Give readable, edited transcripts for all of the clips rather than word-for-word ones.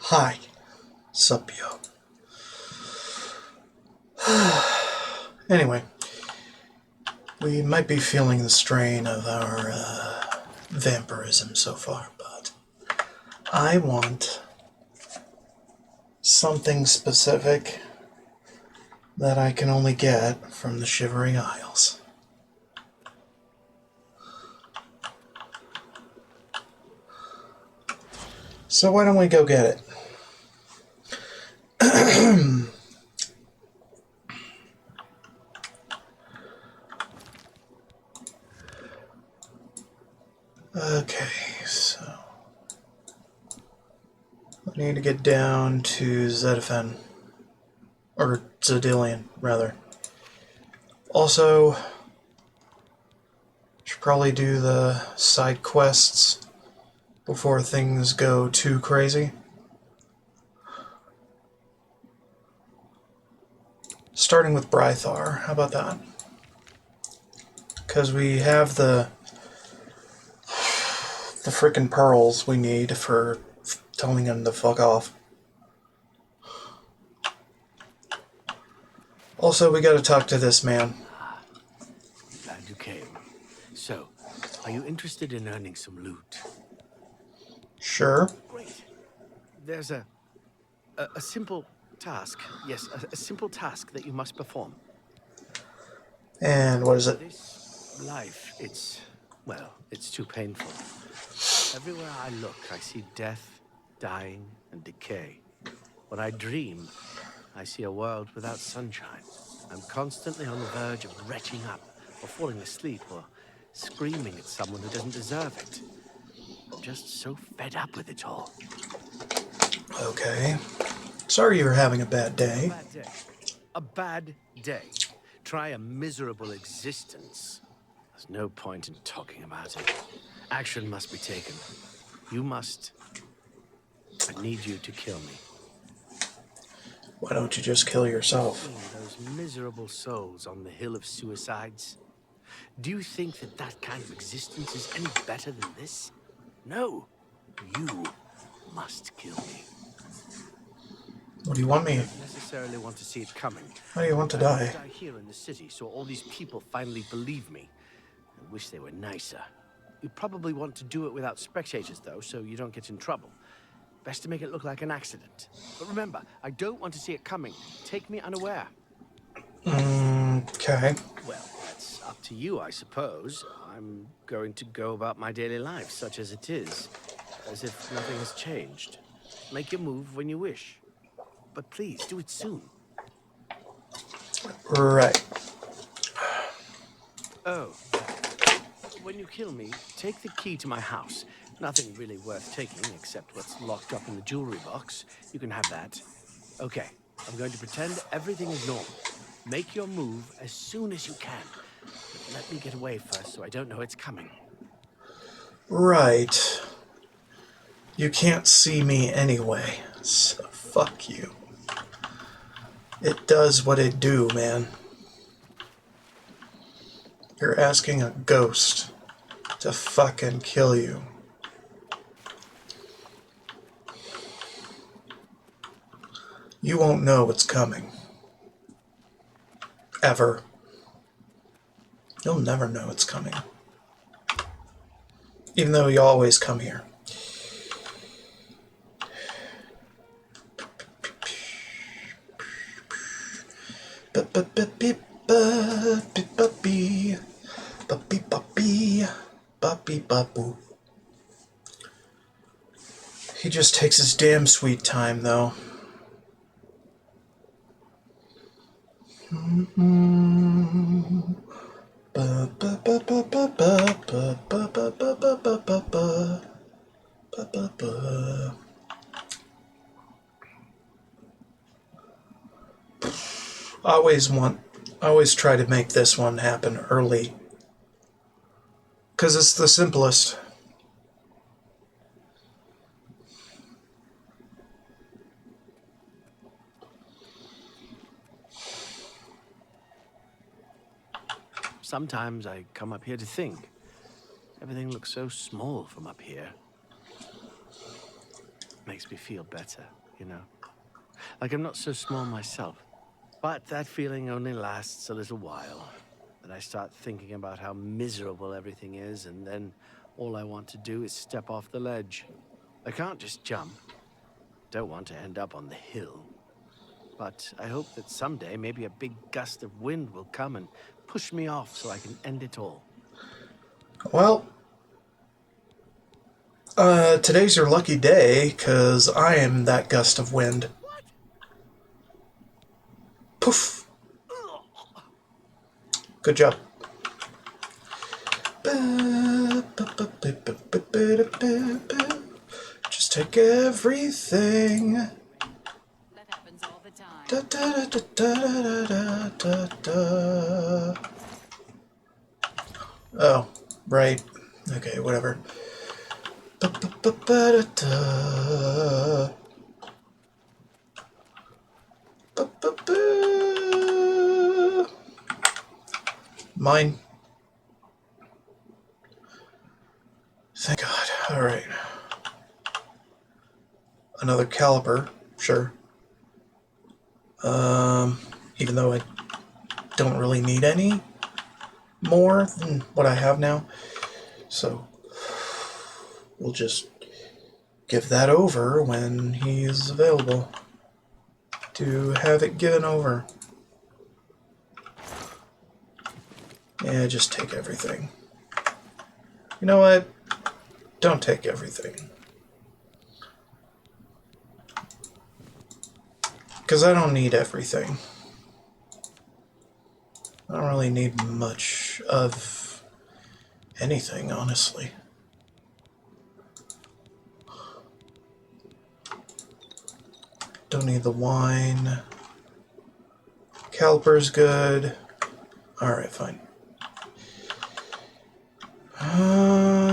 Hi, sup yo. Anyway, we might be feeling the strain of our vampirism so far, but I want something specific that I can only get from the Shivering Isles. So why don't we go get it? Okay, so I need to get down to Zedaphen, or Zedillion, rather. Also, should probably do the side quests before things go too crazy. Starting with Brythar, how about that? Because we have the frickin' pearls we need for telling him to fuck off. Also, we gotta talk to this man. Glad you came. So, are you interested in earning some loot? Sure. Great. There's a simple task. Yes, a simple task that you must perform. And what is it? This life, it's too painful. Everywhere I look, I see death, dying, and decay. When I dream, I see a world without sunshine. I'm constantly on the verge of retching up, or falling asleep, or screaming at someone who doesn't deserve it. I'm just so fed up with it all. Okay. Sorry you're having a bad A day. bad day. A bad day. Try a miserable existence. There's no point in talking about it. Action must be taken. You must. I need you to kill me. Why don't you just kill yourself? Seeing those miserable souls on the Hill of Suicides? Do you think that that kind of existence is any better than this? No. You must kill me. What do you want I me? don't necessarily want to see it coming. How do you want to I want to die? die here in the city so all these people finally believe me. I wish they were nicer. You probably want to do it without spectators, though, so you don't get in trouble. Best to make it look like an accident. But remember, I don't want to see it coming. Take me unaware. Okay. Well, that's up to you, I suppose. I'm going to go about my daily life, such as it is, as if nothing has changed. Make your move when you wish. But please, do it soon. Right. Oh, when you kill me, take the key to my house. Nothing really worth taking, except what's locked up in the jewelry box. You can have that. Okay, I'm going to pretend everything is normal. Make your move as soon as you can. But let me get away first so I don't know it's coming. Right. You can't see me anyway, so fuck you. It does what it do, man. You're asking a ghost to fucking kill you. You won't know what's coming. Ever. You'll never know it's coming. Even though you always come here. He just takes his damn sweet time, though. I always try to make this one happen early. Because it's the simplest. Sometimes I come up here to think. Everything looks so small from up here. makes me feel better, you know? Like I'm not so small myself. But that feeling only lasts a little while. Then I start thinking about how miserable everything is, and then all I want to do is step off the ledge. I can't just jump. Don't want to end up on the hill. But I hope that someday maybe a big gust of wind will come and push me off so I can end it all. Well, today's your lucky day, because I am that gust of wind. Poof! Good job. Just take everything. That happens all the time. Da, da, da, da, da, da, da, da. Oh, right. Okay, whatever. Mine. Thank God. Alright. Another caliper, sure. Even though I don't really need any more than what I have now. So, we'll just give that over when he's available to have it given over. Yeah, just take everything. You know what? Don't take everything. Because I don't need everything. I don't really need much of anything, honestly. Don't need the wine. Caliper's good. Alright, fine.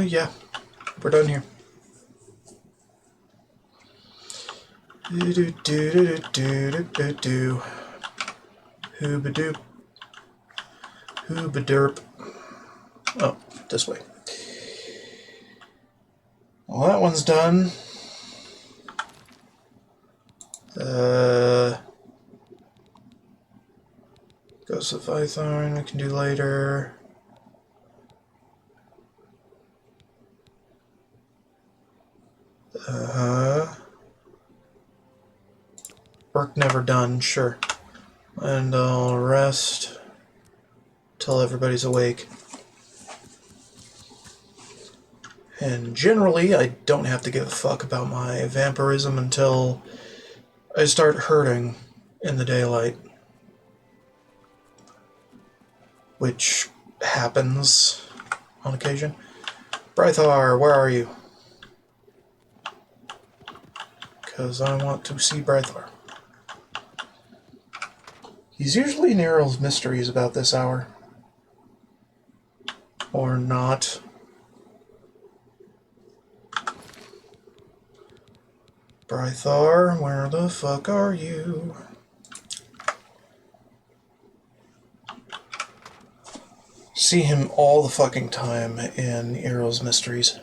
Yeah. We're done here. Do-do-do-do-do-do-do-do. Hooba-doop. Hooba-derp. Oh, this way. Well, that one's done. Ghost of Python we can do later. Work never done, sure. And I'll rest till everybody's awake. And generally, I don't have to give a fuck about my vampirism until I start hurting in the daylight. Which happens on occasion. Brythar, where are you? Because I want to see Brythar. He's usually in Errol's Mysteries about this hour. Or not. Brythar, where the fuck are you? See him all the fucking time in Errol's Mysteries.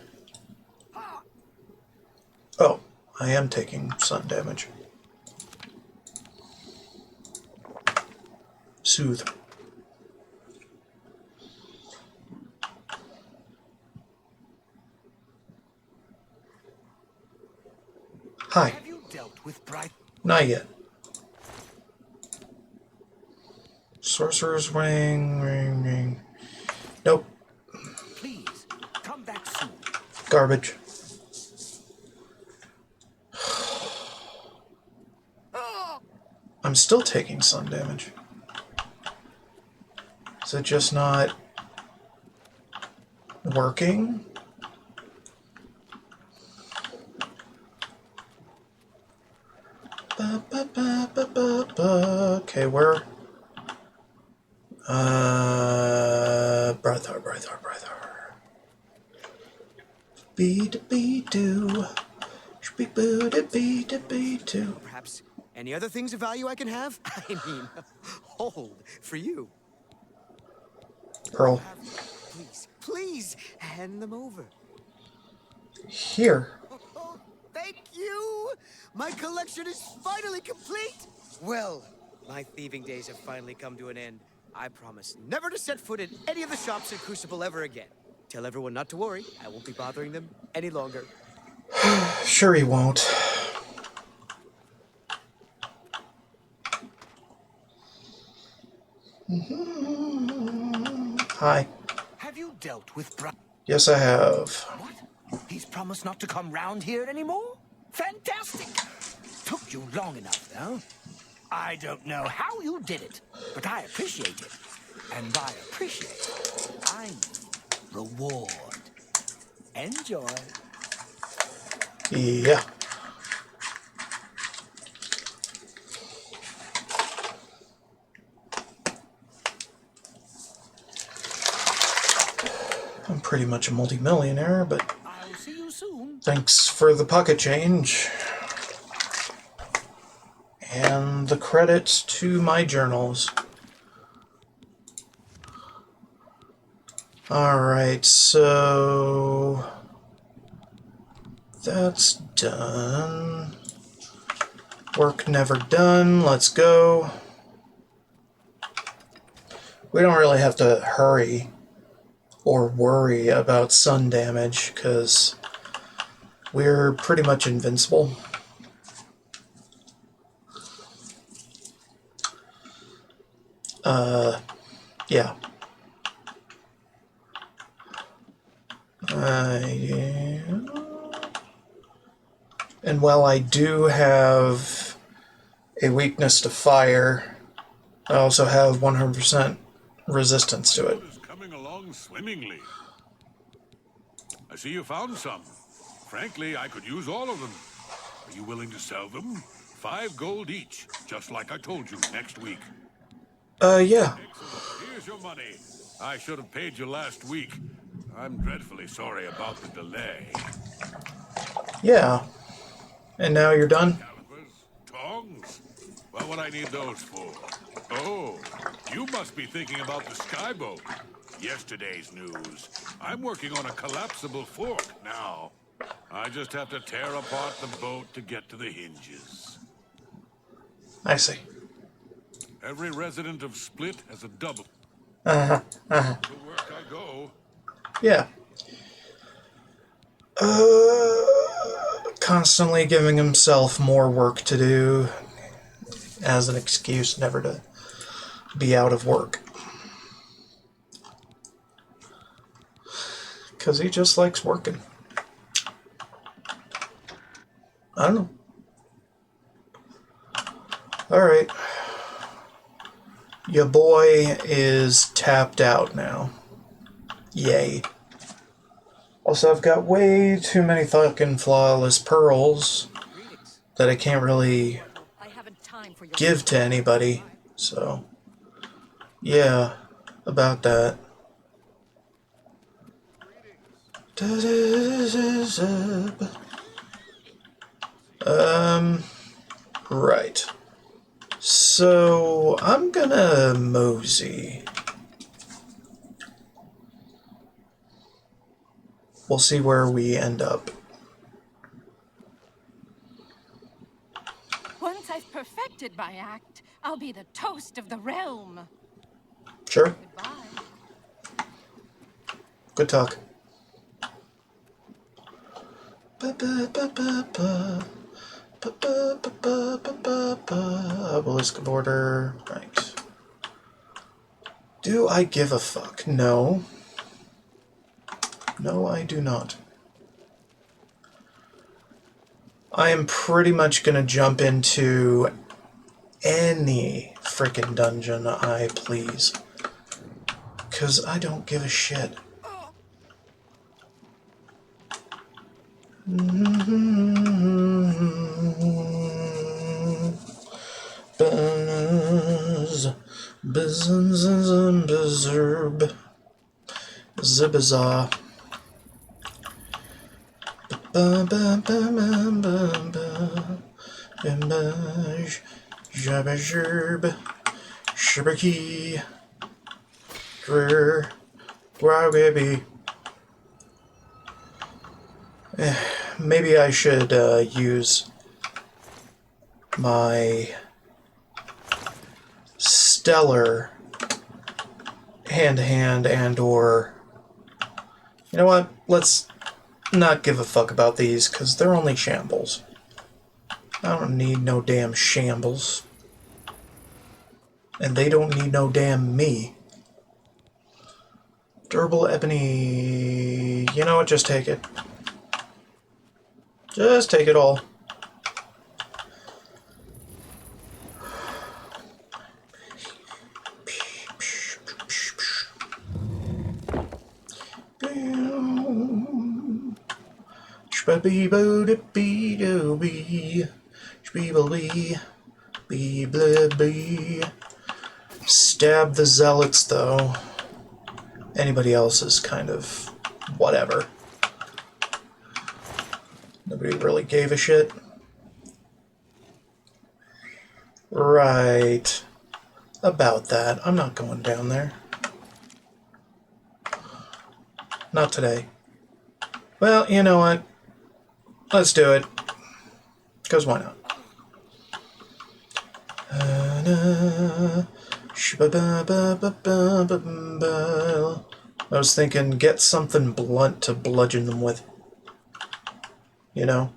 Oh, I am taking sun damage. Soothe. Hi. Have you dealt with bright? Not yet. Sorcerer's ring. Nope. Please, come back soon. Garbage. I'm still taking sun damage. Is it just not working? Okay, where? Brythar. Be-da-be-do. Be-boo-da-be-da-be-do. Perhaps any other things of value I can have? I mean, hold for you. Pearl. Please, hand them over. Here. Oh, thank you. My collection is finally complete! Well, my thieving days have finally come to an end. I promise never to set foot in any of the shops in Crucible ever again. Tell everyone not to worry. I won't be bothering them any longer. Sure he won't. Hi. Have you dealt with Yes, I have. What? He's promised not to come round here anymore? Fantastic! Took you long enough, though. I don't know how you did it, but I appreciate it. And by appreciate, I mean reward. Enjoy. Yeah. I'm pretty much a multi-millionaire, but I'll see you soon. thanks for the pocket change. And the credits to my journals. Alright, so that's done. Work never done. Let's go. We don't really have to hurry or worry about sun damage because we're pretty much invincible. Yeah. Yeah. And while I do have a weakness to fire, I also have 100% resistance to it. Is coming along swimmingly. I see you found some. Frankly, I could use all of them. Are you willing to sell them? 5 gold each, just like I told you, next week. Yeah. Excellent. Here's your money. I should have paid you last week. I'm dreadfully sorry about the delay. Yeah. And now you're done? Calipers? Tongs? What would I need those for? Oh, you must be thinking about the skyboat. Yesterday's news. I'm working on a collapsible fork now. I just have to tear apart the boat to get to the hinges. I see. Every resident of Split has a double. Uh-huh. To work I go. Yeah. Constantly giving himself more work to do as an excuse never to be out of work. Because he just likes working. I don't know. Alright. Your boy is tapped out now. Yay. Also, I've got way too many fucking flawless pearls that I can't really I haven't time for your give to anybody. So, yeah, about that. Right. So, I'm gonna mosey. We'll see where we end up. Once I've perfected my act, I'll be the toast of the realm. Sure. Goodbye. Good talk. Ba-ba-ba-ba-ba. Ba-ba-ba-ba-ba-ba. Obelisk border. Right. Do I give a fuck? No. No, I do not. I am pretty much gonna jump into any frickin' dungeon I please. 'Cause I don't give a shit. Bizarb. Zibiza. Jabba Shibaki. Baby. Maybe I should use my stellar hand-to-hand and/or... You know what? Let's not give a fuck about these, because they're only shambles. I don't need no damn shambles. And they don't need no damn me. Durable ebony... You know what? Just take it. Just take it all. Stab the zealots, though. Anybody else is kind of whatever. Nobody really gave a shit. Right. About that. I'm not going down there. Not today. Well, you know what? Let's do it. Because why not? I was thinking, get something blunt to bludgeon them with. You know?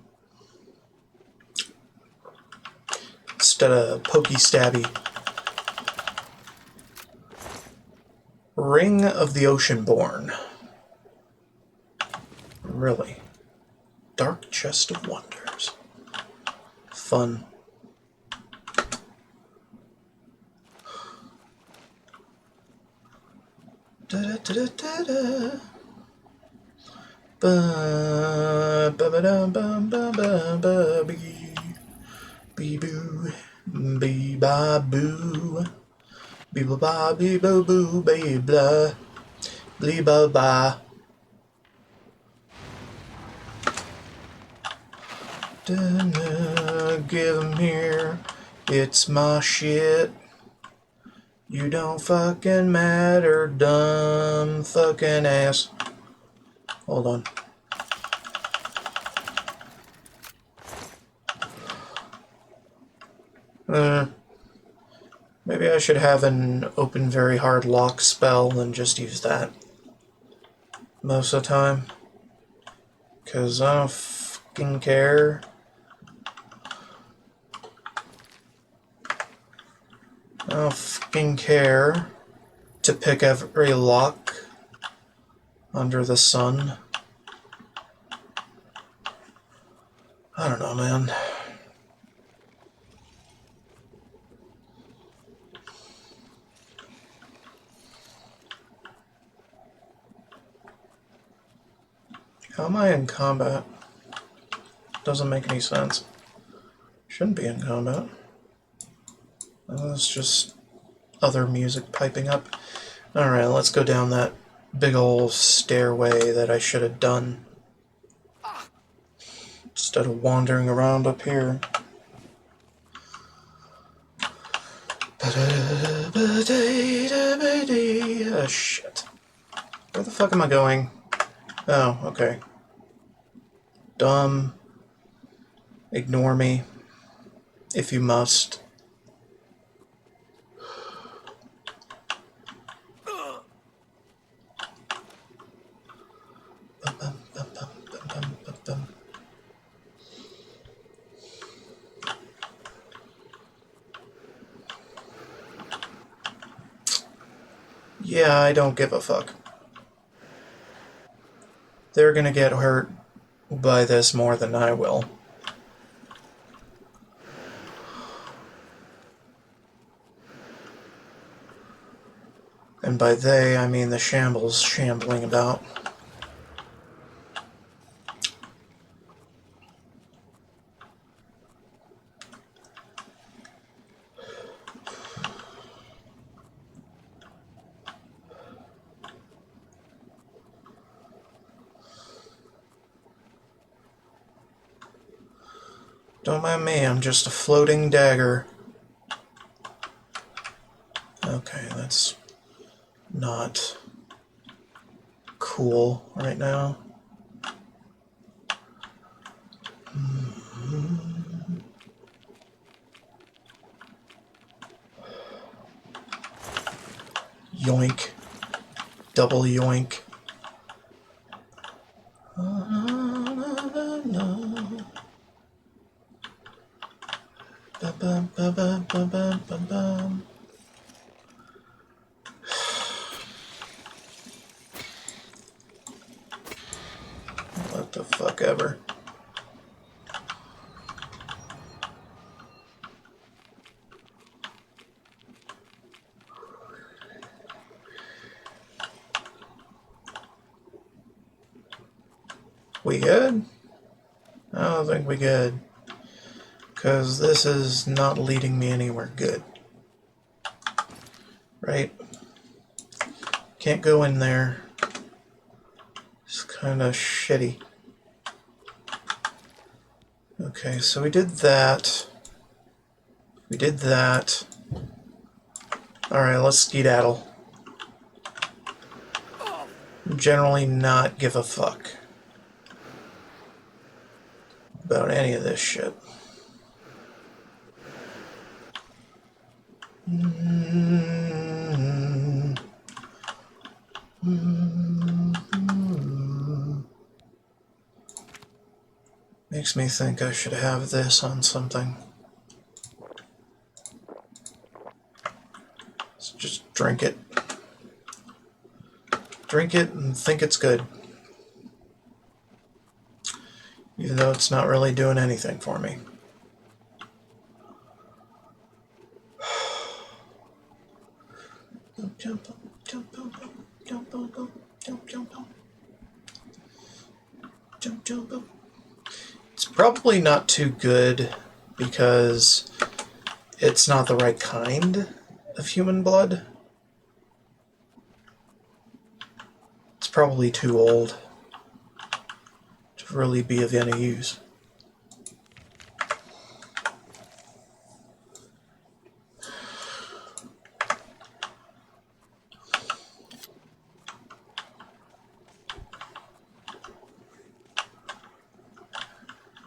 Instead of pokey stabby. Ring of the Oceanborn. Really? Dark Chest of Wonders. Fun. Da-da-da-da-da. Ba-ba-dum-bum-bum-bum-bum-bum-bee. Bee-boo. Bee-ba-boo. Bee-ba-ba, bee-bo-boo, bee-blah. Blee-ba-ba. Give 'em here. It's my shit. You don't fucking matter, dumb fucking ass. Hold on. Maybe I should have an open very hard lock spell and just use that most of the time. 'Cause I don't fucking care. I don't fucking care to pick every lock under the sun. I don't know, man. How am I in combat? Doesn't make any sense. Shouldn't be in combat. That's just other music piping up. Alright, let's go down that big ol' stairway that I should have done instead of wandering around up here. Oh, shit. Where the fuck am I going? Oh, okay. Dumb. Ignore me. If you must. Yeah, I don't give a fuck. They're gonna get hurt by this more than I will. And by they, I mean the shambles shambling about. Don't mind me, I'm just a floating dagger. Okay, that's not cool right now. Yoink. Double yoink. What the fuck ever. We good? I don't think we good. Because this is not leading me anywhere good. Right? Can't go in there. It's kind of shitty. Okay, so we did that. We did that. Alright, let's skedaddle. Generally not give a fuck about any of this shit. Makes me think I should have this on something. Let's just drink it. Drink it and think it's good. Even though it's not really doing anything for me. Jump up, jump up, jump up, jump, jump up. Jump, jump up. It's probably not too good because it's not the right kind of human blood. It's probably too old to really be of any use.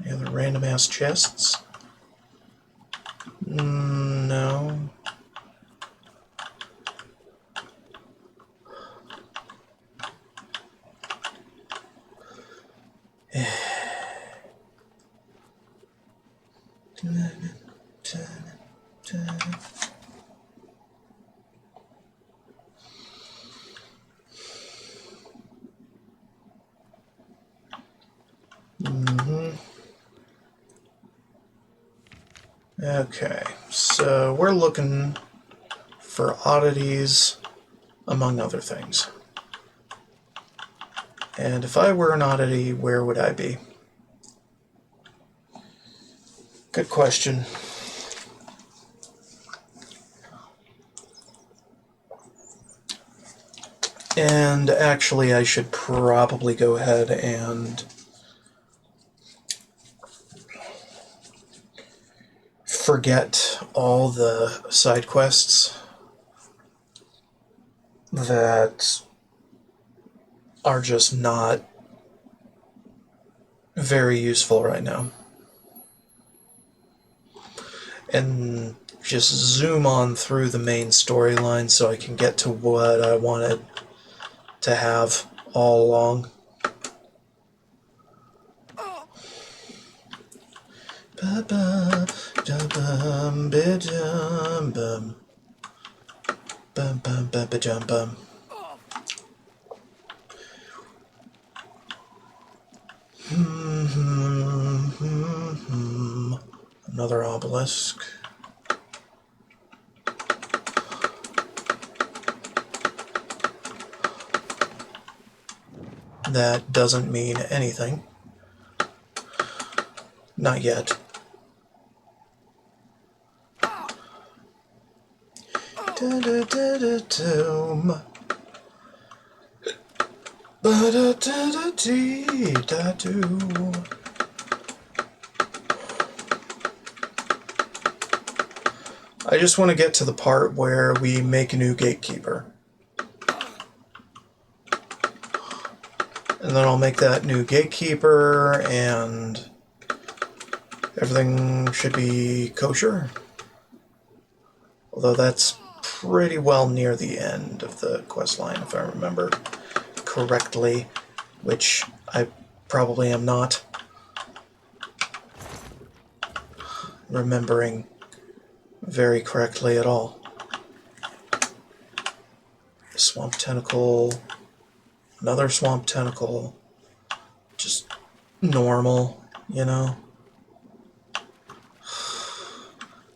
Any other random ass chests? No. Okay, so we're looking for oddities, among other things. And if I were an oddity, where would I be? Good question. And actually, I should probably go ahead and forget all the side quests that are just not very useful right now. And just zoom on through the main storyline so I can get to what I wanted to have all along. Ba-ba, da-bum, ba-dum, bum. Bum, bum, bum, ba-dum, bum. Another obelisk. That doesn't mean anything. Not yet. Da-da-da-da-doom. Ba-da-da-da-dee-da-doo. I just want to get to the part where we make a new gatekeeper. And then I'll make that new gatekeeper and everything should be kosher. Although that's pretty well near the end of the quest line, if I remember correctly, which I probably am not remembering very correctly at all. Swamp tentacle, another swamp tentacle, just normal, you know?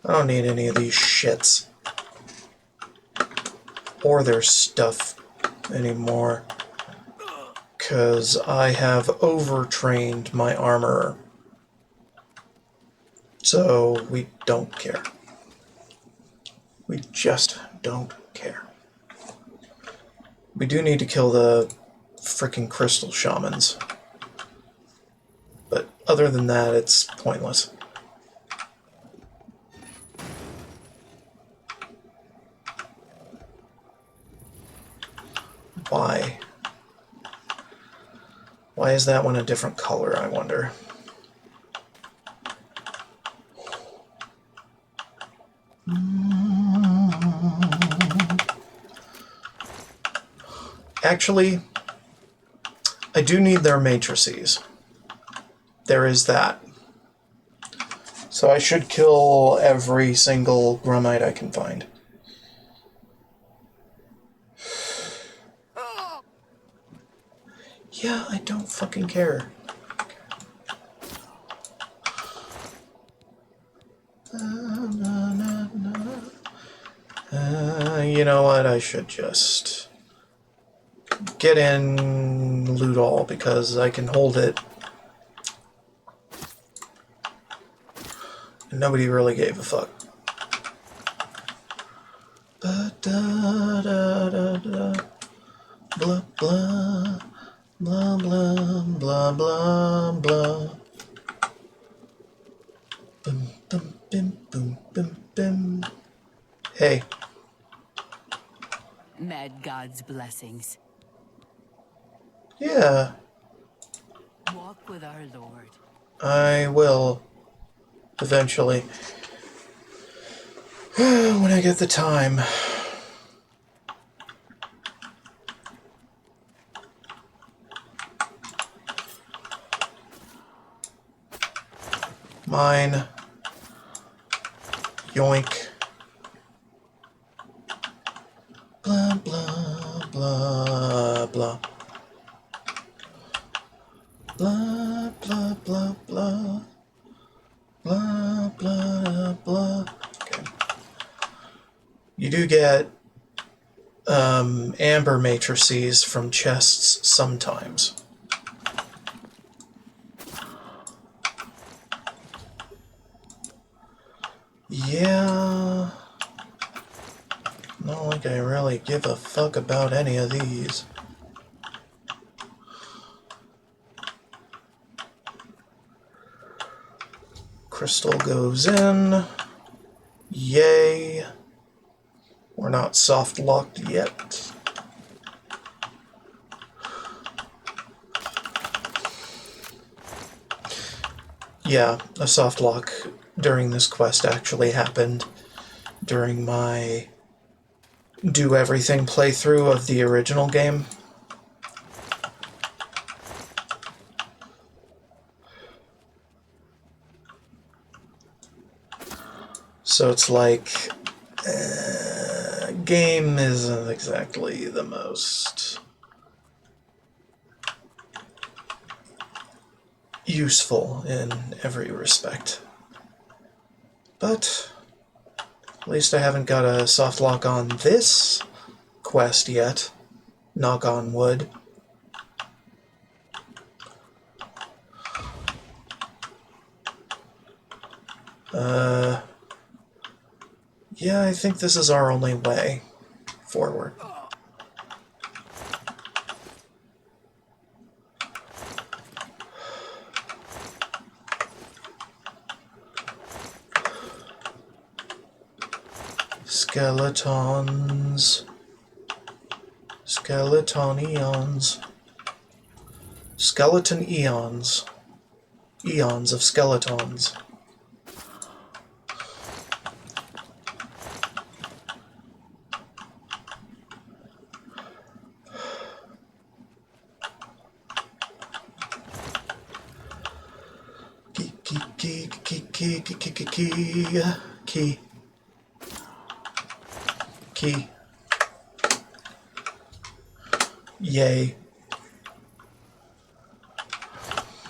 I don't need any of these shits or their stuff anymore, because I have overtrained my armorer. So we don't care. We just don't care. We do need to kill the frickin' crystal shamans. But other than that, it's pointless. Why? Why is that one a different color, I wonder? Actually, I do need their matrices. There is that. So I should kill every single Grummite I can find. Yeah, I don't fucking care. You know what? I should just get in, loot all, because I can hold it. And nobody really gave a fuck. Ba-da-da-da-da. Blah, blah. Blah, blah, blah, blah, blah. Boom, boom, bim, boom, bim, bim. Hey. Mad God's blessings. Yeah, Walk with our Lord. I will. Eventually. When I get the time. Mine. Yoink. Blah, blah, blah, blah. Blah, blah, blah, blah. Blah, blah, blah. Okay. You do get amber matrices from chests sometimes. Yeah. Not like I really give a fuck about any of these. Crystal goes in. Yay. We're not soft locked yet. Yeah, a soft lock during this quest actually happened during my do everything playthrough of the original game. So it's like, game isn't exactly the most useful in every respect. But at least I haven't got a soft lock on this quest yet. Knock on wood. Yeah, I think this is our only way forward. Skeletons. Skeleton eons. Skeleton eons. Eons of skeletons. Key. Yay.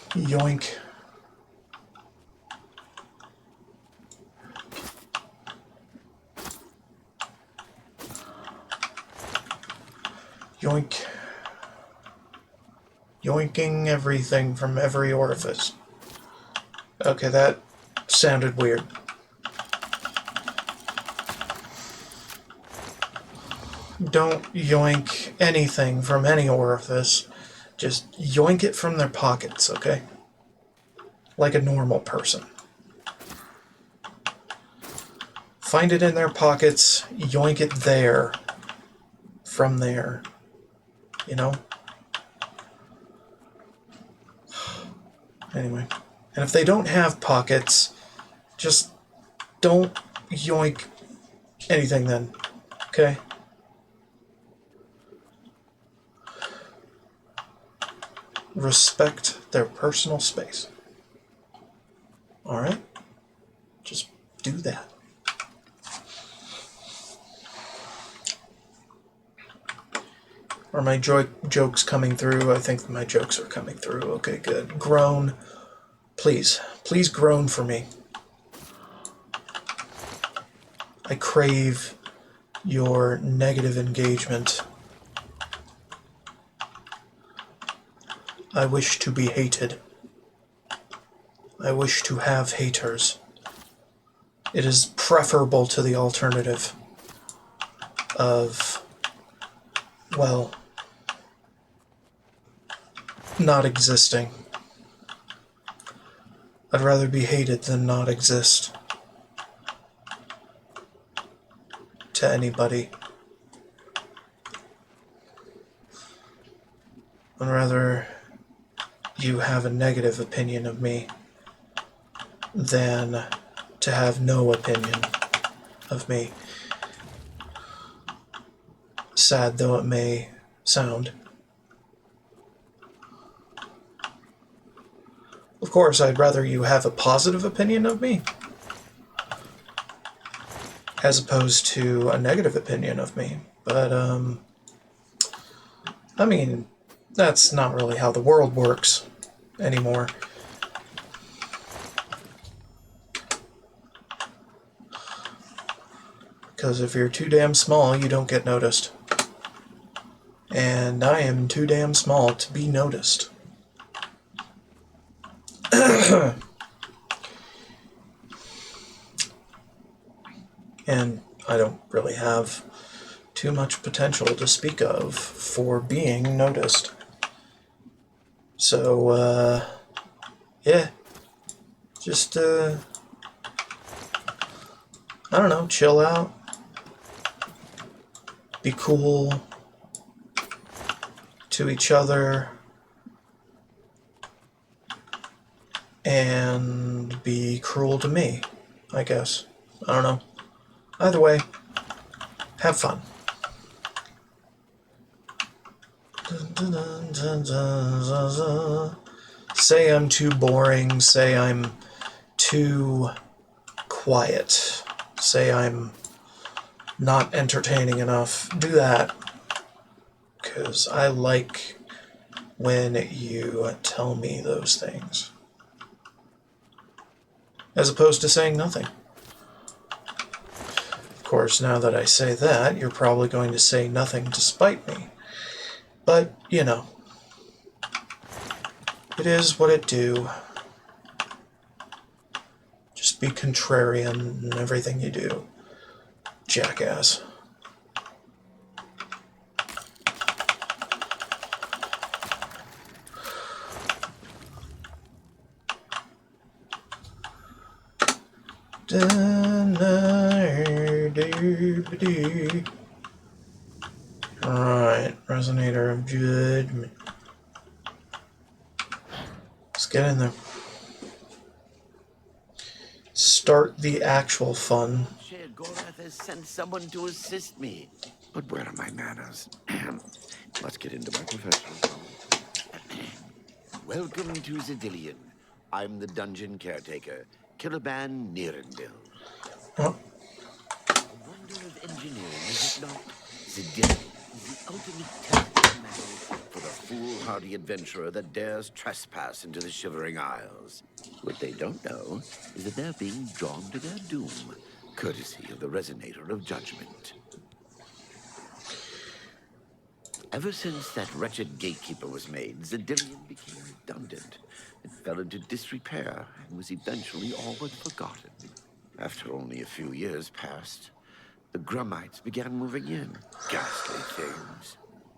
Yoink. Yoink. Yoinking everything from every orifice. Okay, that sounded weird. Don't yoink anything from any orifice. Just yoink it from their pockets, okay? Like a normal person. Find it in their pockets, yoink it there. From there. You know? Anyway. And if they don't have pockets, just don't yoink anything then. Okay? Respect their personal space. Alright? Just do that. Are my jokes coming through? I think my jokes are coming through. Okay, good. Groan. Please. Please groan for me. I crave your negative engagement. I wish to be hated. I wish to have haters. It is preferable to the alternative of, well, not existing. I'd rather be hated than not exist. To anybody. I'd rather you have a negative opinion of me than to have no opinion of me. Sad though it may sound. Of course, I'd rather you have a positive opinion of me as opposed to a negative opinion of me. But, I mean, that's not really how the world works anymore. Because if you're too damn small, you don't get noticed. And I am too damn small to be noticed. And I don't really have too much potential to speak of for being noticed. So, yeah. Just, I don't know, chill out. Be cool to each other. And be cruel to me, I guess. I don't know. Either way, have fun. Say I'm too boring, say I'm too quiet, say I'm not entertaining enough. Do that, because I like when you tell me those things, as opposed to saying nothing. Of course, now that I say that, you're probably going to say nothing to spite me. But, you know, it is what it do. Just be contrarian in everything you do, jackass. Alright, Resonator of Judgment. Let's get in there. Start the actual fun. Gorath has sent someone to assist me. But where are my manners? Let's get into my professional zone. Welcome to Zidillion. I'm the dungeon caretaker, Killaban Nirendil. Oh, A wonder of engineering, is it not? Zidillion is the ultimate test of metal for the foolhardy adventurer that dares trespass into the Shivering Isles. What they don't know is that they're being drawn to their doom, courtesy of the Resonator of Judgment. Ever since that wretched gatekeeper was made, Zidillion became redundant. It fell into disrepair and was eventually all but forgotten. After only a few years passed, the Grummites began moving in. Ghastly things.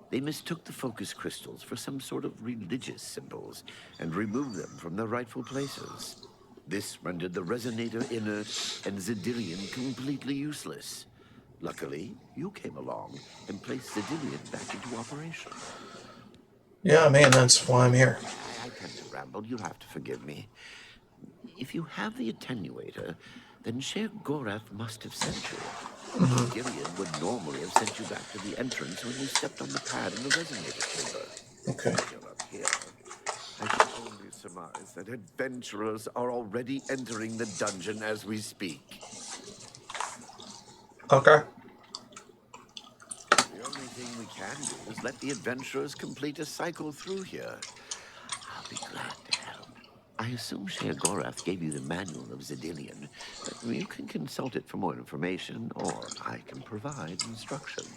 They mistook the focus crystals for some sort of religious symbols and removed them from their rightful places. This rendered the Resonator inert and Zidillion completely useless. Luckily, you came along and placed Zidillion back into operation. yeah, man, that's why I'm here. I tend to ramble, you'll have to forgive me. If you have the attenuator, then Sher Gorath must have sent you. Zidillion would normally have sent you back to the entrance when you stepped on the pad in the Resonator chamber. Okay. You're up here. I can only surmise that adventurers are already entering the dungeon as we speak. Okay. The only thing we can do is let the adventurers complete a cycle through here. I'll be glad to help. I assume Sher Gorath gave you the manual of Zidillion. You can consult it for more information, or I can provide instructions.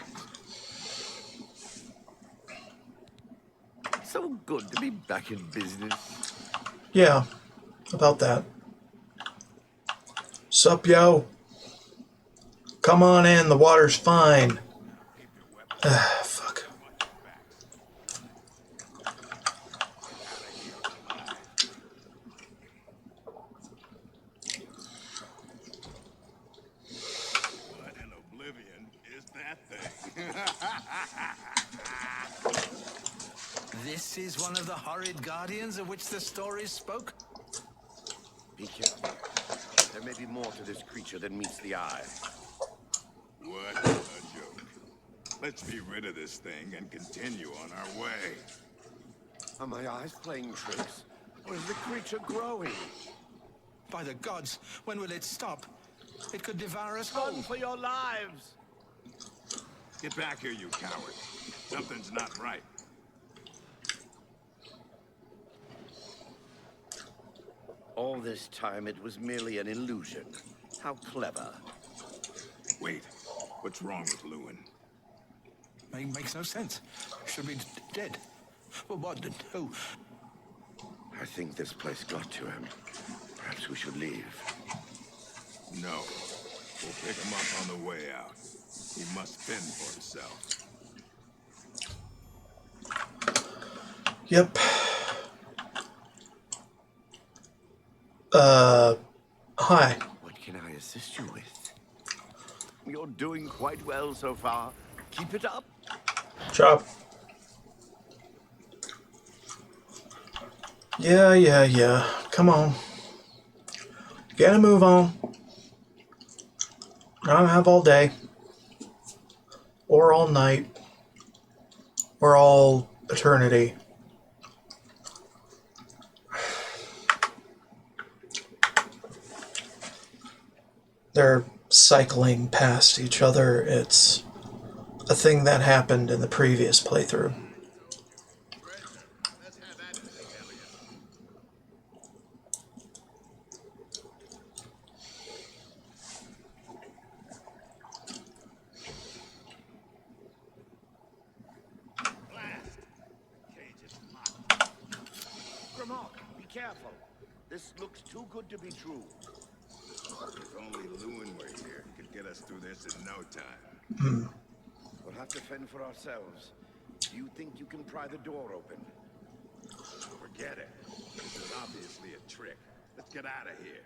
So good to be back in business. Yeah, about that. Sup, yo? Come on in, the water's fine. Ah, fuck. What in Oblivion is that thing? This is one of the horrid guardians of which the stories spoke? Be careful. There may be more to this creature than meets the eye. What a joke. Let's be rid of this thing and continue on our way. Are my eyes playing tricks? Or is the creature growing? By the gods, when will it stop? It could devour us Run whole. for your lives! Get back here, you coward. Something's not right. All this time it was merely an illusion. How clever. Wait, what's wrong with Lewin? Makes no sense. Should be dead. Well, what? Who? I think this place got to him. Perhaps we should leave. No. We'll pick him up on the way out. He must fend for himself. Yep. Hi. What can I assist you with? You're doing quite well so far. Keep it up. Chop. Yeah. Come on. Gotta move on. I don't have all day. Or all night. Or all eternity. They're cycling past each other. It's a thing that happened in the previous playthrough. Let's have at it, Elliot. Blast! Cage is locked. Grimald, be careful. This looks too good to be true. If only Lewin were here, he could get us through this in no time. We'll have to fend for ourselves. Do you think you can pry the door open? Forget it. This is obviously a trick. Let's get out of here.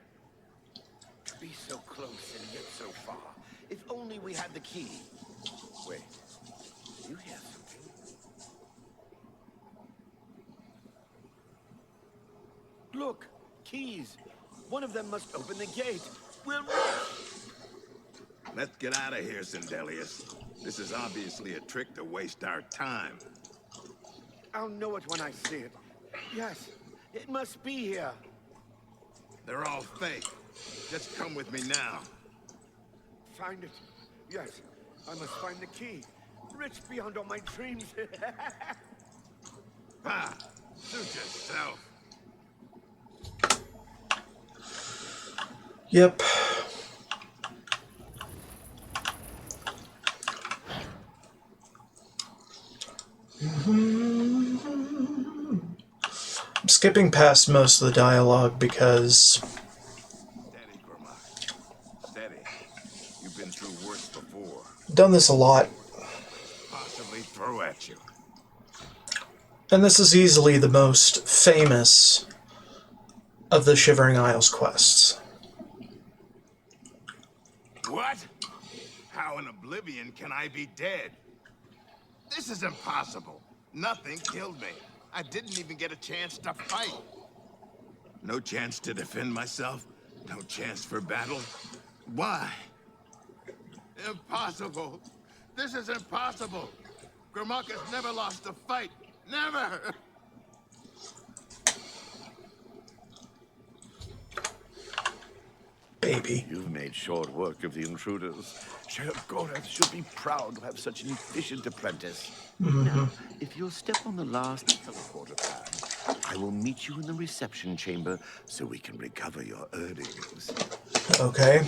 To be so close and yet so far. If only we had the key. Wait. You hear something? Look! Keys! One of them must open the gate. We'll rush! Let's get out of here, Sindelius. This is obviously a trick to waste our time. I'll know it when I see it. Yes, it must be here. They're all fake. Just come with me now. Find it. Yes, I must find the key. Rich beyond all my dreams. Ah, suit yourself. Yep. I'm skipping past most of the dialogue because Steady, Grimlock. Steady. You've been through worse before. I've done this a lot, Possibly throw at you. and this is easily the most famous of the Shivering Isles quests. What? How in Oblivion can I be dead? This is impossible. Nothing killed me. I didn't even get a chance to fight. No chance to defend myself? No chance for battle? Why? Impossible. This is impossible. Grimlock has never lost a fight. Never! Baby. You've made short work of the intruders. Sheriff Gorath should be proud to have such an efficient apprentice. Now, if you'll step on the last teleporter pad, I will meet you in the reception chamber so we can recover your earnings. Okay,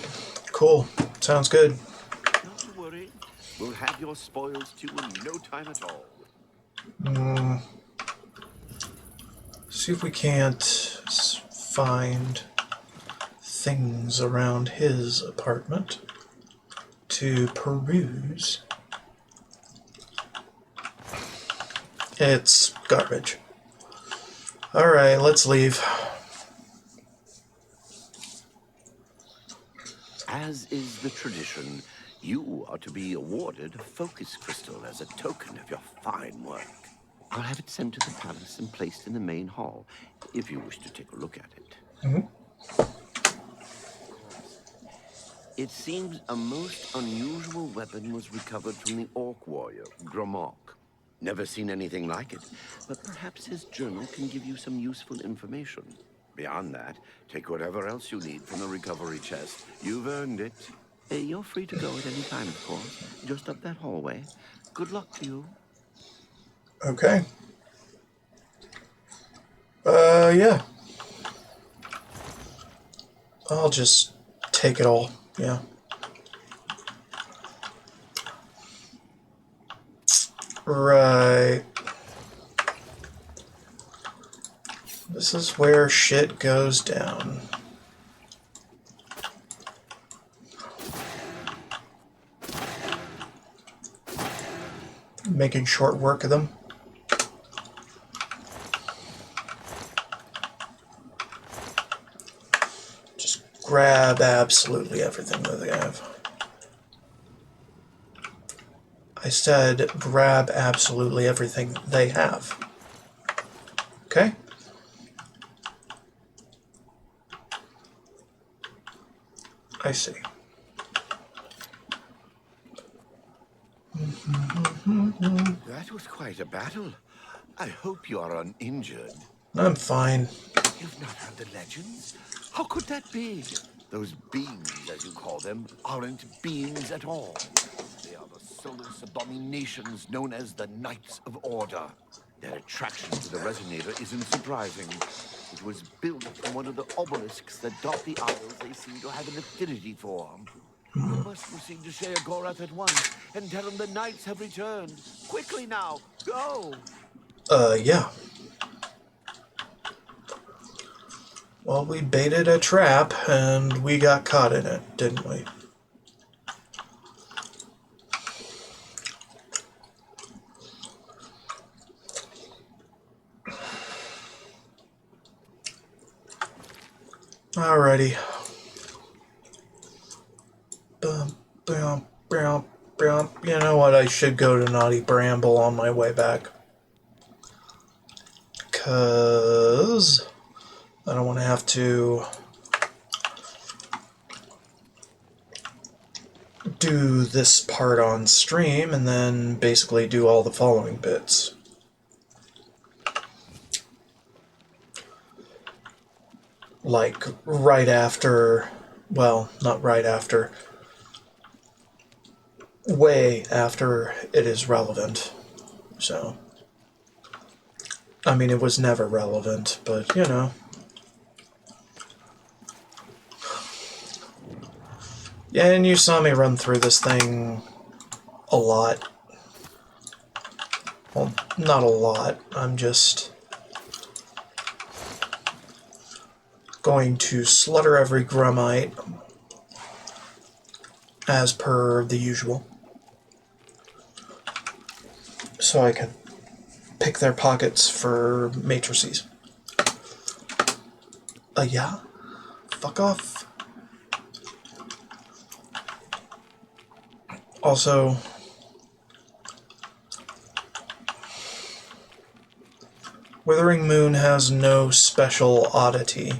cool. Sounds good. Not to worry. We'll have your spoils too in no time at all. See if we can't find things around his apartment to peruse. It's garbage. Alright, let's leave. As is the tradition, you are to be awarded a focus crystal as a token of your fine work. I'll have it sent to the palace and placed in the main hall, if you wish to take a look at it. It seems a most unusual weapon was recovered from the orc warrior, Gromok. Never seen anything like it, but perhaps his journal can give you some useful information. Beyond that, take whatever else you need from the recovery chest. You've earned it. You're free to go at any time, of course. Just up that hallway. Good luck to you. Okay. Yeah. I'll just take it all. Yeah. Right. This is where shit goes down. Making short work of them. Just grab absolutely everything that they have. I said grab absolutely everything they have. Okay? I see. That was quite a battle. I hope you are uninjured. I'm fine. You've not heard the legends? How could that be? Those beings, as you call them, aren't beings at all. They are the soulless abominations known as the Knights of Order. Their attraction to the resonator isn't surprising. It was built from one of the obelisks that dot the isles they seem to have an affinity for. You must proceed to Shea Gorath at once and tell him the knights have returned. Quickly now, go! Yeah. Well, we baited a trap, and we got caught in it, didn't we? Alrighty. You know what? I should go to Naughty Bramble on my way back. 'Cause I don't want to have to do this part on stream and then basically do all the following bits. Like right after Well, not right after. Way after it is relevant. So, I mean, it was never relevant, but, you know. Yeah, and you saw me run through this thing a lot. Well, not a lot. I'm just going to slaughter every Grummite as per the usual, so I can pick their pockets for matrices. Yeah? Fuck off. Also, Withering Moon has no special oddity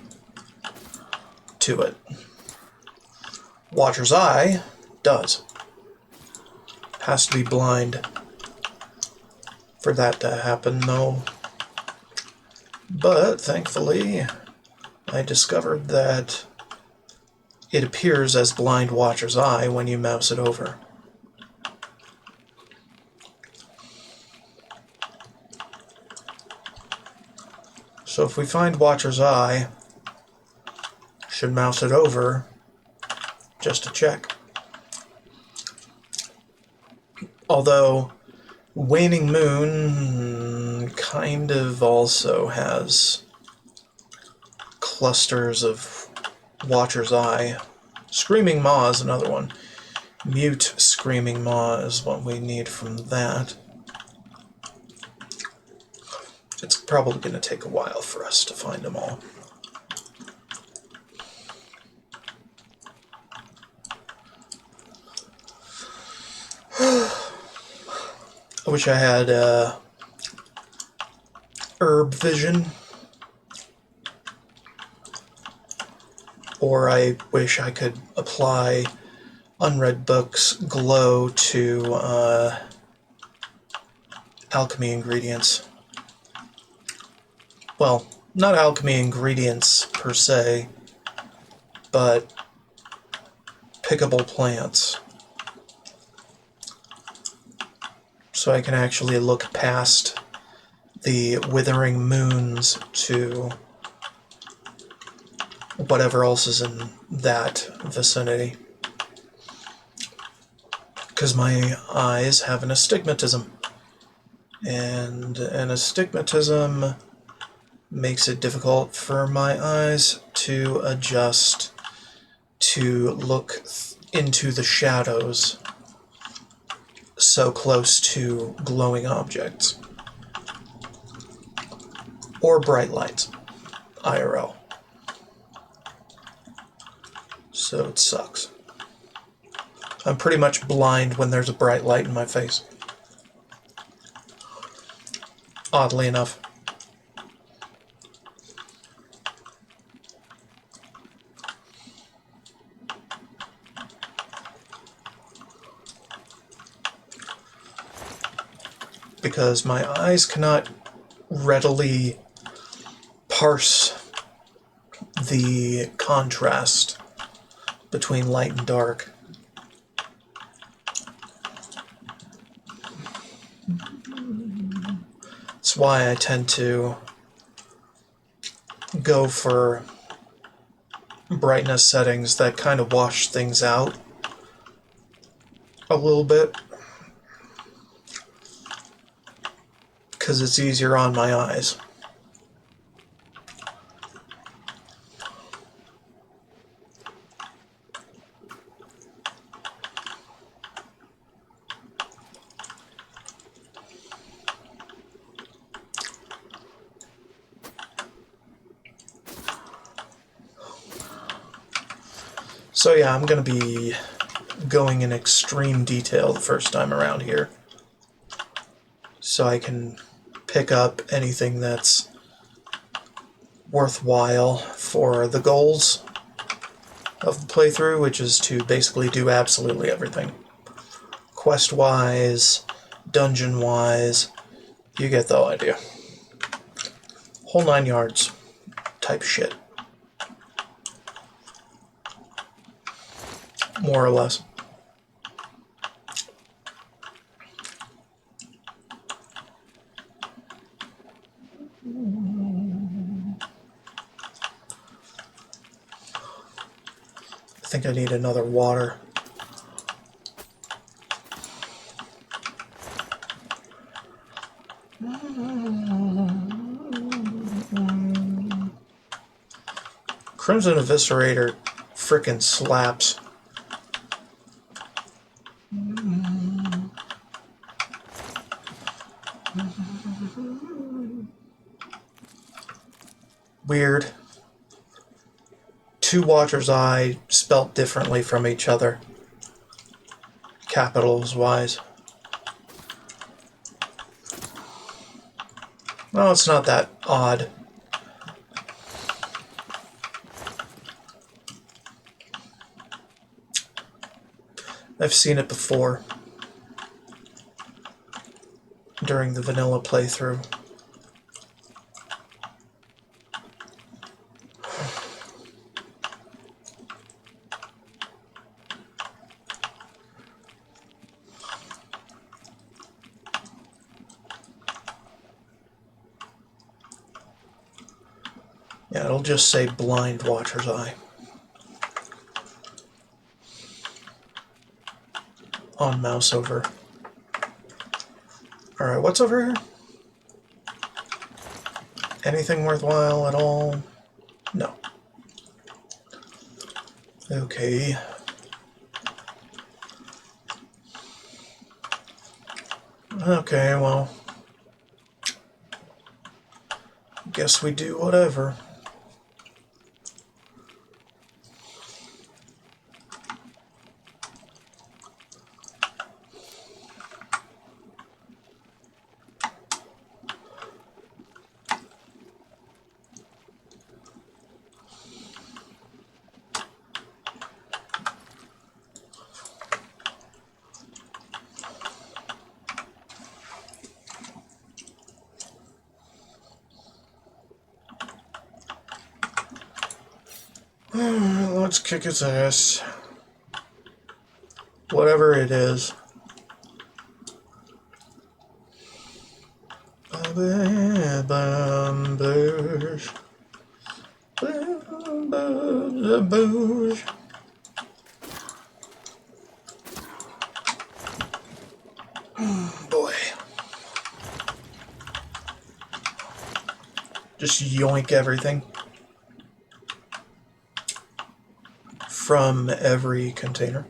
to it. Watcher's Eye does. Has to be blind for that to happen, though. But, thankfully, I discovered that it appears as blind Watcher's Eye when you mouse it over. So if we find Watcher's Eye, should mouse it over just to check. Although Waning Moon kind of also has clusters of Watcher's Eye. Screaming Maw is another one. Mute Screaming Maw is what we need from that. It's probably going to take a while for us to find them all. I wish I had herb vision, or I wish I could apply Unread Book's glow to alchemy ingredients. Well, not alchemy ingredients per se, but pickable plants. So I can actually look past the withering moons to whatever else is in that vicinity. Because my eyes have an astigmatism. And an astigmatism makes it difficult for my eyes to adjust to look into the shadows so close to glowing objects. Or bright lights, IRL. So it sucks. I'm pretty much blind when there's a bright light in my face. Oddly enough. Because my eyes cannot readily parse the contrast between light and dark. That's why I tend to go for brightness settings that kind of wash things out a little bit, because it's easier on my eyes. So yeah, I'm going to be going in extreme detail the first time around here, so I can pick up anything that's worthwhile for the goals of the playthrough, which is to basically do absolutely everything. Quest-wise, dungeon-wise, you get the idea. Whole 9 yards type shit. more or less. I think I need another water. Crimson Eviscerator frickin' slaps. Weird. Two Watcher's Eye spelt differently from each other, capitals wise. Well, it's not that odd. I've seen it before during the vanilla playthrough. Yeah, it'll just say Blind Watcher's Eye on mouse over. Alright, what's over here? Anything worthwhile at all? No. Okay. Okay, well, guess we do whatever. Let's kick its ass. Whatever it is. Boy. Just yoink everything from every container.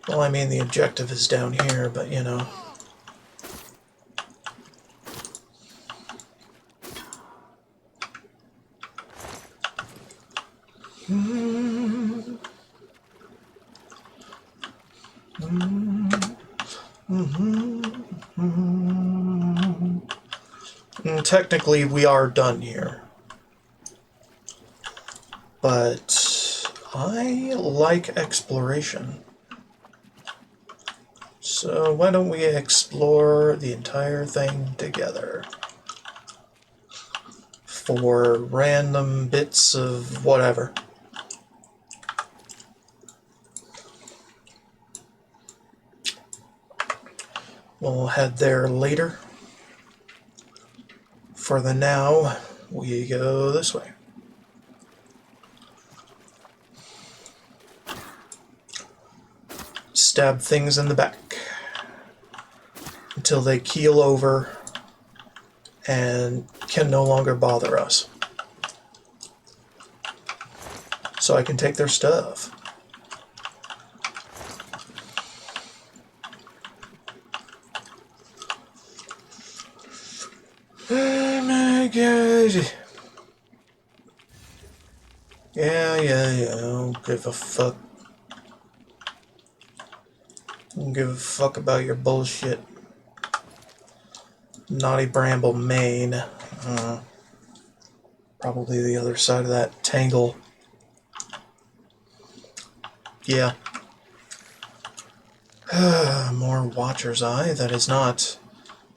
Well, I mean, the objective is down here, but you know. And technically, we are done here. But I like exploration. So why don't we explore the entire thing together? For random bits of whatever. We'll head there later. For the now, we go this way. Stab things in the back until they keel over and can no longer bother us. so I can take their stuff. Oh my god. Yeah, I don't give a fuck. I don't give a fuck about your bullshit. Naughty Bramble, Maine. Probably the other side of that tangle. Yeah. More Watcher's Eye that is not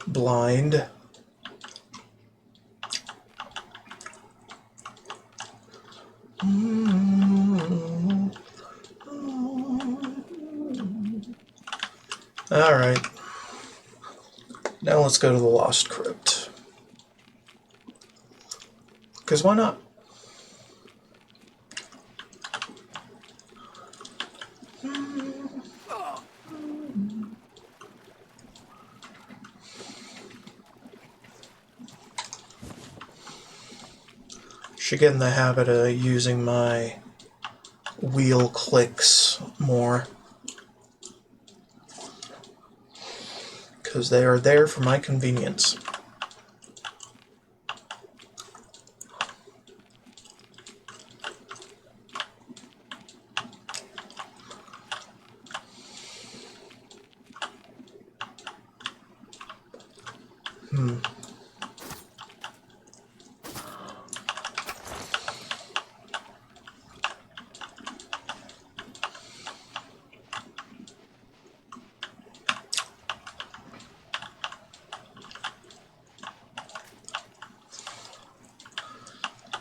blind. Alright. Now let's go to the Lost Crypt. Because why not? Should get in the habit of using my wheel clicks more. Because they are there for my convenience.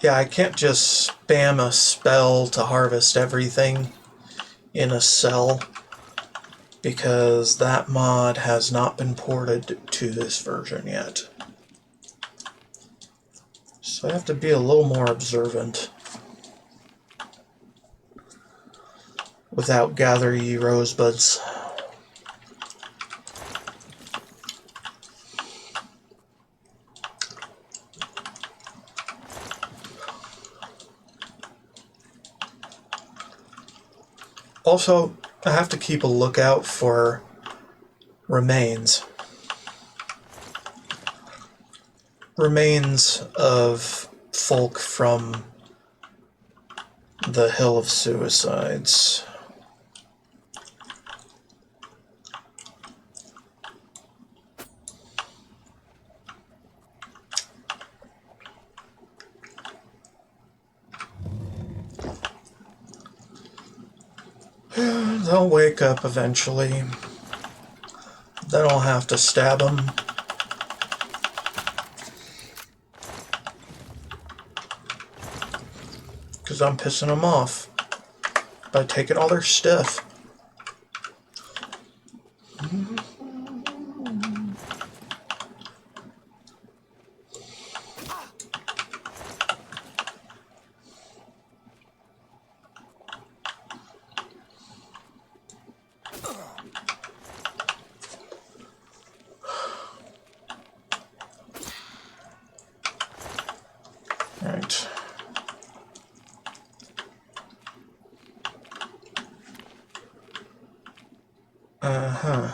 Yeah, I can't just spam a spell to harvest everything in a cell because that mod has not been ported to this version yet. So I have to be a little more observant without gather ye rosebuds. Also, I have to keep a lookout for remains. Remains of folk from the Hill of Suicides. They'll wake up eventually. Then I'll have to stab them. Because I'm pissing them off by taking all their stuff. Right. Uh-huh.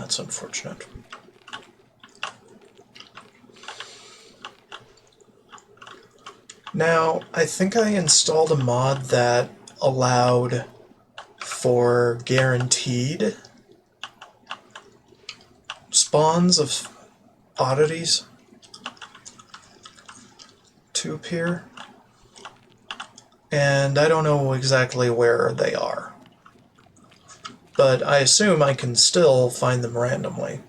That's unfortunate. Now, I think I installed a mod that allowed for guaranteed spawns of oddities to appear, and I don't know exactly where they are, but I assume I can still find them randomly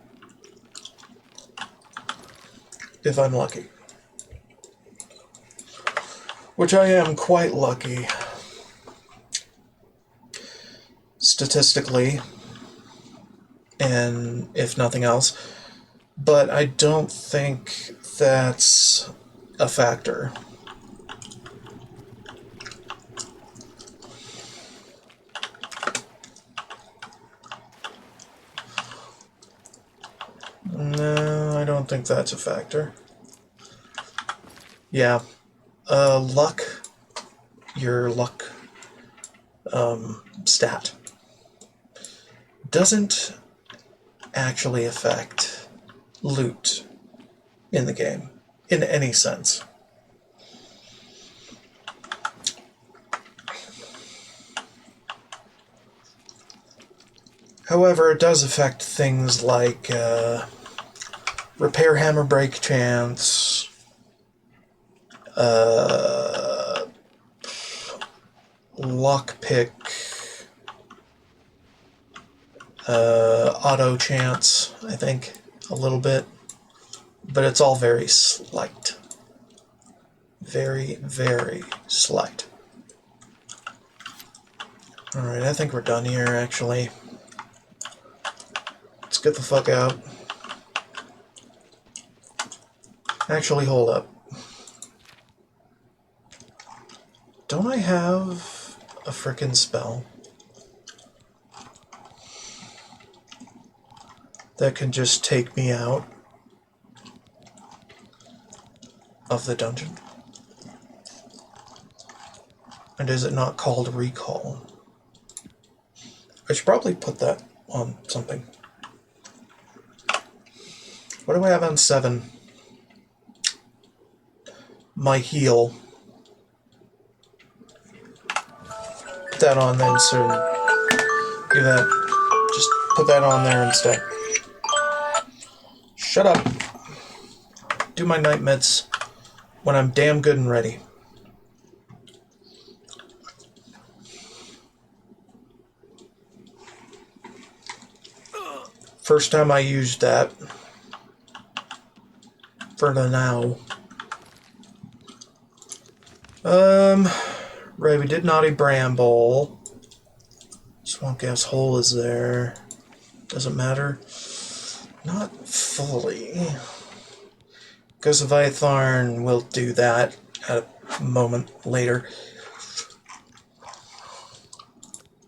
if I'm lucky, which I am quite lucky statistically, and if nothing else, but I don't think that's a factor. No, I don't think that's a factor. Yeah, luck, your luck stat doesn't actually affect loot in the game in any sense. However, it does affect things like repair hammer break chance, lockpick, auto chance, I think, a little bit. But it's all very slight. Very, very slight. Alright, I think we're done here, actually. Let's get the fuck out. Actually, hold up. Don't I have a frickin' spell that can just take me out of the dungeon? And is it not called recall? I should probably put that on something. What do I have on 7? My heal. Put that on then, so do that. Just put that on there instead. Shut up. Do my night meds when I'm damn good and ready. First time I used that. For the now. Right, we did Naughty Bramble. Swamp Gas Hole is there. Doesn't matter. Not fully. Ghost of Ithorn will do that at a moment later.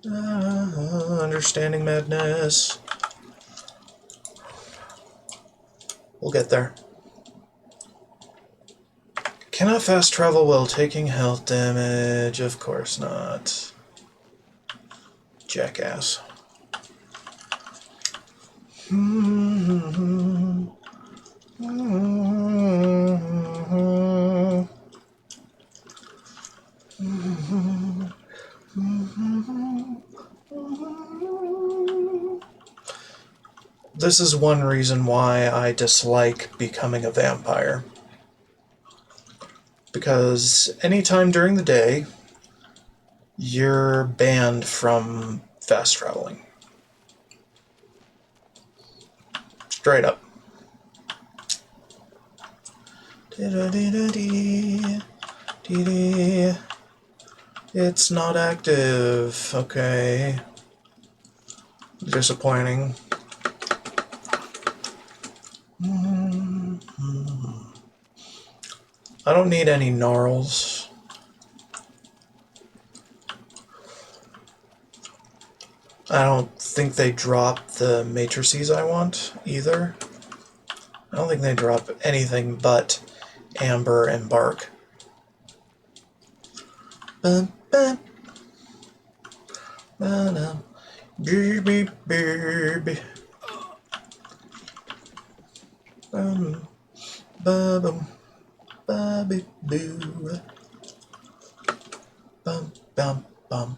Understanding Madness. We'll get there. Cannot fast travel while taking health damage. Of course not. Jackass. This is one reason why I dislike becoming a vampire. Because anytime during the day, you're banned from fast traveling. Straight up. It's not active. Okay. Disappointing. I don't need any gnarls. I don't think they drop the matrices I want either. I don't think they drop anything but amber and bark. Ba bum, ba boo boo. Bum bum bum.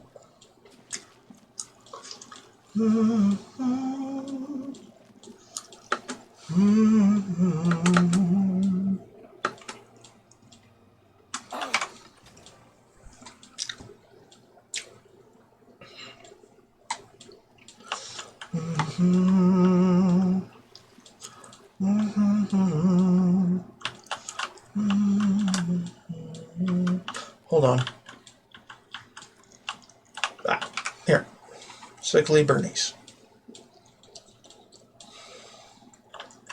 Hold on. Ah, here. Sickly Bernice.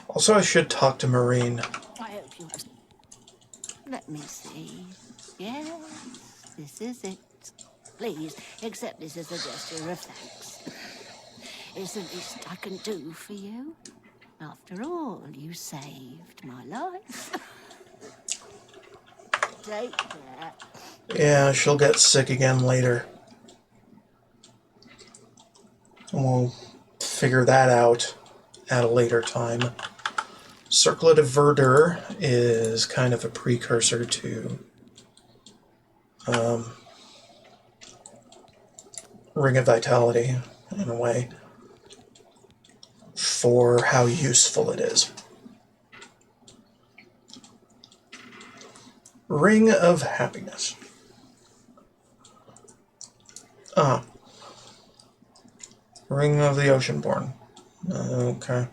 Also, I should talk to Marine. I hope you. Let me see. Yes, this is it. Please accept this as a gesture of thanks. It's the least I can do for you. After all, you saved my life. Take that. Yeah, she'll get sick again later. And we'll figure that out at a later time. Circlet of Verdure is kind of a precursor to Ring of Vitality, in a way, for how useful it is. Ring of Happiness. Ring of the Oceanborn. Okay.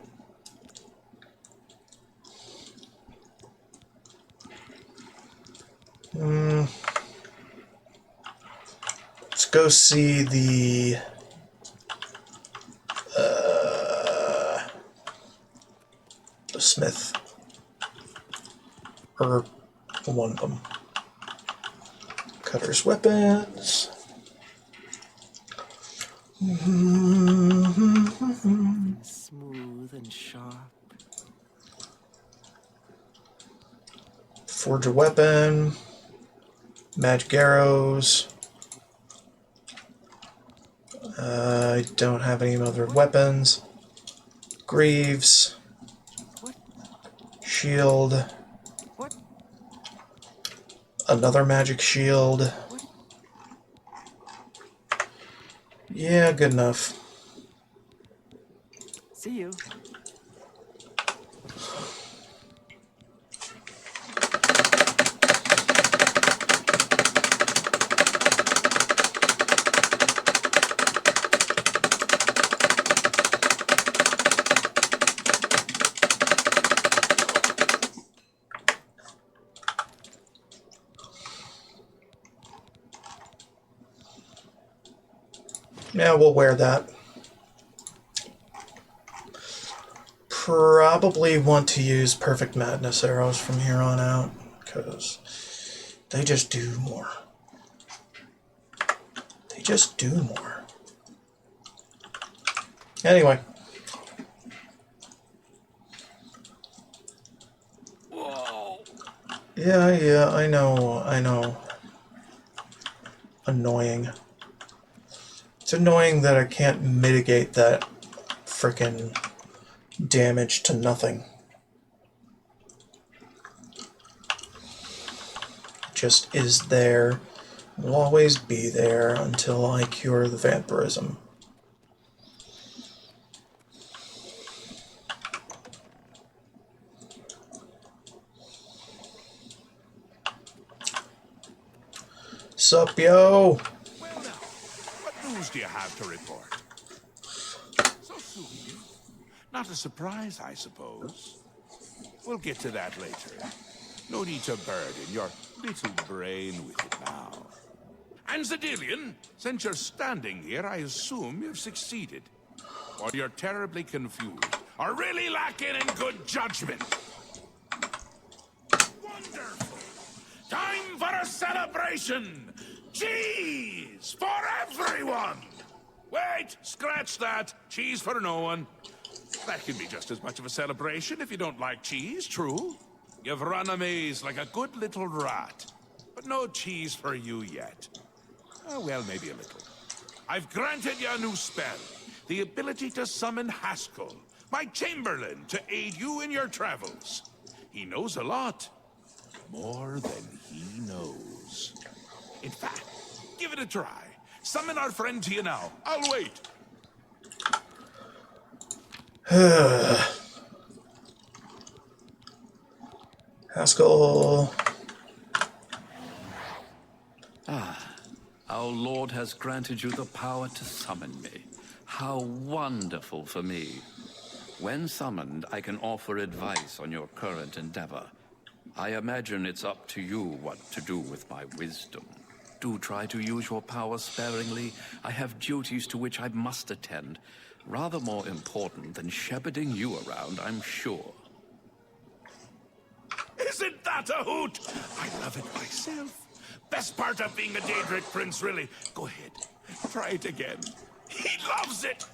Let's go see the smith. Or one of them. Cutter's weapons. Smooth and sharp. Forge a weapon. Magic arrows. I don't have any other weapons. Greaves. Shield. Another magic shield. Yeah, good enough. See you. Yeah, we'll wear that. Probably want to use Perfect Madness arrows from here on out, because they just do more. They just do more. Anyway. Yeah, I know. Annoying. It's annoying that I can't mitigate that frickin' damage to nothing. Just is there. Will always be there until I cure the vampirism. Sup, yo? Well now, what news do you have to report? So soon? Not a surprise, I suppose. We'll get to that later. No need to burden your little brain with it now. And Zedillion, since you're standing here, I assume you've succeeded. Or you're terribly confused, or really lacking in good judgment. Wonderful! Time for a celebration! Cheese for everyone! Wait, scratch that. Cheese for no one. That can be just as much of a celebration if you don't like cheese, true? You've run a maze like a good little rat. But no cheese for you yet. Oh, well, maybe a little. I've granted you a new spell. The ability to summon Haskell, my Chamberlain, to aid you in your travels. He knows a lot. More than he knows. In fact, give it a try. Summon our friend to you now. I'll wait. Haskell. Our Lord has granted you the power to summon me. How wonderful for me. When summoned, I can offer advice on your current endeavor. I imagine it's up to you what to do with my wisdom. Do try to use your power sparingly. I have duties to which I must attend. Rather more important than shepherding you around, I'm sure. Isn't that a hoot? I love it myself. Best part of being a Daedric prince, really. Go ahead, try it again. He loves it.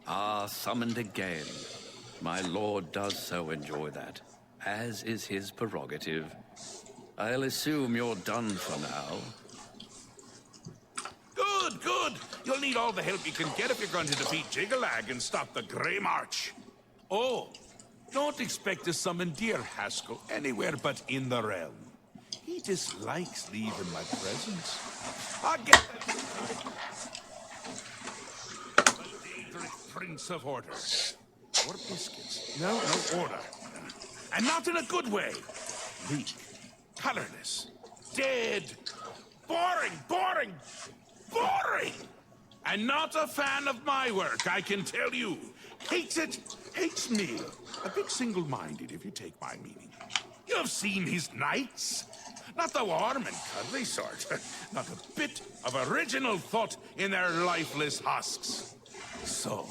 Ah, summoned again. My lord does so enjoy that, as is his prerogative. I'll assume you're done for now. Good, good. You'll need all the help you can get if you're going to defeat Jiggalag and stop the Grey March. Oh, don't expect to summon dear Haskell anywhere but in the realm. He dislikes leaving my presence. I'll get that. Prince of Order. Or biscuits. No, no order. And not in a good way. Weak. Colorless. Dead. Boring, boring, boring! And not a fan of my work, I can tell you. Hates it, hates me. A bit single-minded, if you take my meaning. You've seen his knights. Not the warm and cuddly sort. Not a bit of original thought in their lifeless husks. So,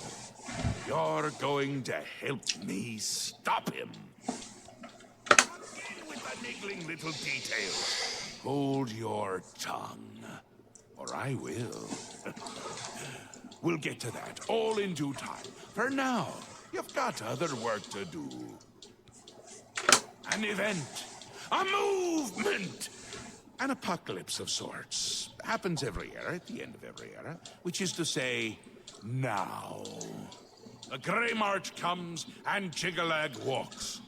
you're going to help me stop him. Begin with the niggling little details. Hold your tongue, or I will. We'll get to that, all in due time. For now, you've got other work to do. An event, a movement, an apocalypse of sorts. Happens every era, at the end of every era, which is to say, now. The Grey March comes and Jiggalag walks.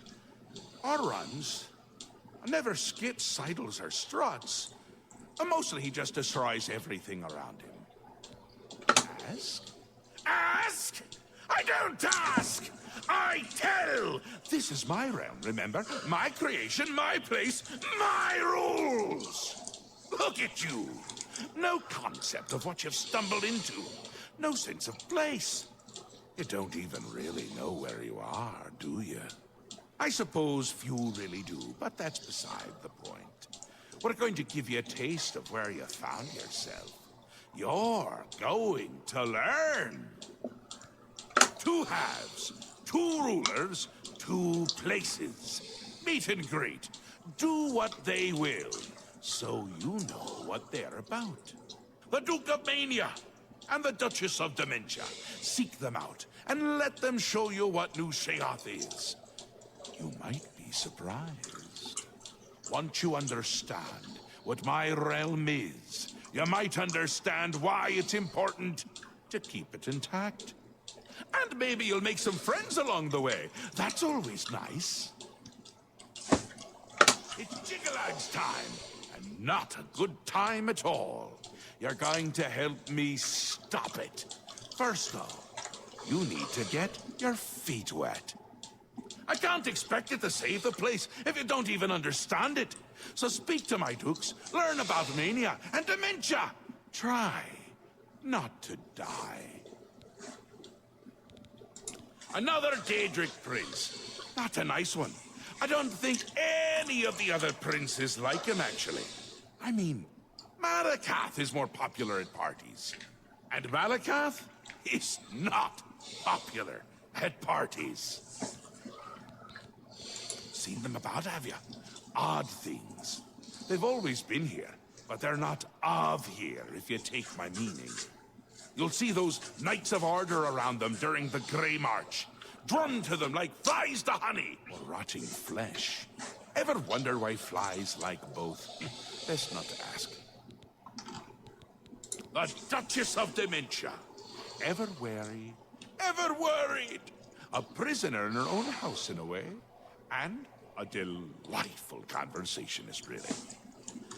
Or runs. Never skips, sidles, or struts. Mostly he just destroys everything around him. Ask? Ask? I don't ask! I tell! This is my realm, remember? My creation, my place, my rules! Look at you! No concept of what you've stumbled into. No sense of place. You don't even really know where you are, do you? I suppose few really do, but that's beside the point. We're going to give you a taste of where you found yourself. You're going to learn. 2 halves, 2 rulers, 2 places. Meet and greet. Do what they will, so you know what they're about. The Duke of Mania and the Duchess of Dementia. Seek them out and let them show you what New Sheoth is. You might be surprised. Once you understand what my realm is, you might understand why it's important to keep it intact. And maybe you'll make some friends along the way. That's always nice. It's Jiggalag's time, and not a good time at all. You're going to help me stop it. First, though, you need to get your feet wet. I can't expect you to save the place if you don't even understand it. So speak to my dukes, learn about mania and dementia. Try not to die. Another Daedric prince. Not a nice one. I don't think any of the other princes like him, actually. I mean, Malakath is more popular at parties. And Malakath is not popular at parties. Seen them about, have you? Odd things. They've always been here, but they're not of here, if you take my meaning. You'll see those Knights of Order around them during the Grey March. drawn to them like flies to honey or rotting flesh. Ever wonder why flies like both? Best not to ask. The Duchess of Dementia. Ever wary, ever worried. A prisoner in her own house in a way. And a delightful conversationist, really.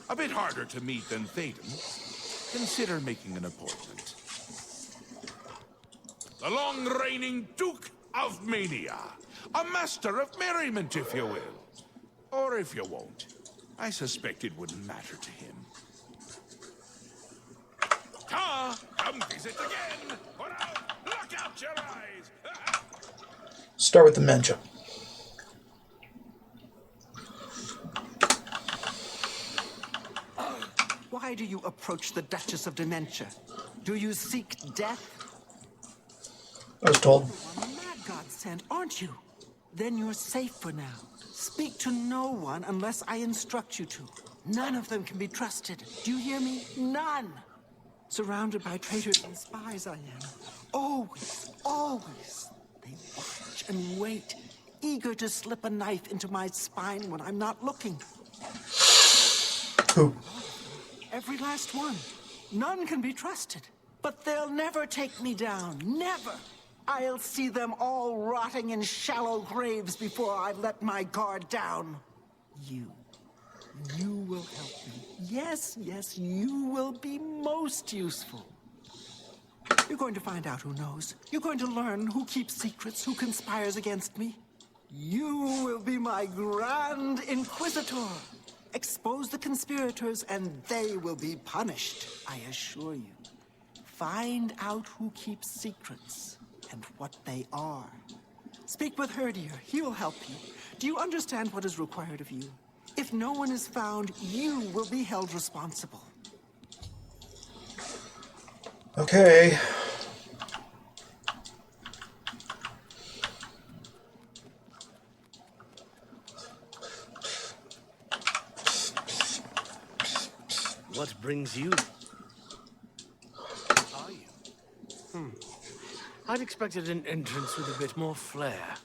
A bit harder to meet than Thaden. Consider making an appointment. The long-reigning Duke of Mania. A master of merriment, if you will. Or if you won't. I suspect it wouldn't matter to him. Come visit again! Or I'll pluck out your eyes! Start with dementia. Why do you approach the Duchess of Dementia? Do you seek death? I was told. You're a mad god sent, aren't you? Then you're safe for now. Speak to no one unless I instruct you to. None of them can be trusted. Do you hear me? None! Surrounded by traitors and spies I am. Always, always. They watch and wait, eager to slip a knife into my spine when I'm not looking. Who? Every last one. None can be trusted. But they'll never take me down. Never. I'll see them all rotting in shallow graves before I let my guard down. You will help me. Yes, yes, you will be most useful. You're going to find out who knows. You're going to learn who keeps secrets, who conspires against me. You will be my Grand Inquisitor. Expose the conspirators and they will be punished, I assure you. Find out who keeps secrets and what they are. Speak with Herdier. He will help you. Do you understand what is required of you? If no one is found, you will be held responsible. Okay. What brings you? Are you? I'd expected an entrance with a bit more flair.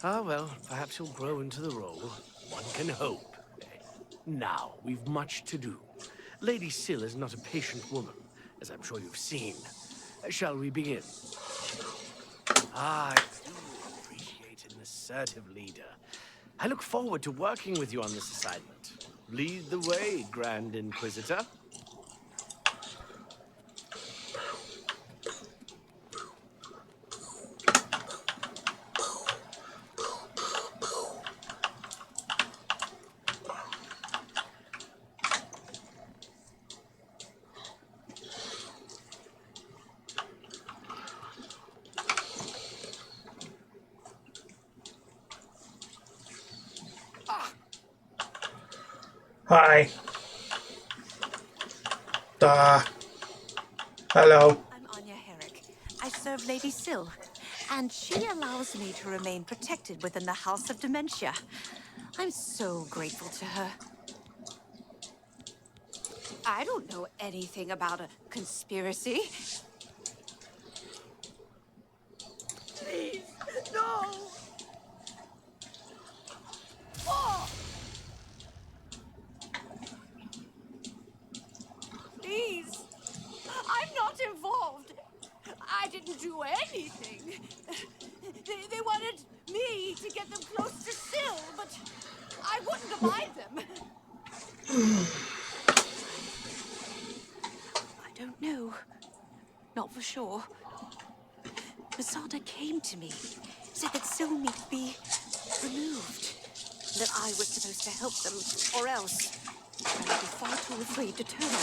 Ah, well, perhaps you'll grow into the role. One can hope. Now, we've much to do. Lady Syl is not a patient woman, as I'm sure you've seen. Shall we begin? I do appreciate an assertive leader. I look forward to working with you on this assignment. Lead the way, Grand Inquisitor. Hi. Hello. I'm Anya Herrick. I serve Lady Syl, and she allows me to remain protected within the House of Dementia. I'm so grateful to her. I don't know anything about a conspiracy. Please, no! Oh! Please! I'm not involved! I didn't do anything! They wanted me to get them close to Syl, but I wouldn't abide them. I don't know. Not for sure. Masada came to me, said that Syl needed to be removed. That I was supposed to help them, or else I would be far too afraid to turn on them.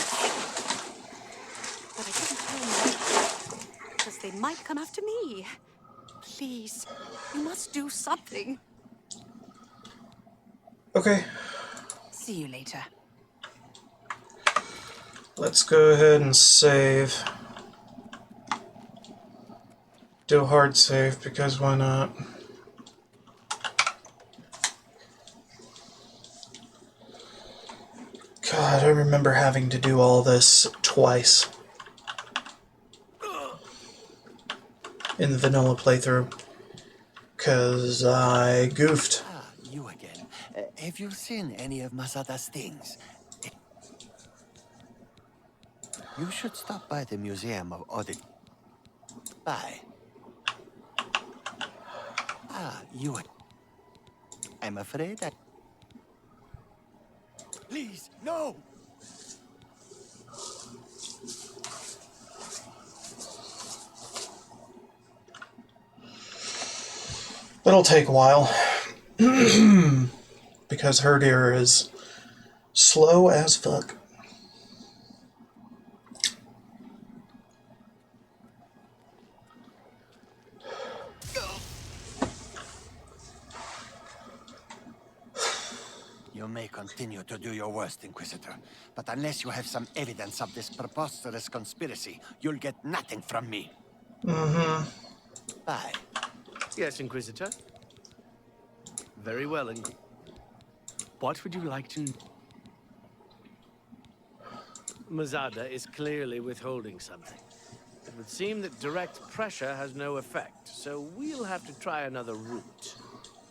But I couldn't tell them because they might come after me. Please, you must do something. Okay. See you later. Let's go ahead and save. Do a hard save, because why not? God, I remember having to do all this twice in the vanilla playthrough. Because I goofed. Ah, you again. Have you seen any of Masada's things? You should stop by the Museum of Oddity. Bye. Ah, you again. I'm afraid I... Please, no! It'll take a while. Because her deer is slow as fuck. You may continue to do your worst, Inquisitor, but unless you have some evidence of this preposterous conspiracy, you'll get nothing from me. Mm-hmm. Bye. Yes, Inquisitor. Very well, what would you like to... Mazada is clearly withholding something. It would seem that direct pressure has no effect, so we'll have to try another route.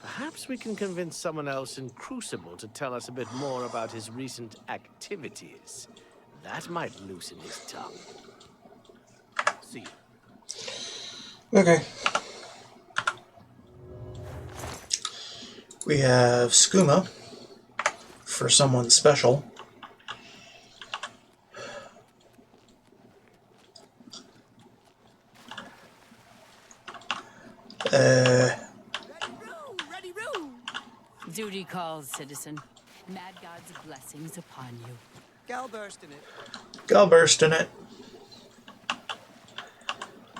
Perhaps we can convince someone else in Crucible to tell us a bit more about his recent activities. That might loosen his tongue. See you. Okay. We have skooma for someone special. Duty calls, citizen. Mad God's blessings upon you. Gal burst in it. Go burst in it.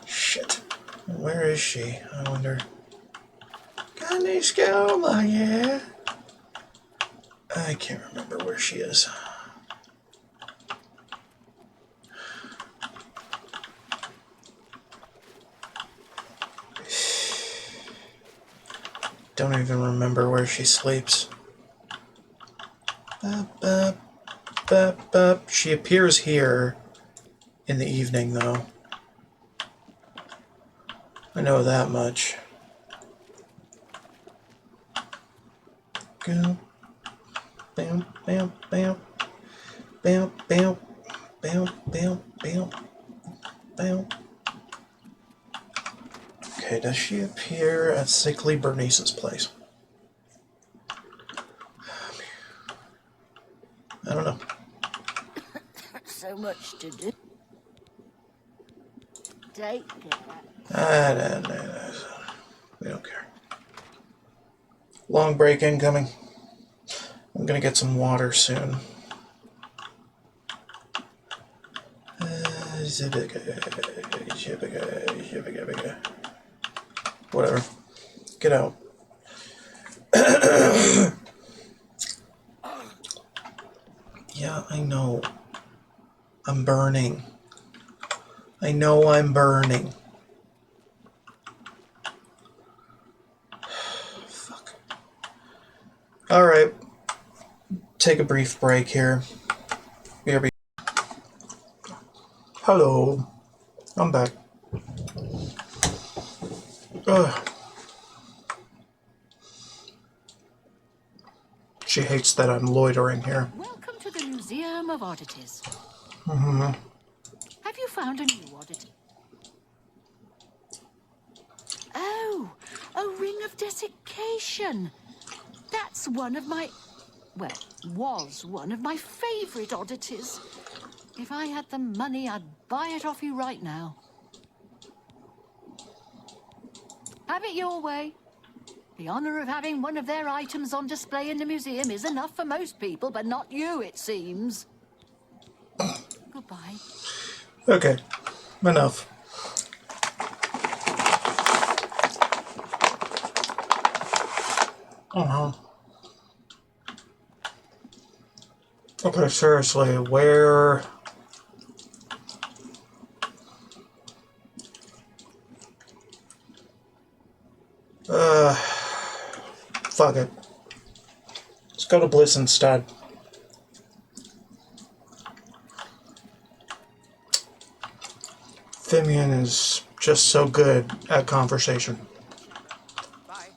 Shit. Where is she? I wonder. Got any skooma, yeah? I can't remember where she is. Don't even remember where she sleeps. She appears here in the evening, though. I know that much. Go. Bam, bam, bam. Bam, bam. Bam, bam, bam. Bam. Okay, does she appear at Sickly Bernice's place? I don't know. So much to do. Take it. No. We don't care. Long break incoming. I'm gonna get some water soon. Whatever. Get out. Yeah, I know. I'm burning. I know I'm burning. Fuck. Alright. Take a brief break here. BRB. Hello. I'm back. Ugh. She hates that I'm loitering here. Welcome to the Museum of Oddities. Mm-hmm. Have you found a new oddity? Oh, a ring of desiccation. That's one of my... well, was one of my favorite oddities. If I had the money, I'd buy it off you right now. Have it your way. The honor of having one of their items on display in the museum is enough for most people, but not you, it seems. Goodbye. Okay. Enough. Uh-huh. Okay, seriously, where... Fuck it. Let's go to Bliss instead. Fimian is just so good at conversation. Bye.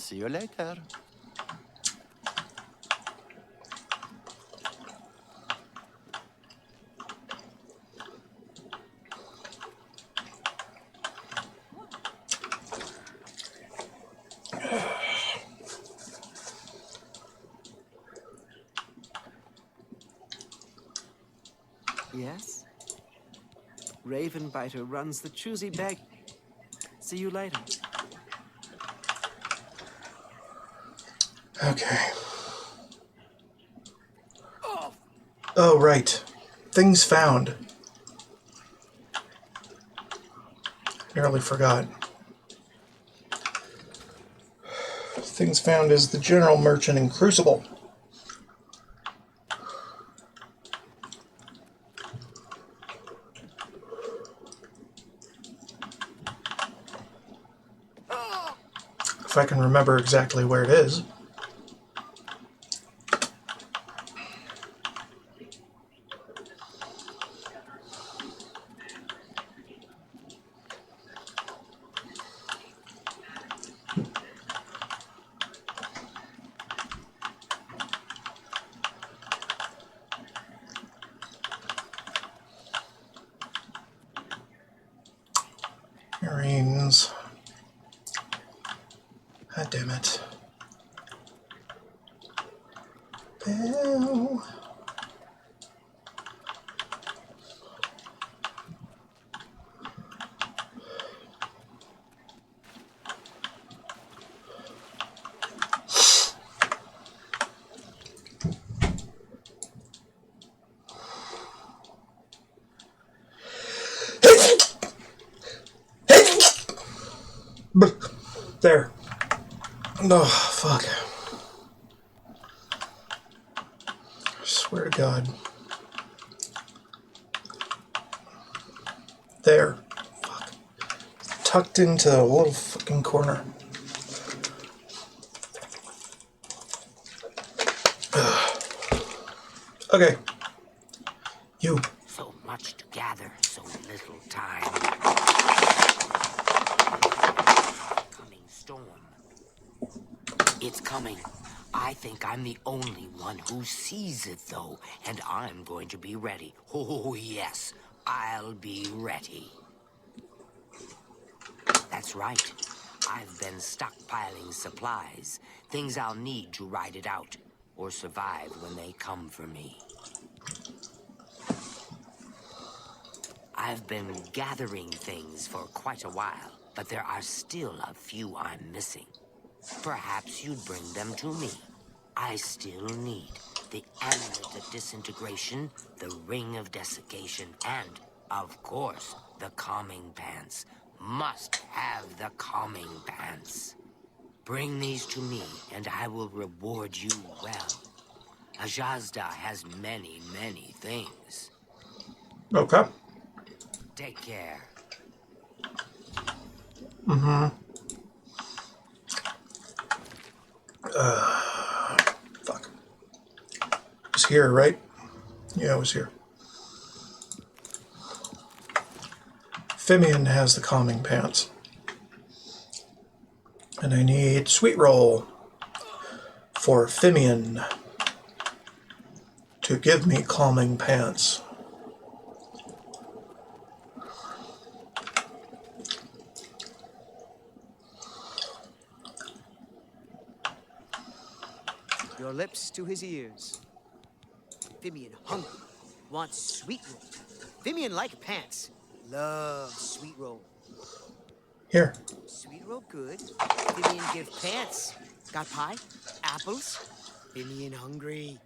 See you later. Yes? Ravenbiter runs the choosy bag. See you later. Okay. Oh, right. Things found. Nearly forgot. Things found is the general merchant in Crucible. If I can remember exactly where it is. Marines. God damn it. Bell. There. Oh, fuck. I swear to God. There. Fuck. Tucked into a little fucking corner. Okay. You. So much to gather, so little time. Coming storm. It's coming. I think I'm the only one who sees it, though, and I'm going to be ready. Oh, yes, I'll be ready. That's right. I've been stockpiling supplies, things I'll need to ride it out, or survive when they come for me. I've been gathering things for quite a while, but there are still a few I'm missing. Perhaps you'd bring them to me. I still need the Amulet of Disintegration, the Ring of Desiccation, and, of course, the Calming Pants. Must have the Calming Pants. Bring these to me, and I will reward you well. Ajazda has many, many things. Okay. Take care. Mm-hmm. Fuck. It was here, right? Yeah, it was here. Fimian has the calming pants. And I need sweet roll for Fimian to give me calming pants. Your lips to his ears. Fimian hungry. Wants sweet roll. Fimian like pants. Love sweet roll. Here. Sweet roll good. Fimian give pants. Got pie? Apples? Fimian hungry.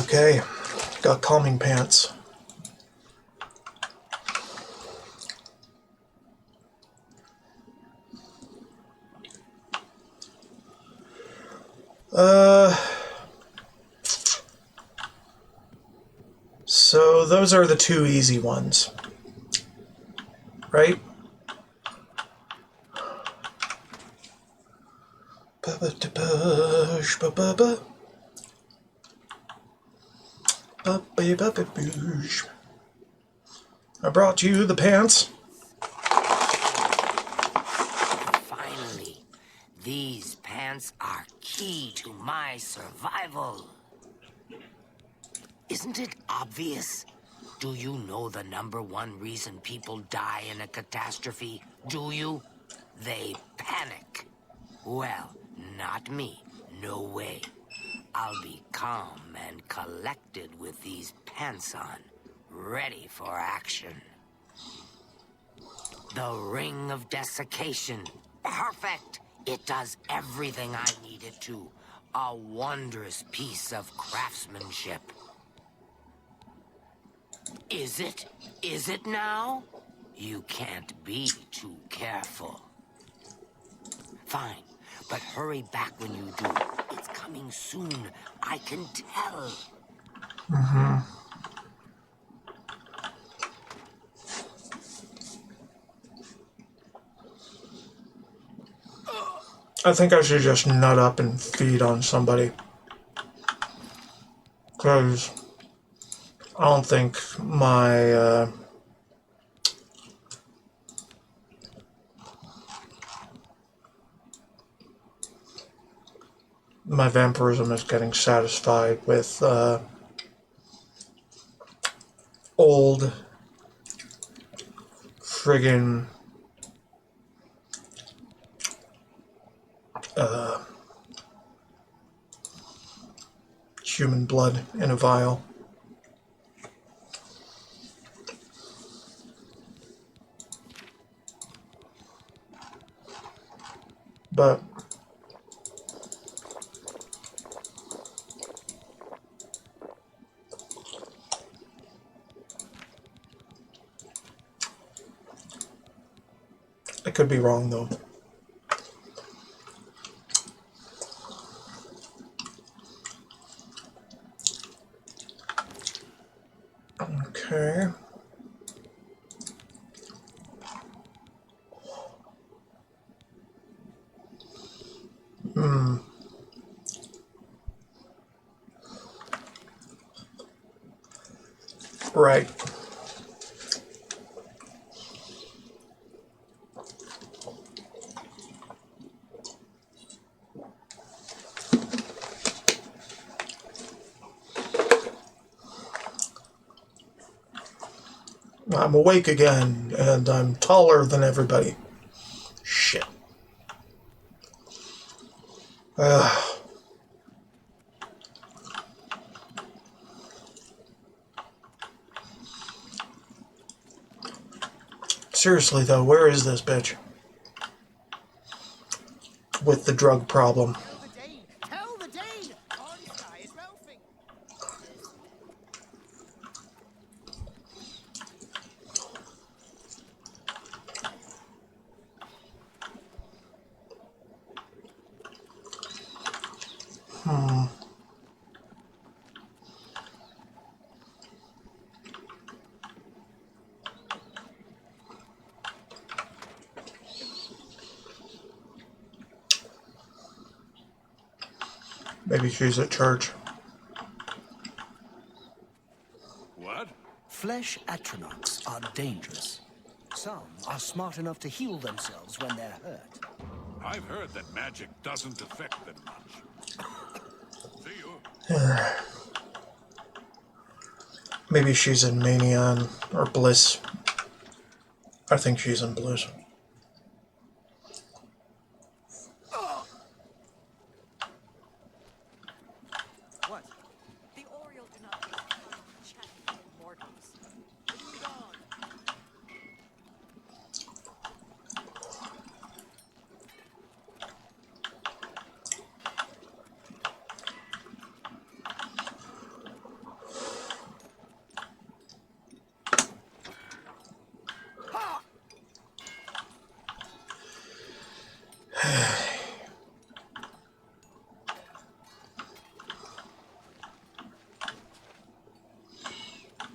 Okay. Got calming pants. So those are the two easy ones, right? I brought you the pants. key to my survival. Isn't it obvious? Do you know the #1 reason people die in a catastrophe? Do you? They panic. Well, not me. No way. I'll be calm and collected with these pants on, ready for action. The Ring of Desiccation. Perfect! It does everything I need it to. A wondrous piece of craftsmanship. Is it? Is it now? You can't be too careful. Fine, but hurry back when you do. It's coming soon. I can tell. I think I should just nut up and feed on somebody. Because I don't think my my vampirism is getting satisfied with old friggin' human blood in a vial. But I could be wrong though. Okay. Right. I'm awake again, and I'm taller than everybody. Shit. Seriously though, where is this bitch? With the drug problem. Tell the Dane! Ornstein is Ralphing. Maybe she's at church. What? Flesh atronachs are dangerous. Some are smart enough to heal themselves when they're hurt. I've heard that magic doesn't affect them much. See you. Maybe she's in Mania or Bliss. I think she's in Bliss. What? The Oriole do not waste time chatting with mortals. Lead on.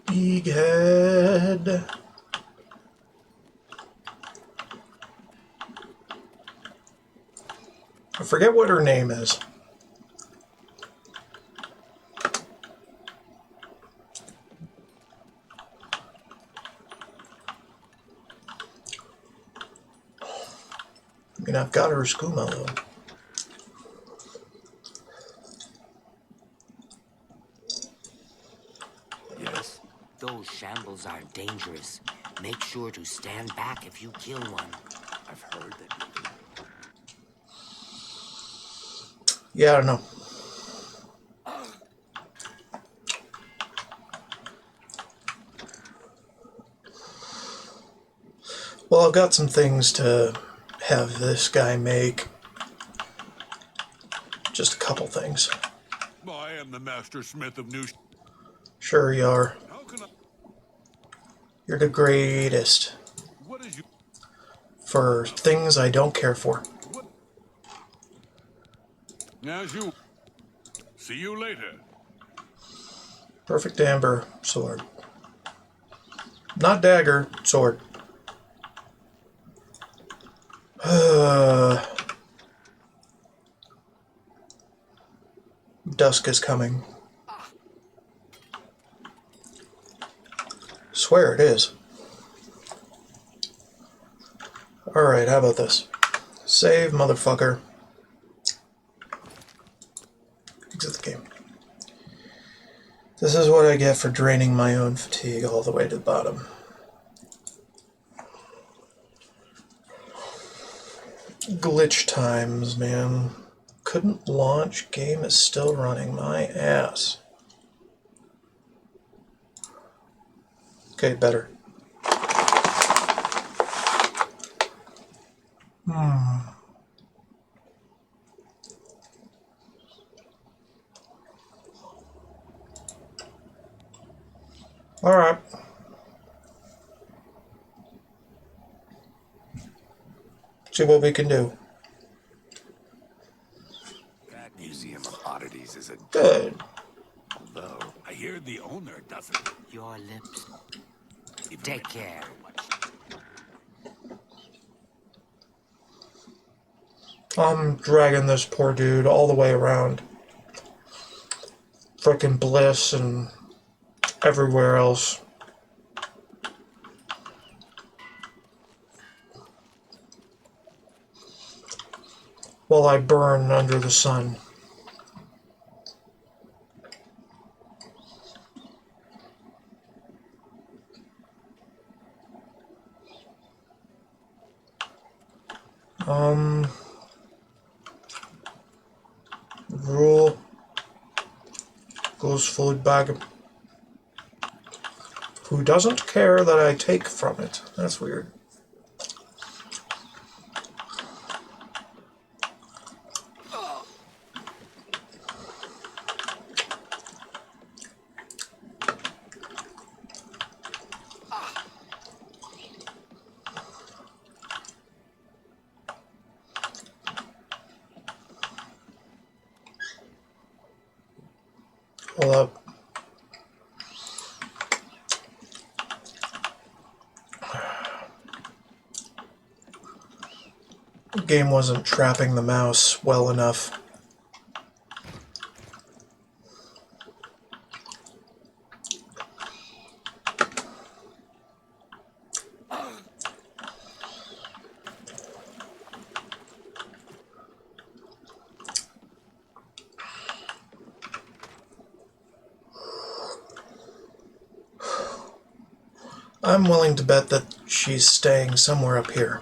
Big head. I forget what her name is. I mean, I've got her skooma though. Those shambles are dangerous. Make sure to stand back if you kill one. I've heard that. Yeah, I don't know. Well, I've got some things to have this guy make. Just a couple things. I am the master smith of new. Sure you are. How can I? You're the greatest. What is you? For things I don't care for. What? As you. See you later. Perfect amber sword. Not dagger, sword. Dusk is coming. Swear it is. Alright, how about this? Save, motherfucker. Exit the game. This is what I get for draining my own fatigue all the way to the bottom. Glitch times, man. Couldn't launch, game is still running. My ass. Okay, better. Alright. See what we can do. That museum of oddities is a Good. Although I hear the owner doesn't. Your lips. Take care. I'm dragging this poor dude all the way around. Frickin' Bliss and everywhere else. While I burn under the sun. Rule goes food bag. Who doesn't care that I take from it? That's weird. Hold up. The game wasn't trapping the mouse well enough. I'm willing to bet that she's staying somewhere up here.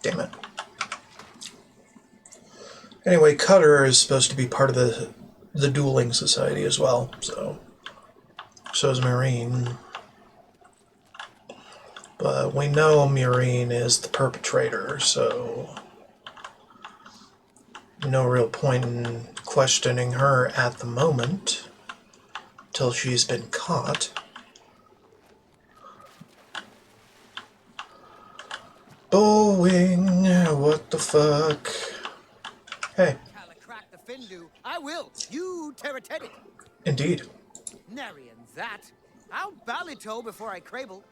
Damn it. Anyway, Cutter is supposed to be part of the dueling society as well, so is Marine. But we know Marine is the perpetrator, so no real point in questioning her at the moment till she's been caught. Boeing, what the fuck? Hey. Crack the Findu. I will. You terra-teddy. Indeed. Nary in that. I'll ballito before I crable.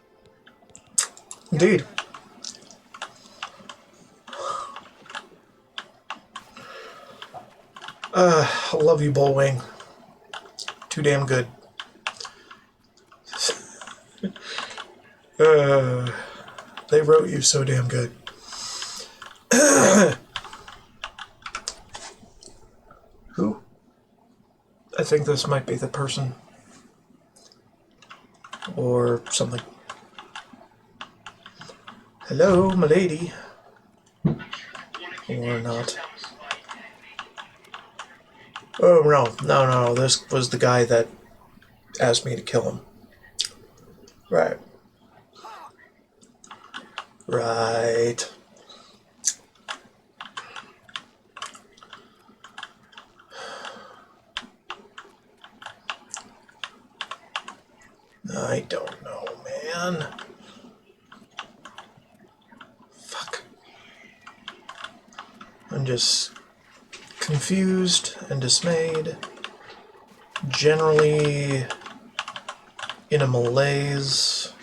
Indeed. I love you, Bullwing. Too damn good. They wrote you so damn good. Who? I think this might be the person. Or something. Hello, milady. Or not. Oh, no, this was the guy that asked me to kill him. Right. Right. I don't know, man. Fuck. I'm just confused and dismayed. Generally in a malaise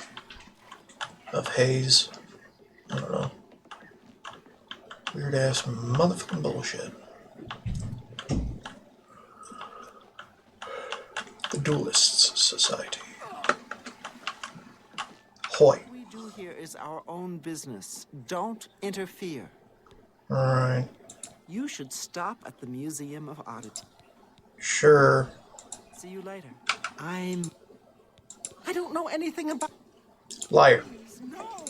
of haze. I don't know. Weird ass motherfucking bullshit. The Duelists Society. Hoy. What we do here is our own business. Don't interfere. Alright. You should stop at the Museum of Oddity. Sure. See you later. I don't know anything about... Liar. No.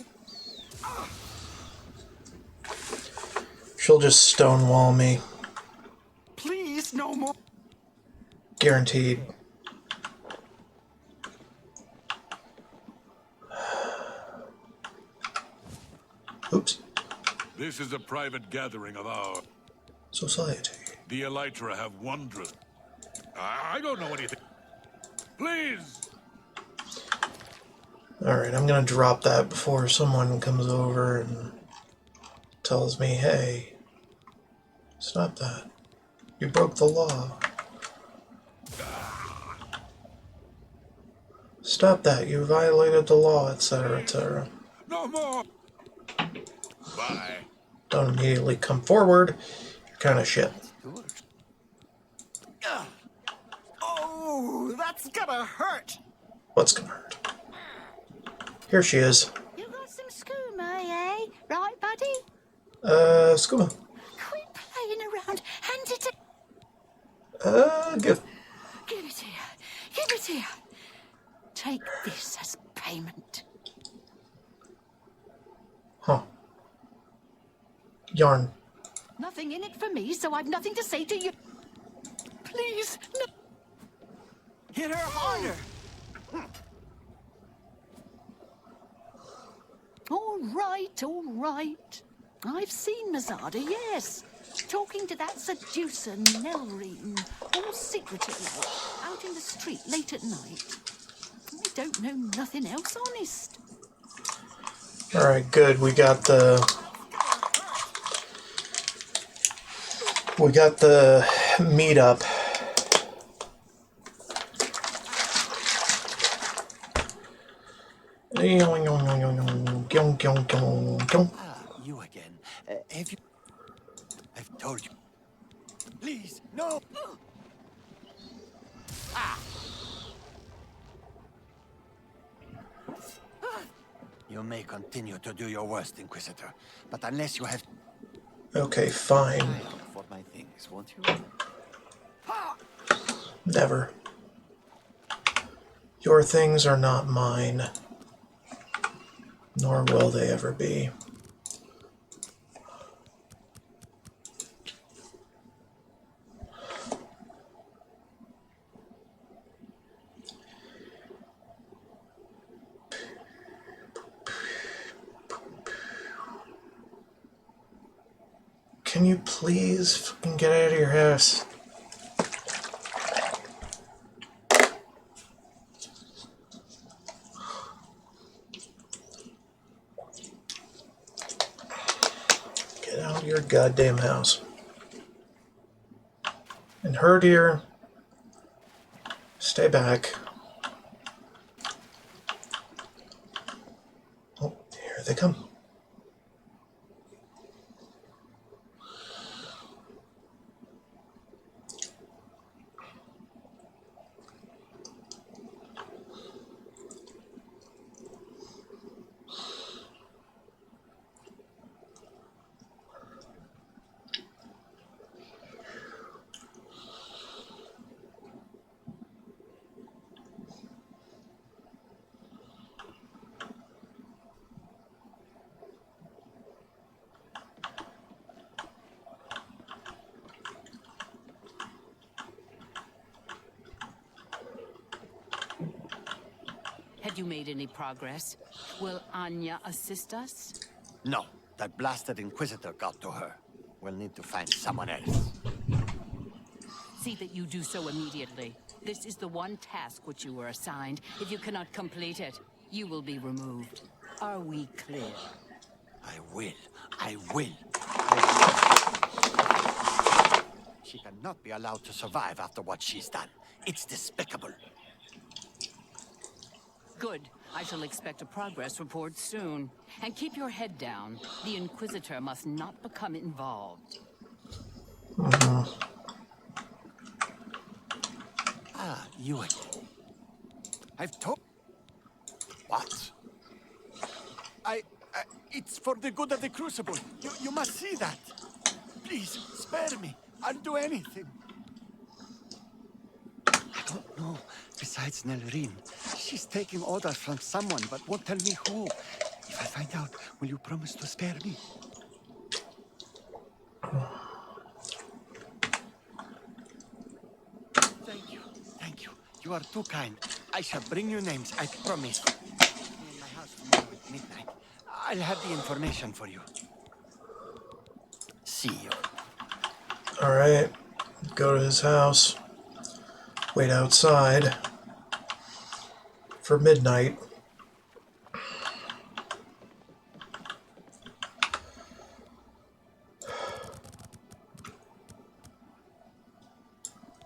She'll just stonewall me. Please, no more. Guaranteed. Oops. This is a private gathering of our society. The Elytra have wondrous. I don't know anything. Please. Alright, I'm gonna drop that before someone comes over and tells me, hey, stop that. You broke the law. Stop that, you violated the law, etc., etc. No more. Bye. Don't immediately come forward. You're kind of shit. Oh, that's gonna hurt. What's gonna hurt? Here she is. You got some skooma, eh? Right, buddy? Skooma. Quit playing around. Hand it to... Give. Give it here. Give it here. Take this as payment. Huh. Yarn. Nothing in it for me, so I've nothing to say to you. Please, no. Hit her harder. All right. I've seen Mazada, yes. Talking to that seducer, Nelreen, all secretive like, out in the street late at night. I don't know nothing else, honest. Alright, good. We got the meetup. You again. Have you... I've told you. Please, no! You may continue to do your worst, Inquisitor, but unless you have... Okay, fine. For my things, won't you? Never. Your things are not mine. Nor will they ever be. Can you please fucking get out of your house? Get out of your goddamn house. And her dear, stay back. Oh, here they come. Had you made any progress? Will Anya assist us? No, that blasted Inquisitor got to her. We'll need to find someone else. See that you do so immediately. This is the one task which you were assigned. If you cannot complete it, you will be removed. Are we clear? I will. I will. She cannot be allowed to survive after what she's done. It's despicable. Good. I shall expect a progress report soon. And keep your head down. The Inquisitor must not become involved. Ah, you again. I've told... What? It's for the good of the Crucible. You must see that. Please, spare me. I'll do anything. I don't know. Besides Nelrine, she's taking orders from someone, but won't tell me who. If I find out, will you promise to spare me? Thank you. Thank you. You are too kind. I shall bring you names, I promise. Be in my house tomorrow at midnight. I'll have the information for you. See you. Alright. Go to his house. Wait outside for midnight.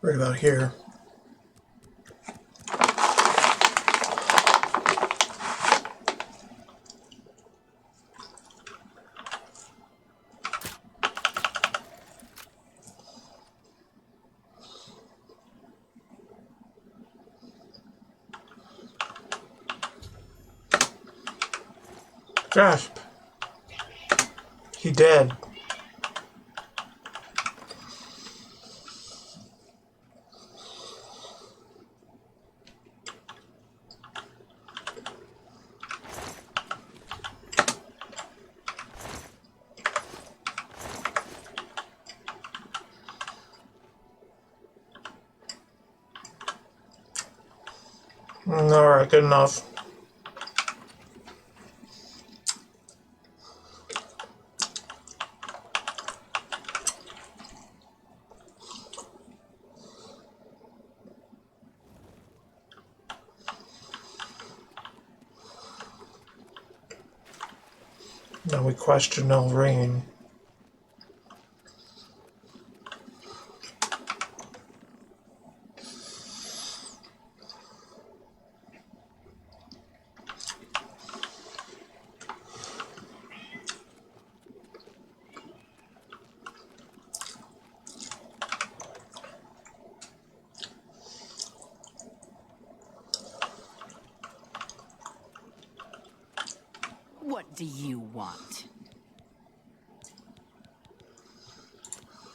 Right about here. Gasp. He dead. Alright, good enough. Now we question Nelrine. What do you want?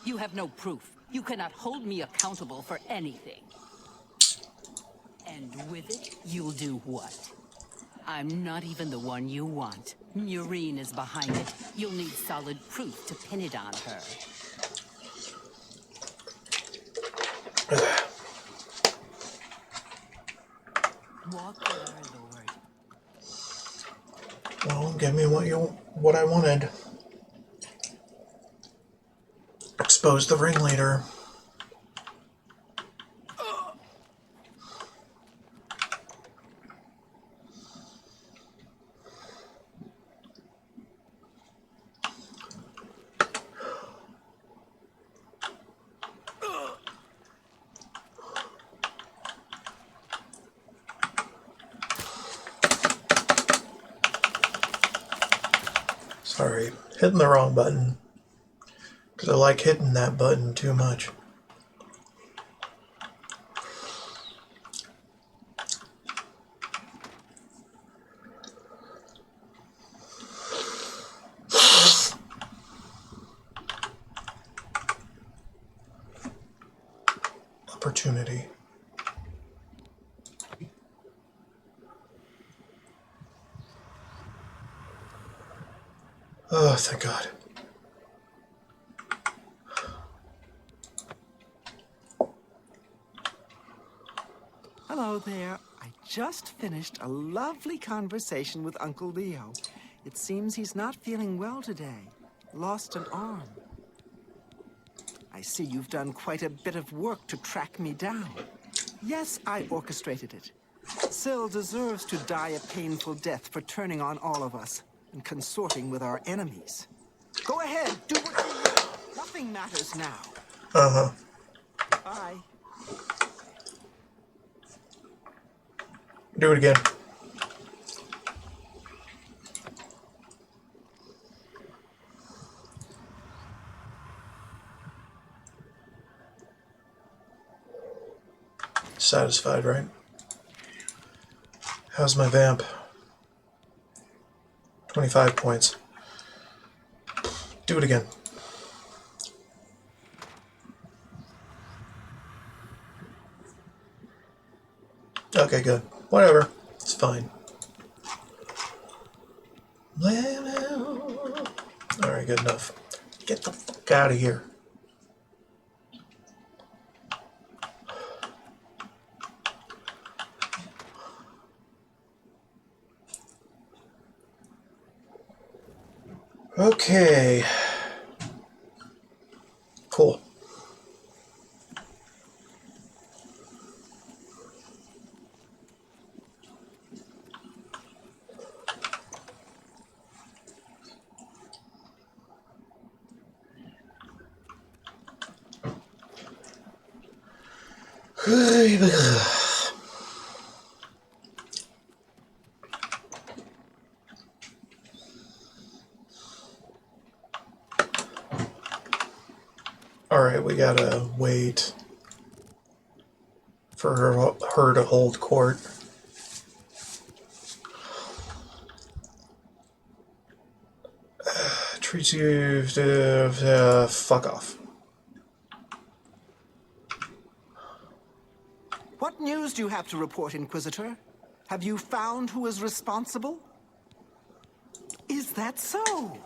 You have no proof. You cannot hold me accountable for anything. And with it, you'll do what? I'm not even the one you want. Murine is behind it. You'll need solid proof to pin it on her. Walk with our Lord. Well, give me what I wanted. Expose the ringleader. Sorry, hitting the wrong button. Because I like hitting that button too much. Opportunity. Oh, thank God. Hello there. I just finished a lovely conversation with Uncle Leo. It seems he's not feeling well today. Lost an arm. I see you've done quite a bit of work to track me down. Yes, I orchestrated it. Syl deserves to die a painful death for turning on all of us and consorting with our enemies. Go ahead, do what you will. Nothing matters now. Uh-huh. Bye. Do it again. Satisfied, right? How's my vamp? 25 points. Do it again. Okay, good. Whatever. It's fine. Alright, good enough. Get the fuck out of here. Okay. Cool. Alright, we gotta wait for her to hold court. Treats you to fuck off. What news do you have to report, Inquisitor? Have you found who is responsible? Is that so?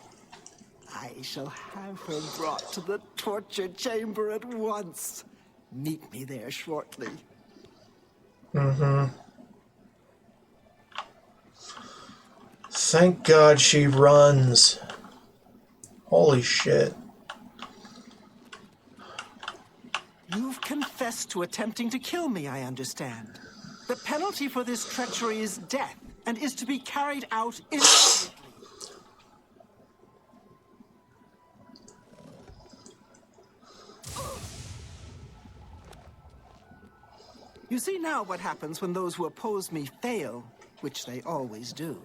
I shall have her brought to the torture chamber at once. Meet me there shortly. Mm-hmm. Thank God she runs. Holy shit. You've confessed to attempting to kill me, I understand. The penalty for this treachery is death, and is to be carried out immediately. You see now what happens when those who oppose me fail, which they always do.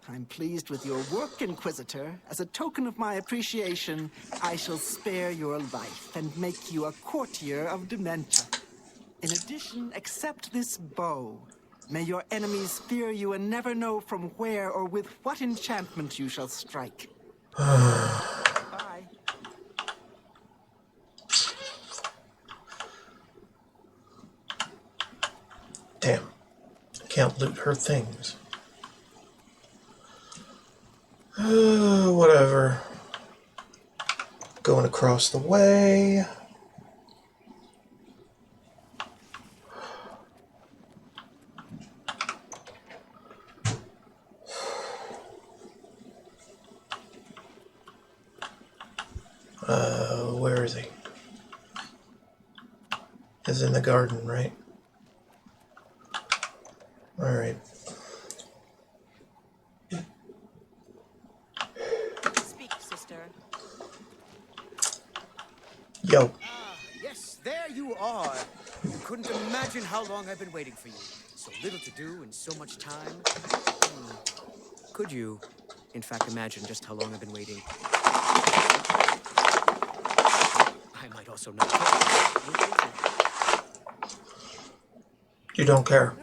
I'm pleased with your work, Inquisitor. As a token of my appreciation, I shall spare your life and make you a courtier of Dementia. In addition, accept this bow. May your enemies fear you and never know from where or with what enchantment you shall strike. Bye. Damn. I can't loot her things. Whatever. Going across the way. Where is he? He's in the garden, right? Alright. Speak, sister. Yo. Yes, there you are. You couldn't imagine how long I've been waiting for you. So little to do and so much time. Could you, in fact, imagine just how long I've been waiting? I might also not care. You don't care.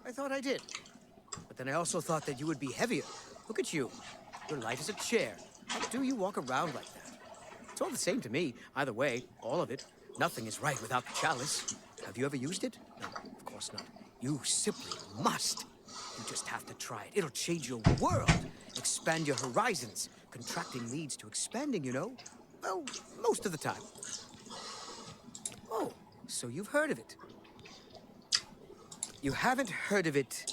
I thought I did. But then I also thought that you would be heavier. Look at you. You're light as a chair. How do you walk around like that? It's all the same to me. Either way, all of it. Nothing is right without the chalice. Have you ever used it? No, of course not. You simply must. You just have to try it. It'll change your world. Expand your horizons. Contracting leads to expanding, you know? Well, most of the time. Oh, so you've heard of it. You haven't heard of it,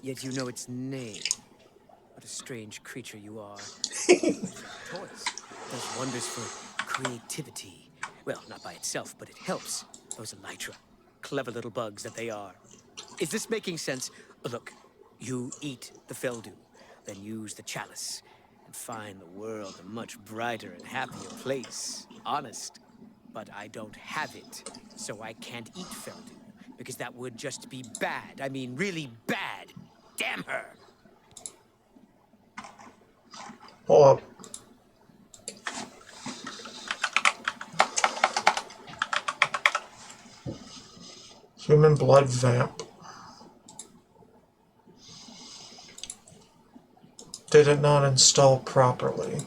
yet you know its name. What a strange creature you are. Toys does wonders for creativity. Well, not by itself, but it helps. Those elytra. Clever little bugs that they are. Is this making sense? Look, you eat the Feldu, then use the chalice, and find the world a much brighter and happier place. Honest. But I don't have it, so I can't eat Feldu, because that would just be bad. I mean, really bad. Damn her! Hold up. Human blood vamp. Did it not install properly?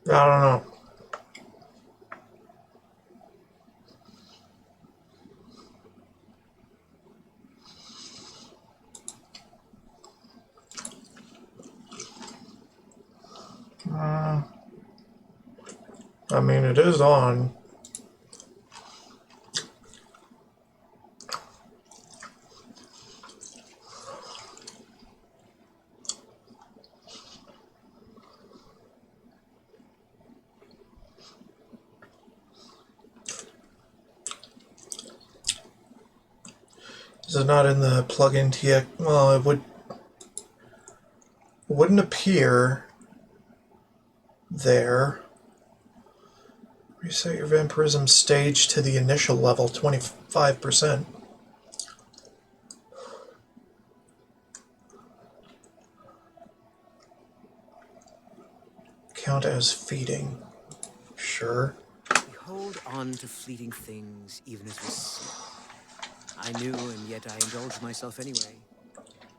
I don't know. I mean, it is on. Is it not in the plugin TX? Well, it wouldn't appear there. Reset your vampirism stage to the initial level, 25%. Count as feeding. Sure. We hold on to fleeting things even as we sleep. I knew, and yet I indulged myself anyway.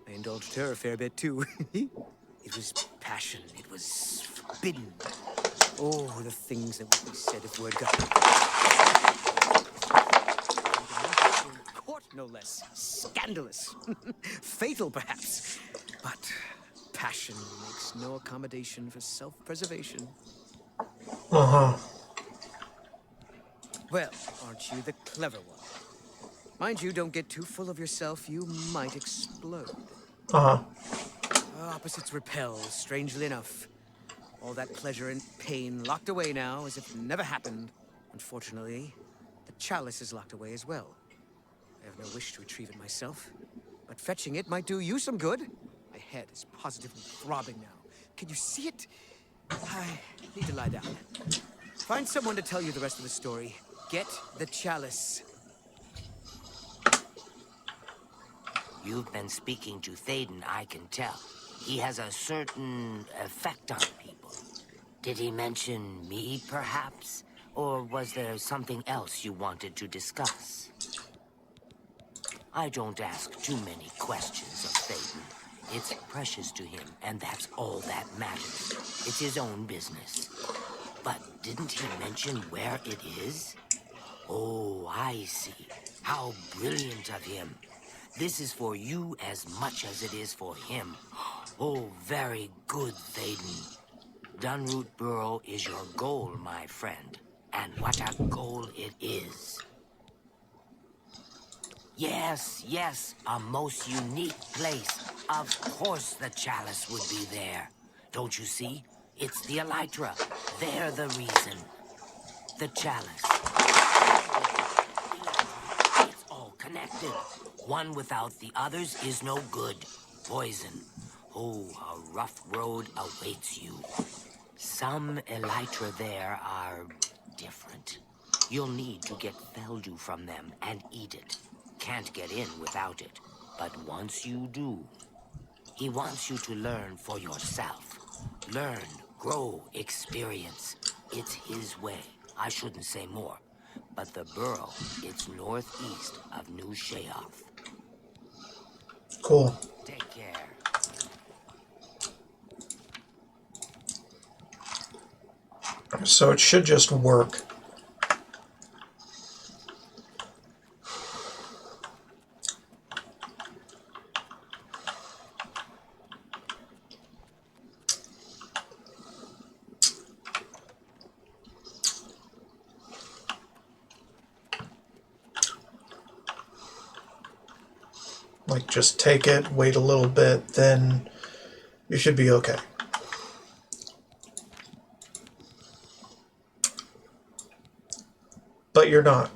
I indulged her a fair bit, too. It was passion. It was forbidden. Oh, the things that would be said if word got court, no less. Scandalous. Fatal, perhaps. But passion makes no accommodation for self-preservation. Uh-huh. Well, aren't you the clever one? Mind you, don't get too full of yourself. You might explode. Uh-huh. Opposites repel, strangely enough. All that pleasure and pain locked away now, as if it never happened. Unfortunately, the chalice is locked away as well. I have no wish to retrieve it myself, but fetching it might do you some good. My head is positively throbbing now. Can you see it? I need to lie down. Find someone to tell you the rest of the story. Get the chalice. You've been speaking to Thaden, I can tell. He has a certain effect on people. Did he mention me, perhaps? Or was there something else you wanted to discuss? I don't ask too many questions of Thaden. It's precious to him, and that's all that matters. It's his own business. But didn't he mention where it is? Oh, I see. How brilliant of him. This is for you as much as it is for him. Oh, very good, Thaden. Dunroot Burrow is your goal, my friend. And what a goal it is. Yes, yes, a most unique place. Of course the chalice would be there. Don't you see? It's the Elytra. They're the reason. The chalice. It's all connected. One without the others is no good. Poison. Oh, a rough road awaits you. Some Elytra there are different. You'll need to get Feldu from them and eat it. Can't get in without it. But once you do, he wants you to learn for yourself. Learn, grow, experience. It's his way. I shouldn't say more. But the burrow, it's northeast of New Sheoth. Cool. Take care. So it should just work. Like, just take it, wait a little bit, then you should be okay. But you're not.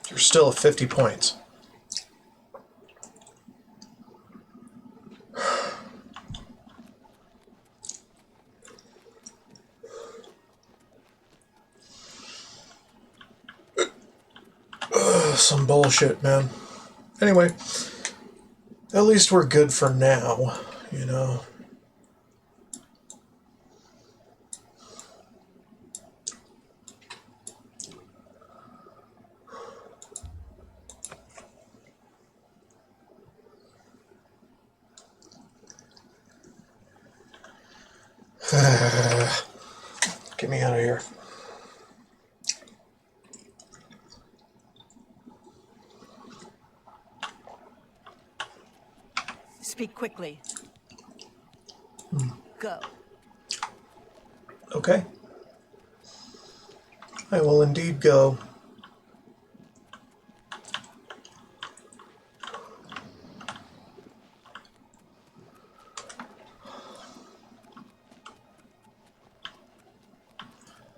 You're still at 50 points. Some bullshit, man. Anyway, at least we're good for now, you know. Get me out of here. Speak quickly. Go. Okay. I will indeed go.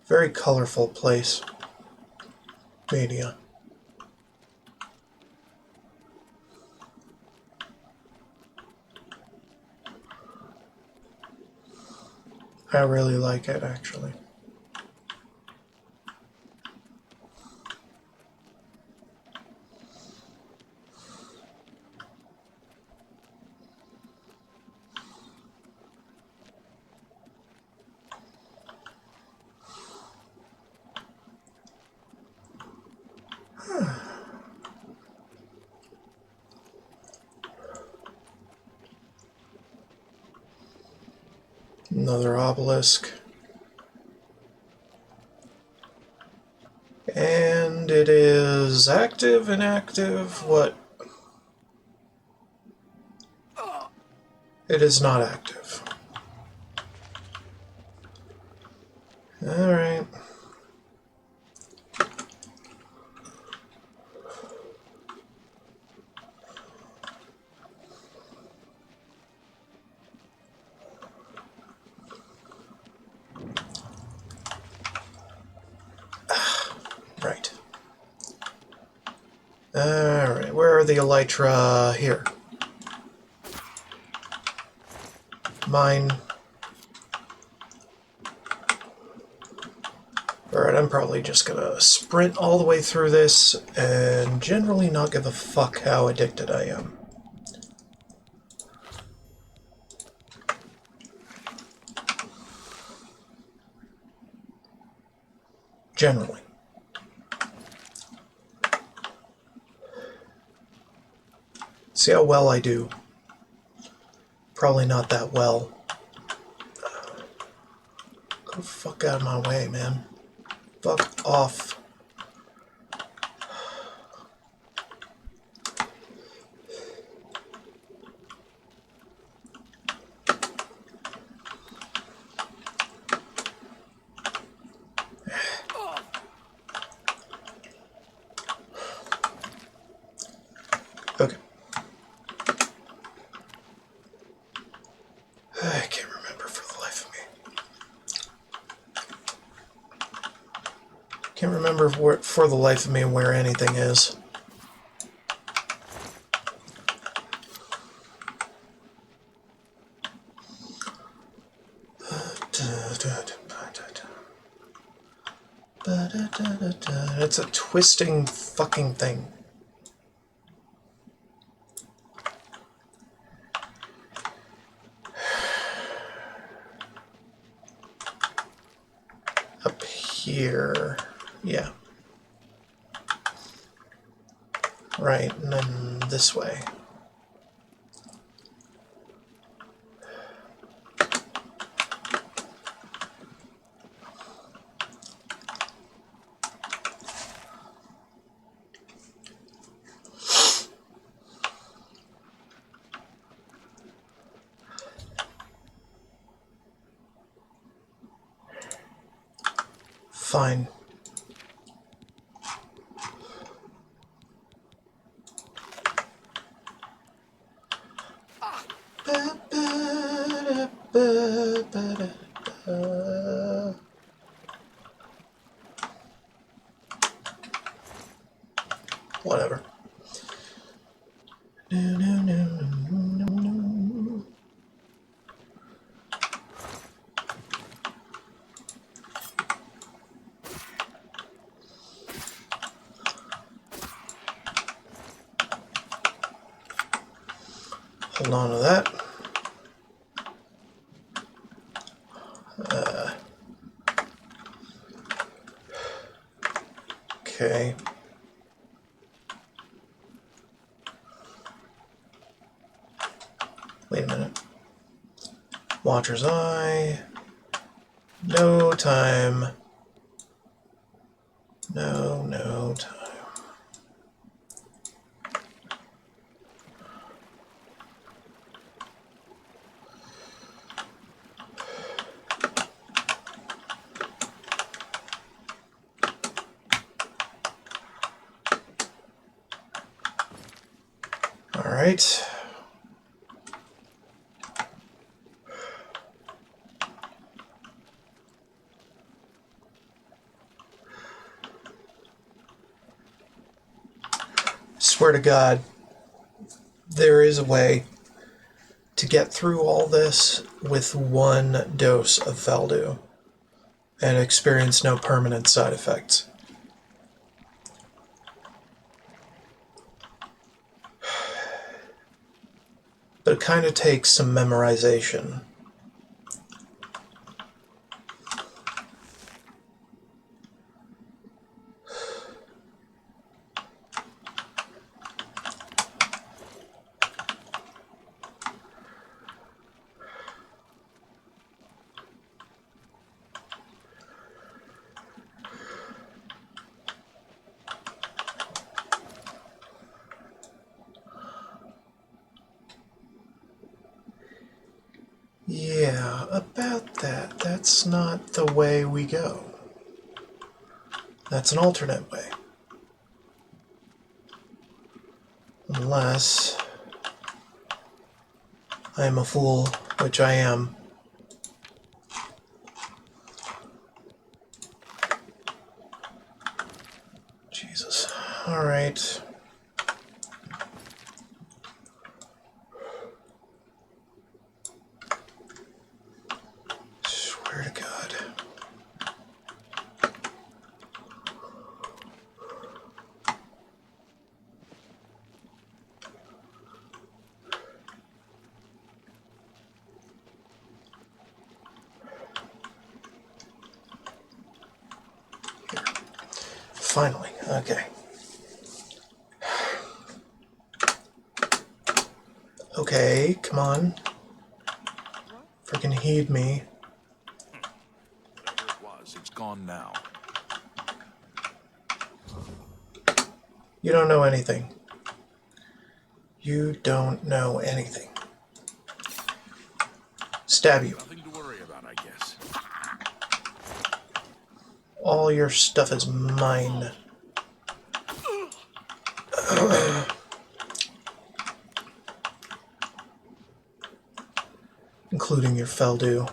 Very colorful place. Media. I really like it, actually. Another obelisk. And it is active, inactive, what? It is not active. Alright. Right. Alright, where are the elytra? Here. Mine. Alright, I'm probably just gonna sprint all the way through this and generally not give a fuck how addicted I am. Generally. See how well I do. Probably not that well. Go the fuck out of my way, man. Fuck off. Okay. I can't remember for the life of me. Can't remember for the life of me where anything is. It's a twisting fucking thing. Up here. Yeah. Right, and then this way. Fine. Whatever. Hold on to that. Okay. Wait a minute. Watcher's Eye. No time. No time. All right. Swear to God, there is a way to get through all this with one dose of Feldu and experience no permanent side effects. But it kind of takes some memorization. Yeah, about that. That's not the way we go. That's an alternate way. Unless I am a fool, which I am. Jesus. Alright. Swear to God. Finally, okay. Okay, come on. Freaking heed me. Whatever it was, it's gone now. You don't know anything. You don't know anything. Stab you. Nothing to worry about, I guess. All your stuff is mine. Including your Feldu.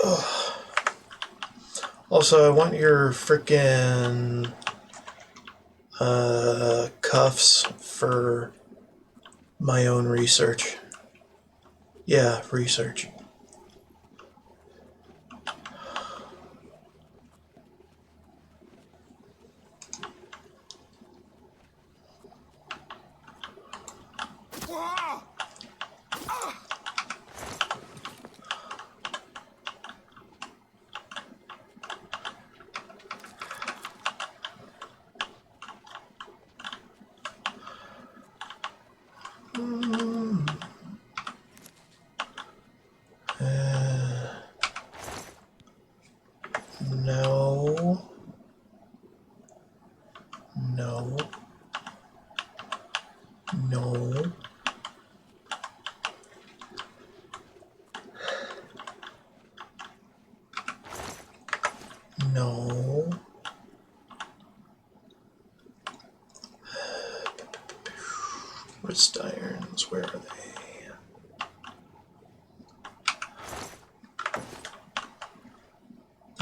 Ugh. Also, I want your frickin' cuffs for my own research. Yeah, research. No. No. No. No. Wrist irons, where are they?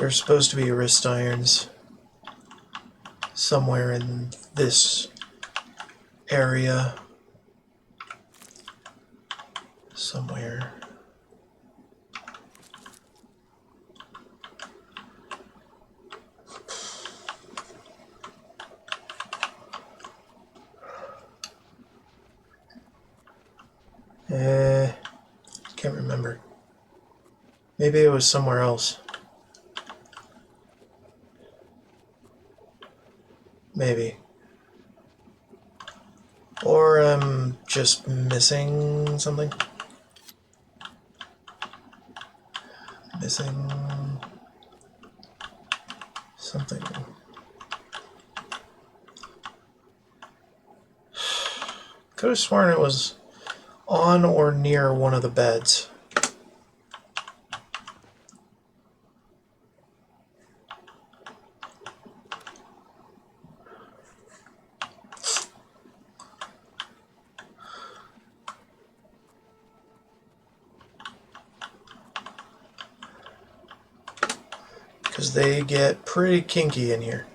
There's supposed to be wrist irons somewhere in this area. Somewhere. Can't remember. Maybe it was somewhere else. Maybe. Or I'm just missing something. Missing something. Could have sworn it was on or near one of the beds. Because they get pretty kinky in here.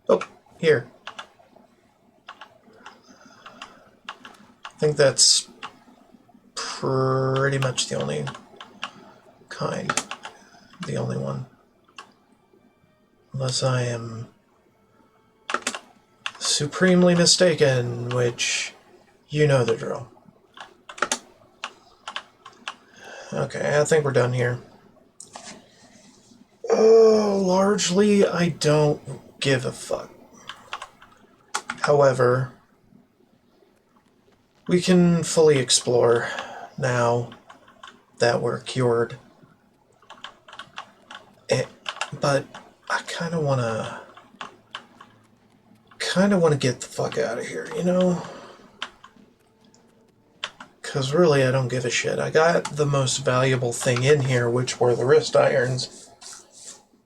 Oh, here. I think that's pretty much the only kind. The only one. Unless I am supremely mistaken, which you know the drill. Okay, I think we're done here. Oh, largely, I don't give a fuck. However, we can fully explore now that we're cured. But I kind of want to get the fuck out of here, you know? Because really, I don't give a shit. I got the most valuable thing in here, which were the wrist irons.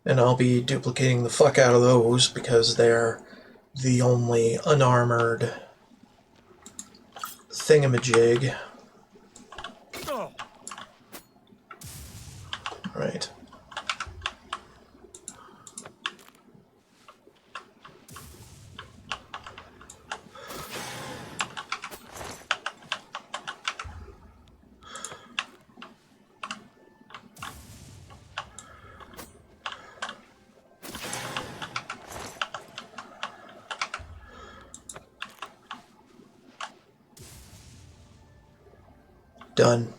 And I'll be duplicating the fuck out of those because they're the only unarmored thingamajig. Right. Done.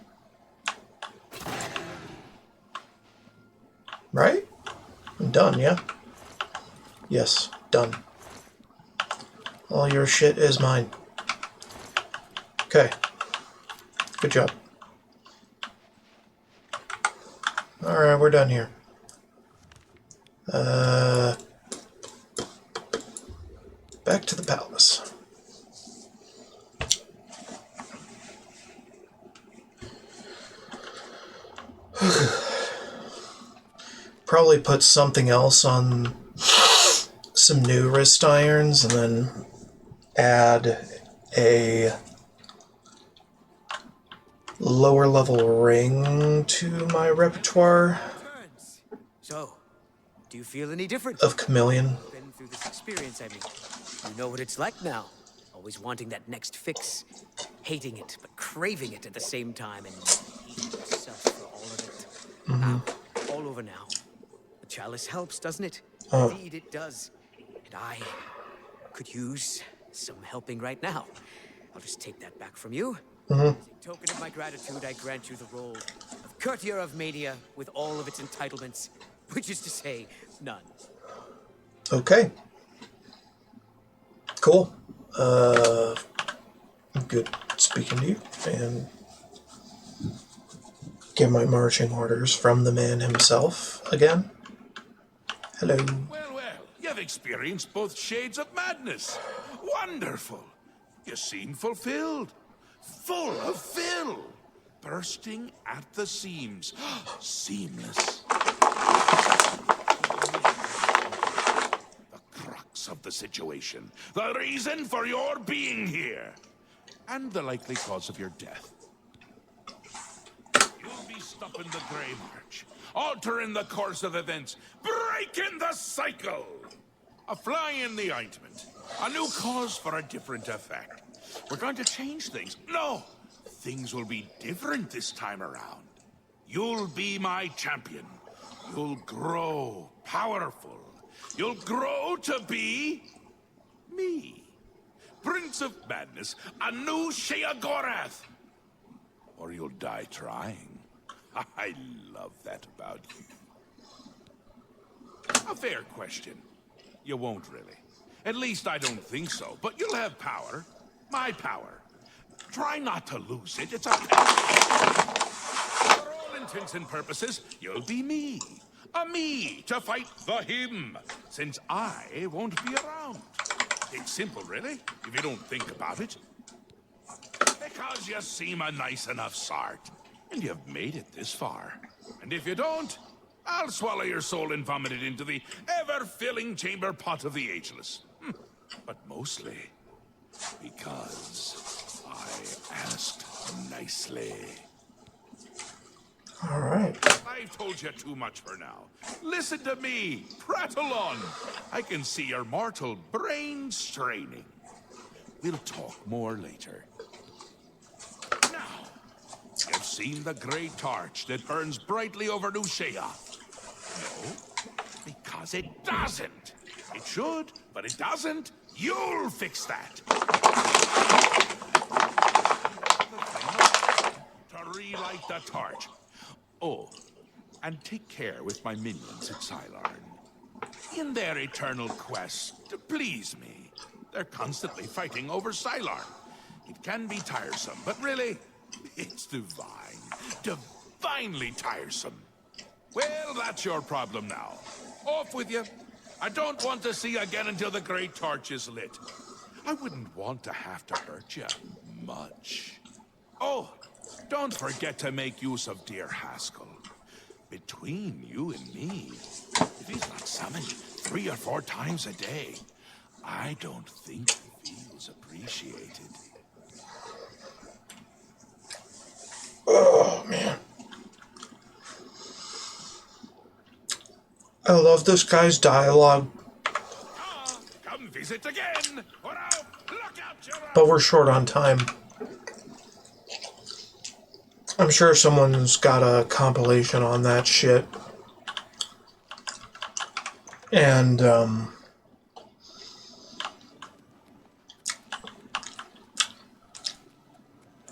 Right? I'm done, yeah? Yes, done. All your shit is mine. Okay. Good job. Alright, we're done here. Back to the palace. Probably put something else on some new wrist irons and then add a lower level ring to my repertoire. So, do you feel any different? Of Chameleon. Been through this experience, I mean. You know what it's like now. Always wanting that next fix, hating it, but craving it at the same time, and hating yourself for all of it. Mm-hmm. All over now. The chalice helps, doesn't it? Oh. Indeed, it does. And I could use some helping right now. I'll just take that back from you. Mm-hmm. As a token of my gratitude, I grant you the role of Courtier of Mania with all of its entitlements, which is to say, none. Okay. Cool. Good speaking to you, and get my marching orders from the man himself again. Hello. Well, you've experienced both shades of madness. Wonderful. You seem fulfilled. Full of fill. Bursting at the seams. Seamless. The crux of the situation. The reason for your being here. And the likely cause of your death. You'll be stopping the Grey March, altering the course of events, breaking the cycle. A fly in the ointment, a new cause for a different effect. We're going to change things. No, things will be different this time around. You'll be my champion. You'll grow powerful. You'll grow to be me. Prince of Madness, a new Sheogorath. Or you'll die trying. I love that about you. A fair question. You won't really. At least I don't think so. But you'll have power. My power. Try not to lose it. It's a... For all intents and purposes, you'll be me. A me to fight the him. Since I won't be around. It's simple, really, if you don't think about it. Because you seem a nice enough sort. And you've made it this far. And if you don't, I'll swallow your soul and vomit it into the ever-filling chamber pot of the ageless. But mostly because I asked nicely. All right. I've told you too much for now. Listen to me. Prattle on. I can see your mortal brain straining. We'll talk more later. Now, you've seen the great torch that burns brightly over New Shea. No, because it doesn't. It should, but it doesn't. You'll fix that. To relight the torch. Oh, and take care with my minions at Sylarn. In their eternal quest to please me, they're constantly fighting over Sylarn. It can be tiresome, but really, it's divine. Divinely tiresome. Well, that's your problem now. Off with you. I don't want to see you again until the great torch is lit. I wouldn't want to have to hurt you much. Oh, don't forget to make use of dear Haskell. Between you and me, if he's not summoned 3 or 4 times a day, I don't think he feels appreciated. Oh, man. I love this guy's dialogue. Come visit again. But we're short on time. I'm sure someone's got a compilation on that shit. And,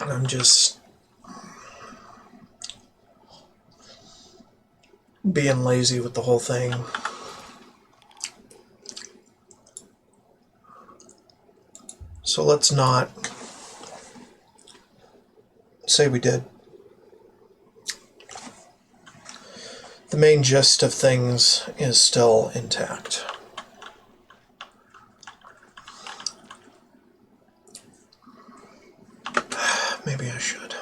I'm just being lazy with the whole thing. So let's not say we did. The main gist of things is still intact. Maybe I should.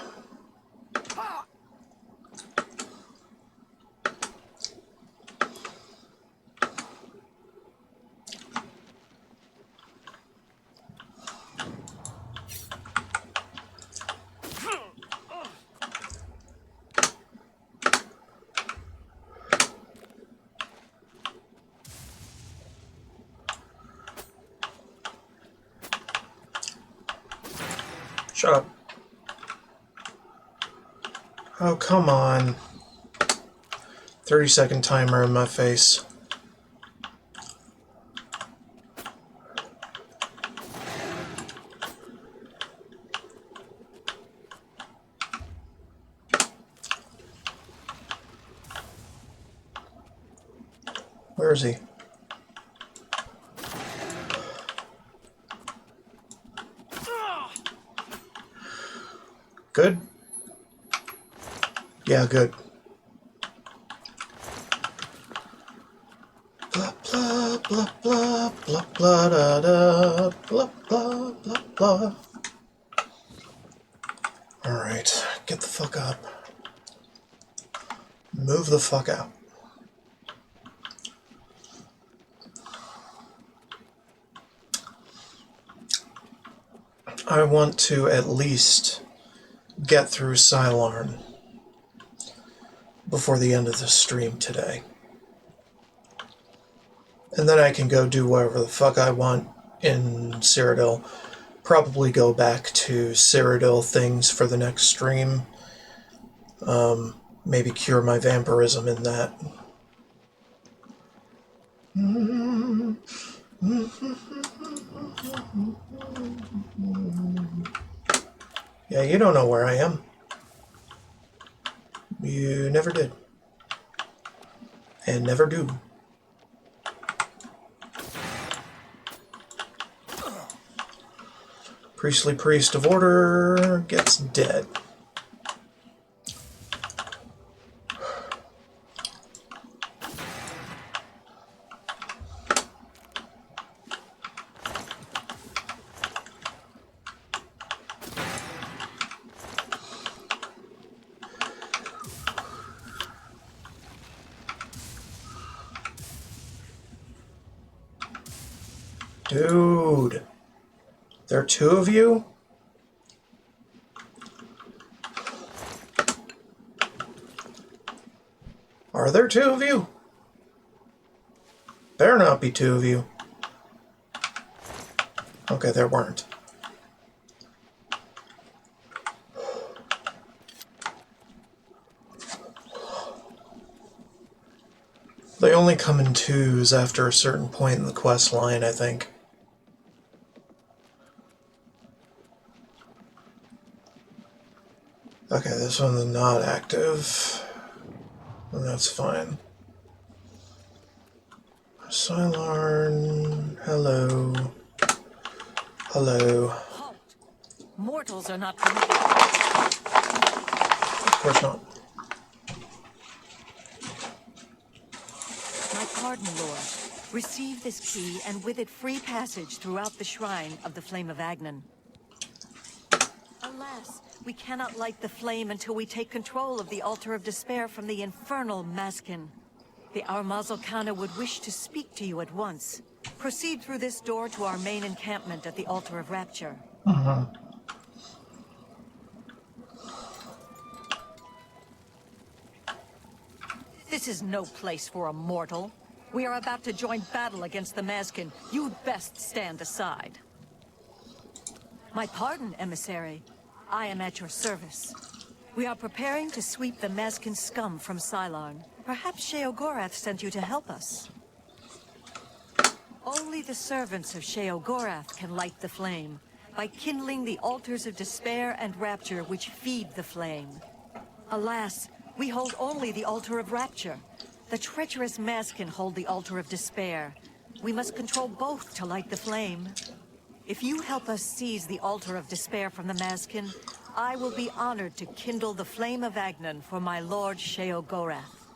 Shut up. Oh, come on. 30-second timer in my face. Where is he? Good? Yeah, good. Blah, blah, blah, blah, blah, blah, da, da, blah, blah, blah, blah. Alright, get the fuck up. Move the fuck out. I want to at least get through Sylarn. before the end of the stream today. And then I can go do whatever the fuck I want in Cyrodiil. Probably go back to Cyrodiil things for the next stream. Maybe cure my vampirism in that. Yeah, you don't know where I am. You never did. And never do. Priestly Priest of Order gets dead. Dude, there are two of you? Are there two of you? Better not be two of you. Okay, there weren't. They only come in twos after a certain point in the quest line, I think. Okay, this one's not active. And that's fine. Sylarn, hello. Hello. Halt! Mortals are not permitted. Of course not. My pardon, Lord. Receive this key, and with it free passage throughout the shrine of the Flame of Agnan. Alas, we cannot light the flame until we take control of the Altar of Despair from the infernal Maskin. The Armazalkana would wish to speak to you at once. Proceed through this door to our main encampment at the Altar of Rapture. This is no place for a mortal. We are about to join battle against the Maskin. You'd best stand aside. My pardon, emissary. I am at your service. We are preparing to sweep the Maskin scum from Sylarn. Perhaps Sheogorath sent you to help us. Only the servants of Sheogorath can light the flame, by kindling the altars of despair and rapture which feed the flame. Alas, we hold only the altar of rapture. The treacherous Maskin hold the altar of despair. We must control both to light the flame. If you help us seize the altar of despair from the Maskin, I will be honored to kindle the flame of Agnan for my lord Sheogorath.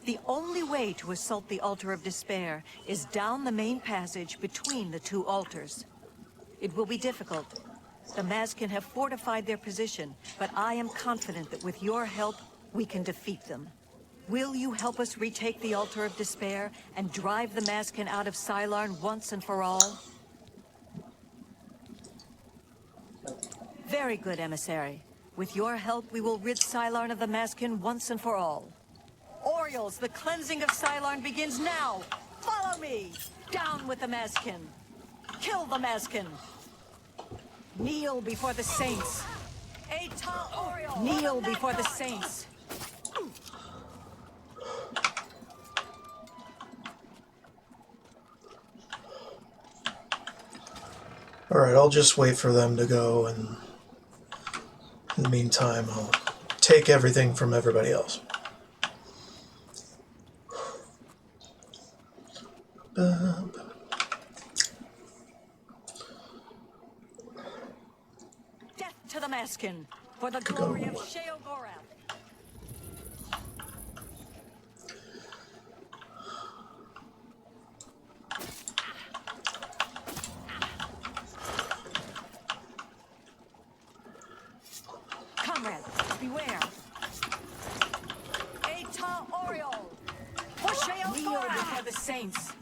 The only way to assault the altar of despair is down the main passage between the two altars. It will be difficult. The Maskin have fortified their position, but I am confident that with your help, we can defeat them. Will you help us retake the altar of despair and drive the Maskin out of Sylarn once and for all? Very good, emissary. With your help, we will rid Sylarn of the Maskin once and for all. Orioles, the cleansing of Sylarn begins now! Follow me! Down with the Maskin! Kill the Maskin! Kneel before the saints! Kneel before the saints! Alright, I'll just wait for them to go, and in the meantime, I'll take everything from everybody else. Death to the Maskin, for the glory of Sheogorath! Comrades, beware! Eta Oriole! For Sheogorath! Kneel before the saints!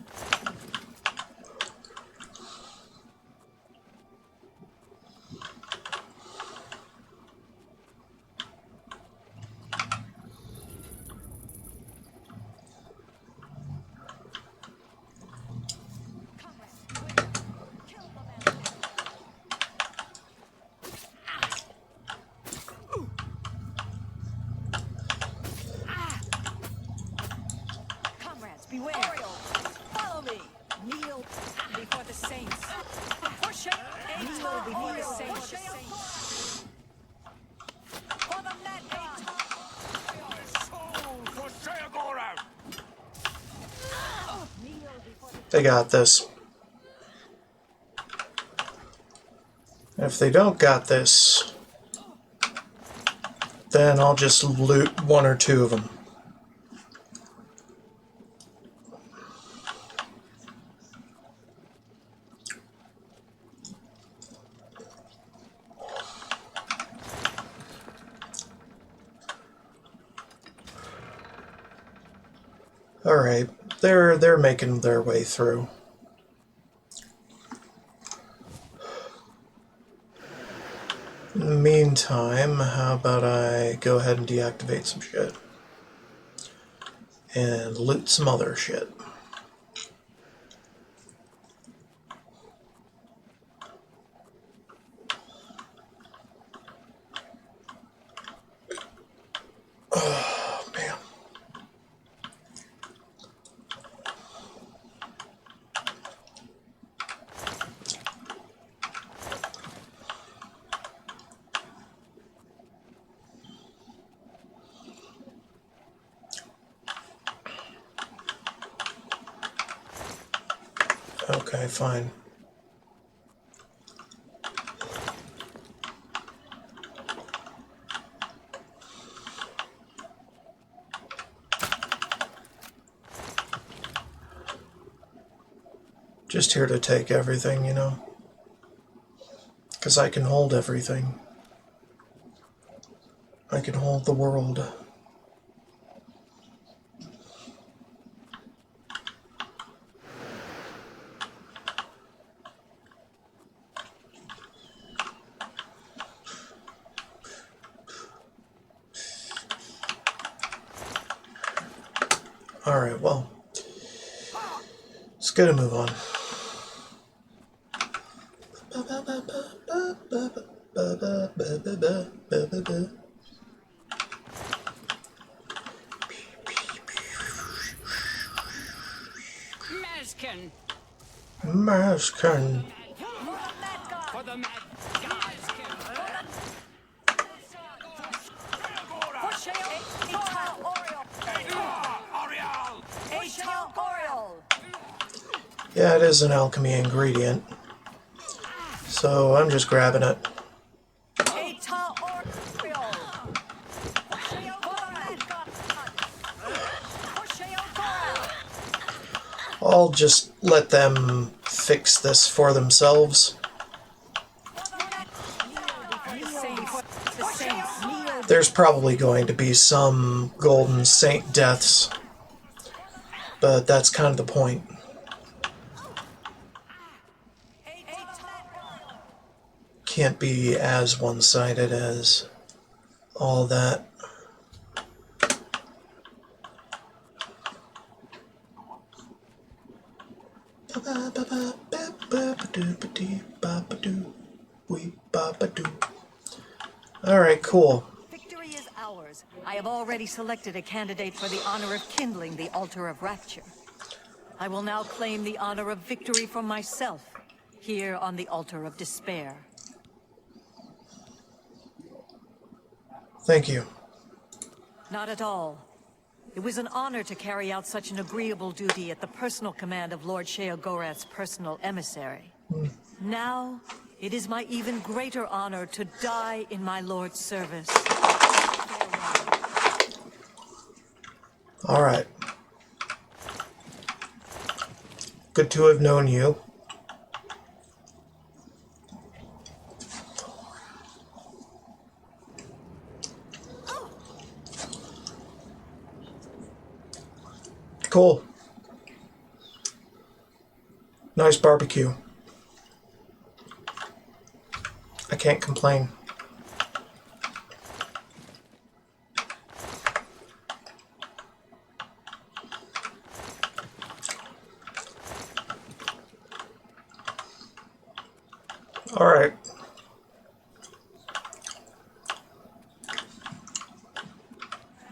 They got this. If they don't got this, then I'll just loot one or two of them. Alright, they're making their way through. In the meantime, how about I go ahead and deactivate some shit? And loot some other shit. Oh, man. Okay, fine. Just here to take everything, you know? Because I can hold everything. I can hold the world. Alright, well, let's get a move on. Maskin! Maskin. For the mad Yeah, it is an alchemy ingredient. So I'm just grabbing it. I'll just let them fix this for themselves. There's probably going to be some golden saint deaths, but that's kind of the point. Can't be as one-sided as all that. Alright, cool. Victory is ours. I have already selected a candidate for the honor of kindling the altar of rapture. I will now claim the honor of victory for myself, here on the altar of despair. Thank you. Not at all. It was an honor to carry out such an agreeable duty at the personal command of Lord Sheogorath's personal emissary. Now, it is my even greater honor to die in my lord's service. Alright. Good to have known you. Cool. Nice barbecue. I can't complain. All right.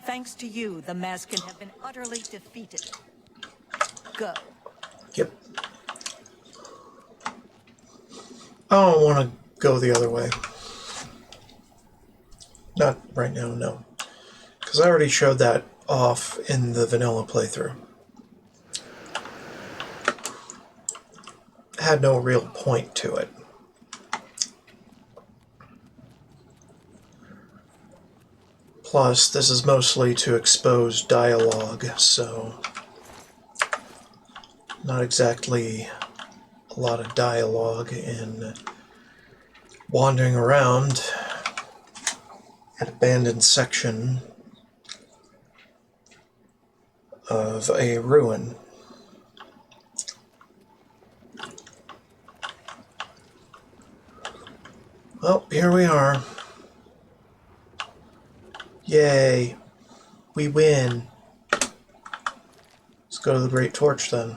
Thanks to you, the Maskin have been utterly defeated. Go. Yep. I don't want to go the other way. Not right now, no. Because I already showed that off in the vanilla playthrough. Had no real point to it. Plus, this is mostly to expose dialogue, so not exactly a lot of dialogue in wandering around an abandoned section of a ruin. Well, here we are. Yay. We win. Let's go to the Great Torch then.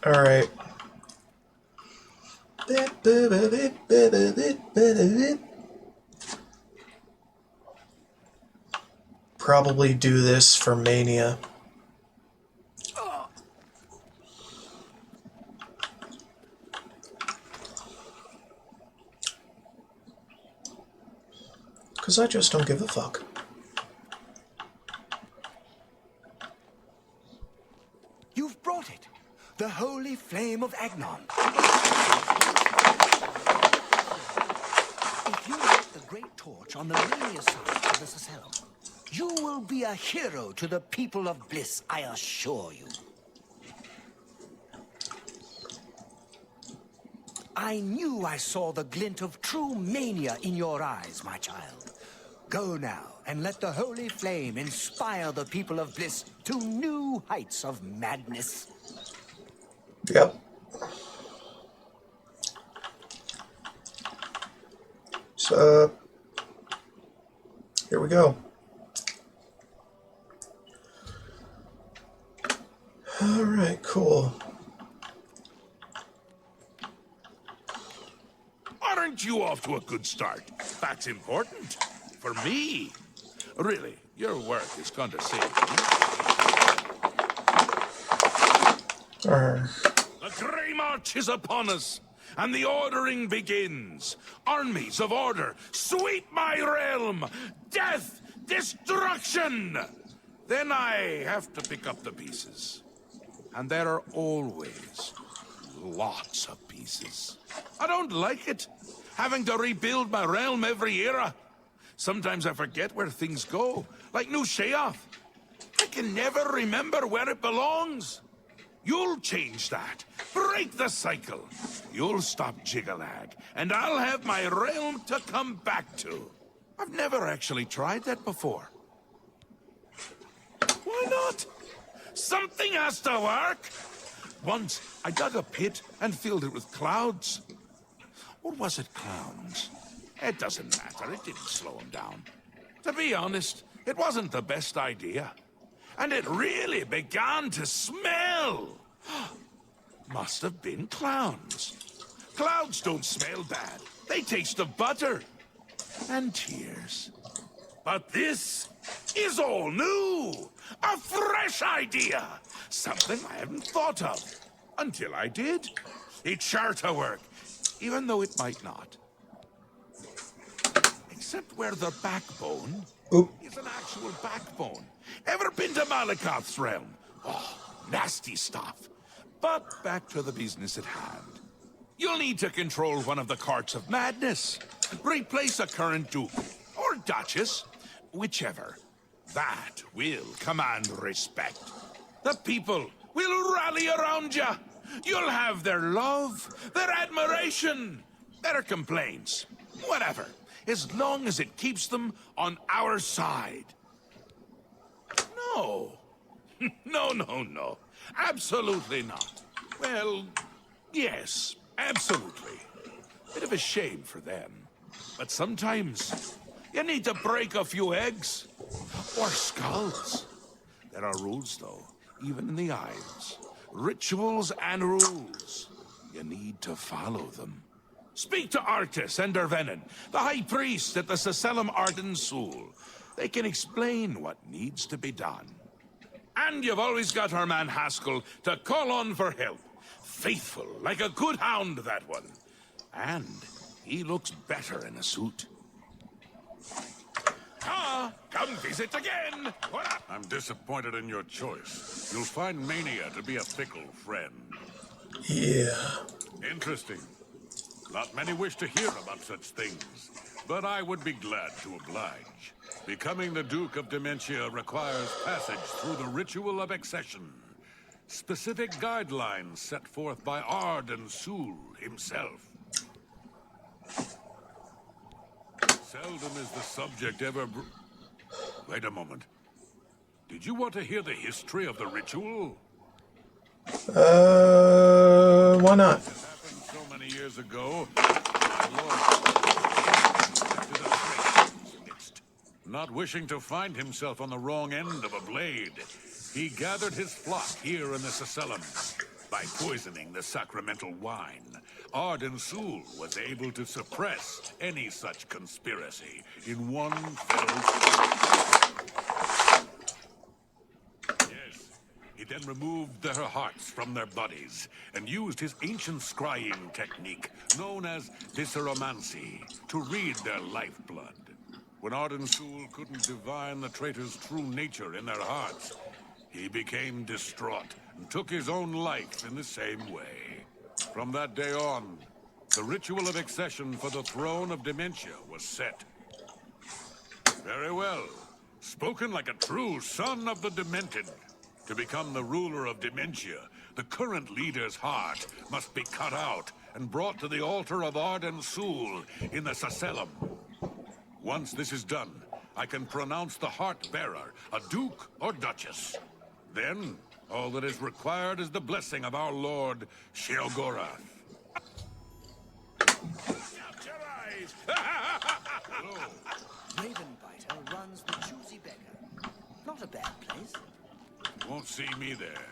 Alright. Probably do this for Mania. Because I just don't give a fuck. You've brought it. The holy flame of Agnon. If you light the great torch on the Mania side of the Sacellum, you will be a hero to the people of Bliss, I assure you. I knew I saw the glint of true mania in your eyes, my child. Go now, and let the holy flame inspire the people of Bliss to new heights of madness. Yep. So, here we go. Alright, cool. Aren't you off to a good start? That's important. For me. Really, your work is going to save me. The Grey March is upon us, and the ordering begins. Armies of order, sweep my realm! Death! Destruction! Then I have to pick up the pieces. And there are always lots of pieces. I don't like it, having to rebuild my realm every era. Sometimes I forget where things go, like New Sheoth. I can never remember where it belongs. You'll change that. Break the cycle. You'll stop Jiggalag, and I'll have my realm to come back to. I've never actually tried that before. Why not? Something has to work. Once, I dug a pit and filled it with clouds. Or was it clowns? It doesn't matter. It didn't slow him down. To be honest, it wasn't the best idea. And it really began to smell. Must have been clowns. Clouds don't smell bad. They taste of butter. And tears. But this is all new. A fresh idea. Something I hadn't thought of. Until I did. It's sure to work. Even though it might not. Except where the backbone is an actual backbone. Ever been to Malakoth's realm? Oh, nasty stuff. But back to the business at hand. You'll need to control one of the carts of madness. Replace a current duke, or duchess, whichever. That will command respect. The people will rally around you. You'll have their love, their admiration, their complaints, whatever. As long as it keeps them on our side. No. No. Absolutely not. Well, yes, absolutely. Bit of a shame for them. But sometimes you need to break a few eggs. Or skulls. There are rules, though, even in the Isles. Rituals and rules. You need to follow them. Speak to Artis and Dervenin, the High Priest at the Sacellum Arden Sul. They can explain what needs to be done. And you've always got our man Haskell to call on for help. Faithful, like a good hound, that one. And he looks better in a suit. Ah, come visit again! I'm disappointed in your choice. You'll find Mania to be a fickle friend. Yeah. Interesting. Not many wish to hear about such things, but I would be glad to oblige. Becoming the Duke of Dementia requires passage through the ritual of accession. Specific guidelines set forth by Arden Sul himself. Seldom is the subject ever Wait a moment. Did you want to hear the history of the ritual? Why not? It happened so many years ago. My lord not wishing to find himself on the wrong end of a blade, he gathered his flock here in the Sacellum. By poisoning the sacramental wine, Arden Sul was able to suppress any such conspiracy in one fell swoop. Yes, he then removed their hearts from their bodies and used his ancient scrying technique, known as visceromancy, to read their lifeblood. When Arden Sul couldn't divine the traitor's true nature in their hearts, he became distraught and took his own life in the same way. From that day on, the ritual of accession for the throne of Dementia was set. Very well. Spoken like a true son of the Demented. To become the ruler of Dementia, the current leader's heart must be cut out and brought to the altar of Arden Sul in the Sacellum. Once this is done, I can pronounce the heart-bearer a duke or duchess. Then, all that is required is the blessing of our lord, Sheogorath. Shut your eyes! Ravenbiter runs the Choosy Beggar. Not a bad place. Won't see me there.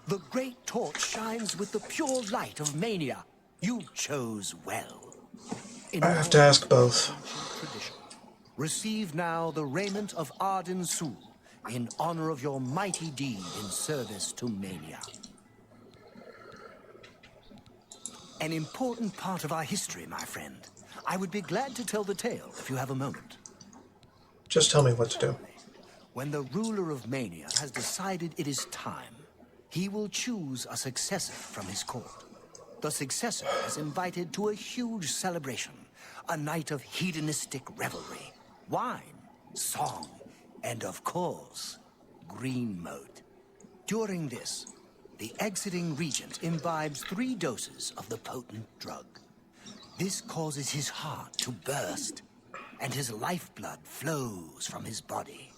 The great torch shines with the pure light of Mania. You chose well. I have to ask both. Tradition. Receive now the raiment of Arden Sul in honor of your mighty deed in service to Mania. An important part of our history, my friend. I would be glad to tell the tale if you have a moment. Just tell me what to do. When the ruler of Mania has decided it is time, he will choose a successor from his court. The successor is invited to a huge celebration, a night of hedonistic revelry, wine, song, and of course, green moat. During this, the exiting regent imbibes 3 doses of the potent drug. This causes his heart to burst, and his lifeblood flows from his body.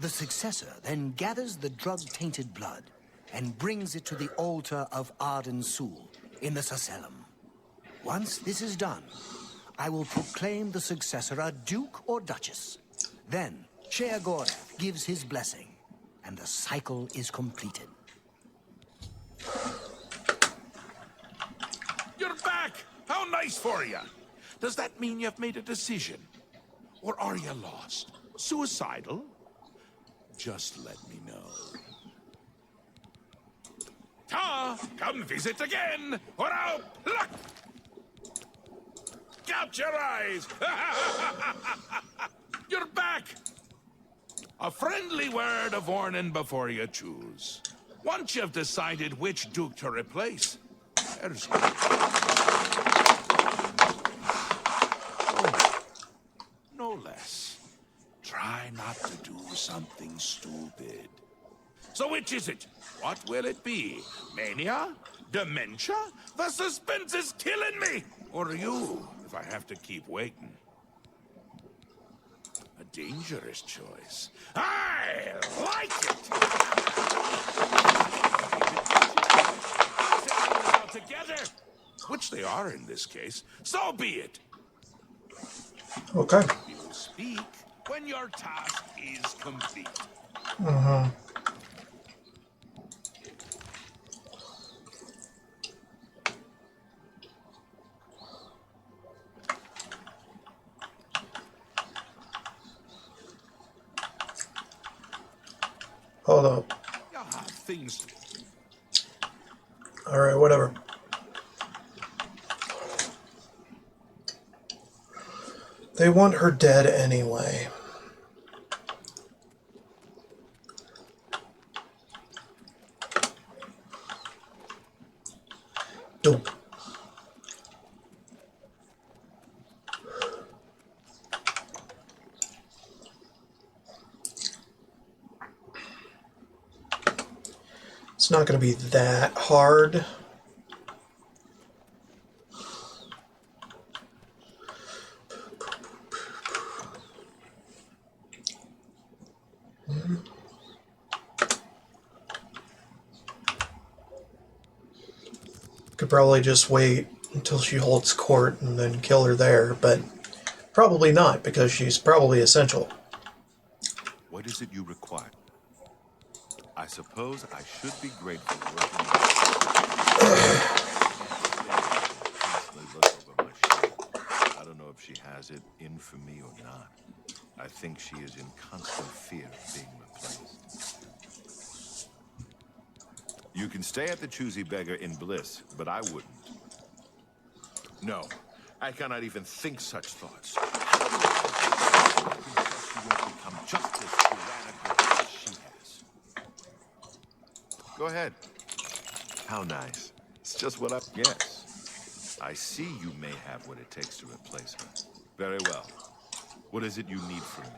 The successor then gathers the drug-tainted blood and brings it to the altar of Arden Sul in the Sacellum. Once this is done, I will proclaim the successor a duke or duchess. Then, Sheogorath gives his blessing, and the cycle is completed. You're back! How nice for you! Does that mean you've made a decision? Or are you lost? Suicidal? Just let me know. Ta! Come visit again, or I'll pluck! Out your eyes! You're back! A friendly word of warning before you choose. Once you've decided which duke to replace, there's... no less. Try not to do something stupid. So which is it? What will it be? Mania? Dementia? The suspense is killing me! Or you, if I have to keep waiting. A dangerous choice. I like it! Together, which they are in this case, so be it. Okay. You will speak when your task is complete. Uh-huh. Hold up. Things. Alright, whatever. They want her dead anyway. Dope. It's not going to be that hard. Could probably just wait until she holds court and then kill her there, but probably not, because she's probably essential. What is it you require? I suppose I should be grateful working I don't know if she has it in for me or not. I think she is in constant fear of being replaced. You can stay at the Choosy Beggar in bliss, but I wouldn't. No, I cannot even think such thoughts. How do you she won't become just as tyrannical as she has? Go ahead. How nice. It's just what I... Yes. I see you may have what it takes to replace her. Very well. What is it you need from me?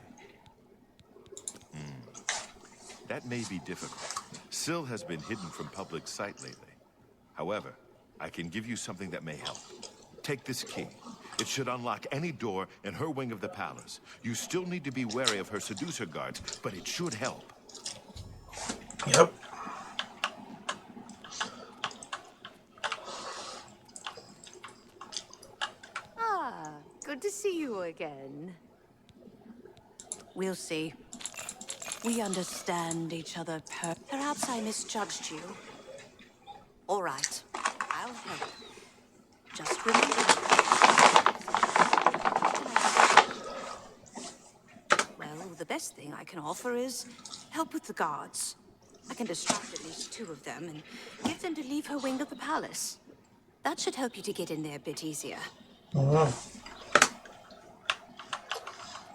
That may be difficult. Syl has been hidden from public sight lately. However, I can give you something that may help. Take this key. It should unlock any door in her wing of the palace. You still need to be wary of her seducer guards, but it should help. Yep. Ah, good to see you again. We'll see. We understand each other Perhaps I misjudged you. All right, I'll help. Just remember. Well, the best thing I can offer is help with the guards. I can distract at least 2 of them and get them to leave her wing of the palace. That should help you to get in there a bit easier.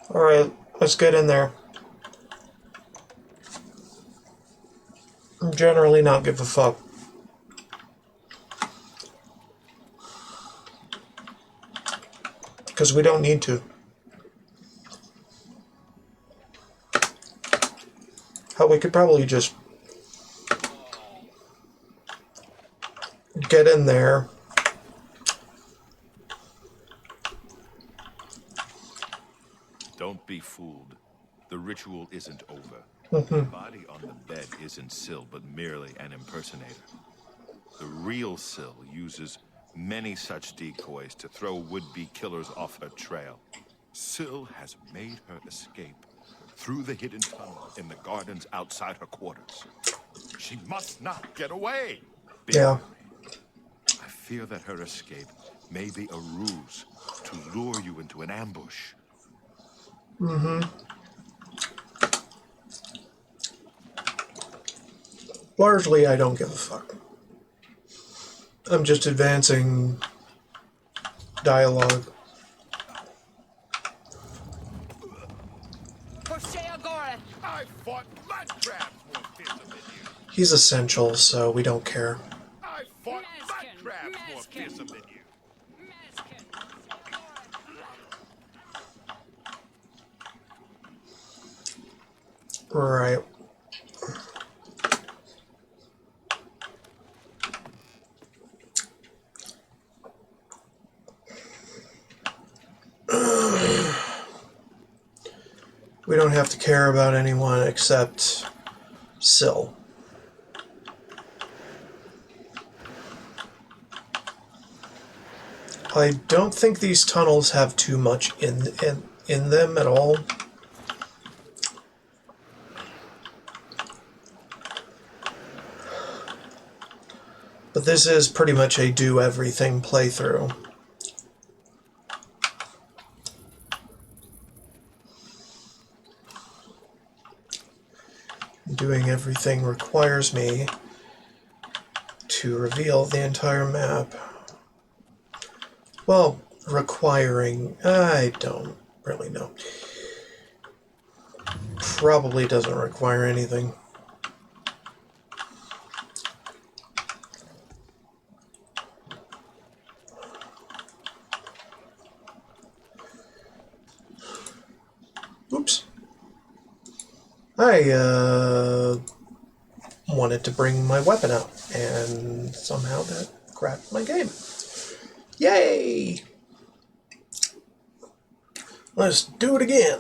Alright, let's get in there. Generally not give a fuck. Because we don't need to. Hell, we could probably just get in there. Don't be fooled. The ritual isn't over. Mm-hmm. The body on the bed isn't Syl, but merely an impersonator. The real Syl uses many such decoys to throw would-be killers off her trail. Syl has made her escape through the hidden tunnel in the gardens outside her quarters. She must not get away! Yeah. I fear that her escape may be a ruse to lure you into an ambush. Mm-hmm. Largely, I don't give a fuck. I'm just advancing dialogue. I fought mud crabs more fearsome than you. He's essential, so we don't care. I fought mud crabs more fearsome than you. Right. We don't have to care about anyone except Syl. I don't think these tunnels have too much in them at all. But this is pretty much a do-everything playthrough. Doing everything requires me to reveal the entire map. Well, requiring, I don't really know. Probably doesn't require anything. Oops. I wanted to bring my weapon out, and somehow that cracked my game. Yay! Let's do it again.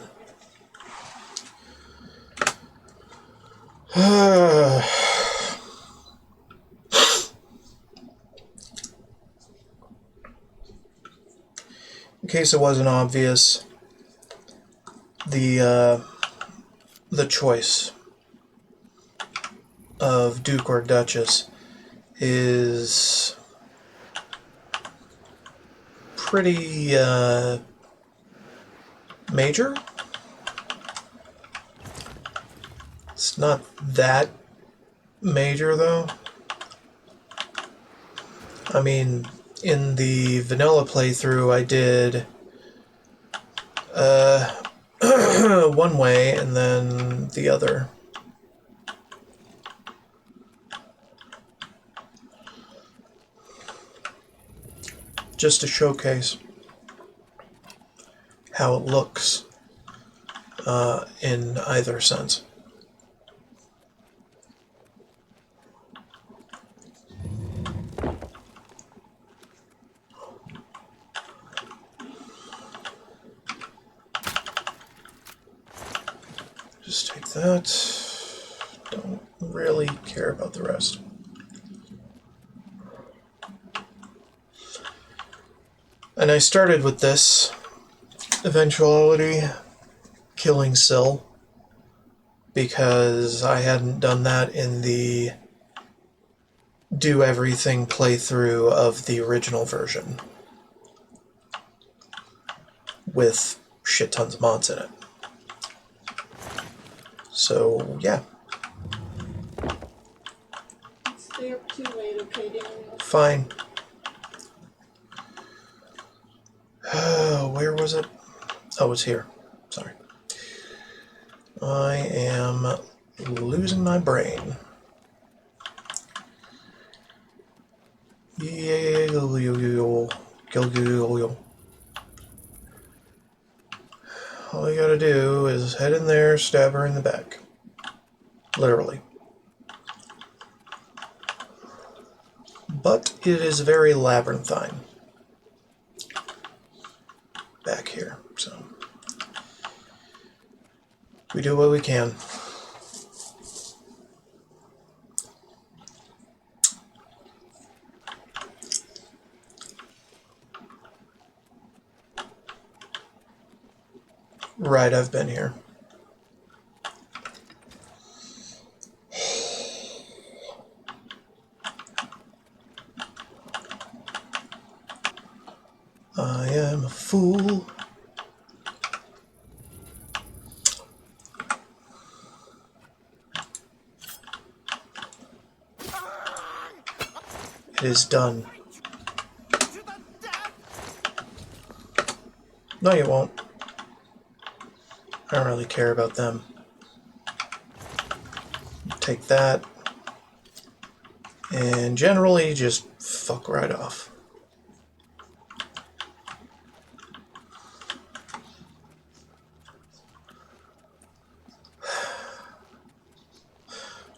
In case it wasn't obvious, the choice of Duke or Duchess is pretty major. It's not that major though. I mean, in the vanilla playthrough I did one way and then the other. Just to showcase how it looks in either sense. Just take that. Don't really care about the rest. And I started with this eventuality, killing Syl, because I hadn't done that in the do everything playthrough of the original version with shit tons of mods in it. So, yeah. Stay up too late, okay, Daniel? Fine. Where was it? Oh, it's here. Sorry. I am losing my brain. All you gotta do is head in there, stab her in the back. Literally. But it is very labyrinthine back here, so we do what we can. Right, I've been here. I am a fool. It is done. No, you won't. I don't really care about them. Take that. And generally just fuck right off.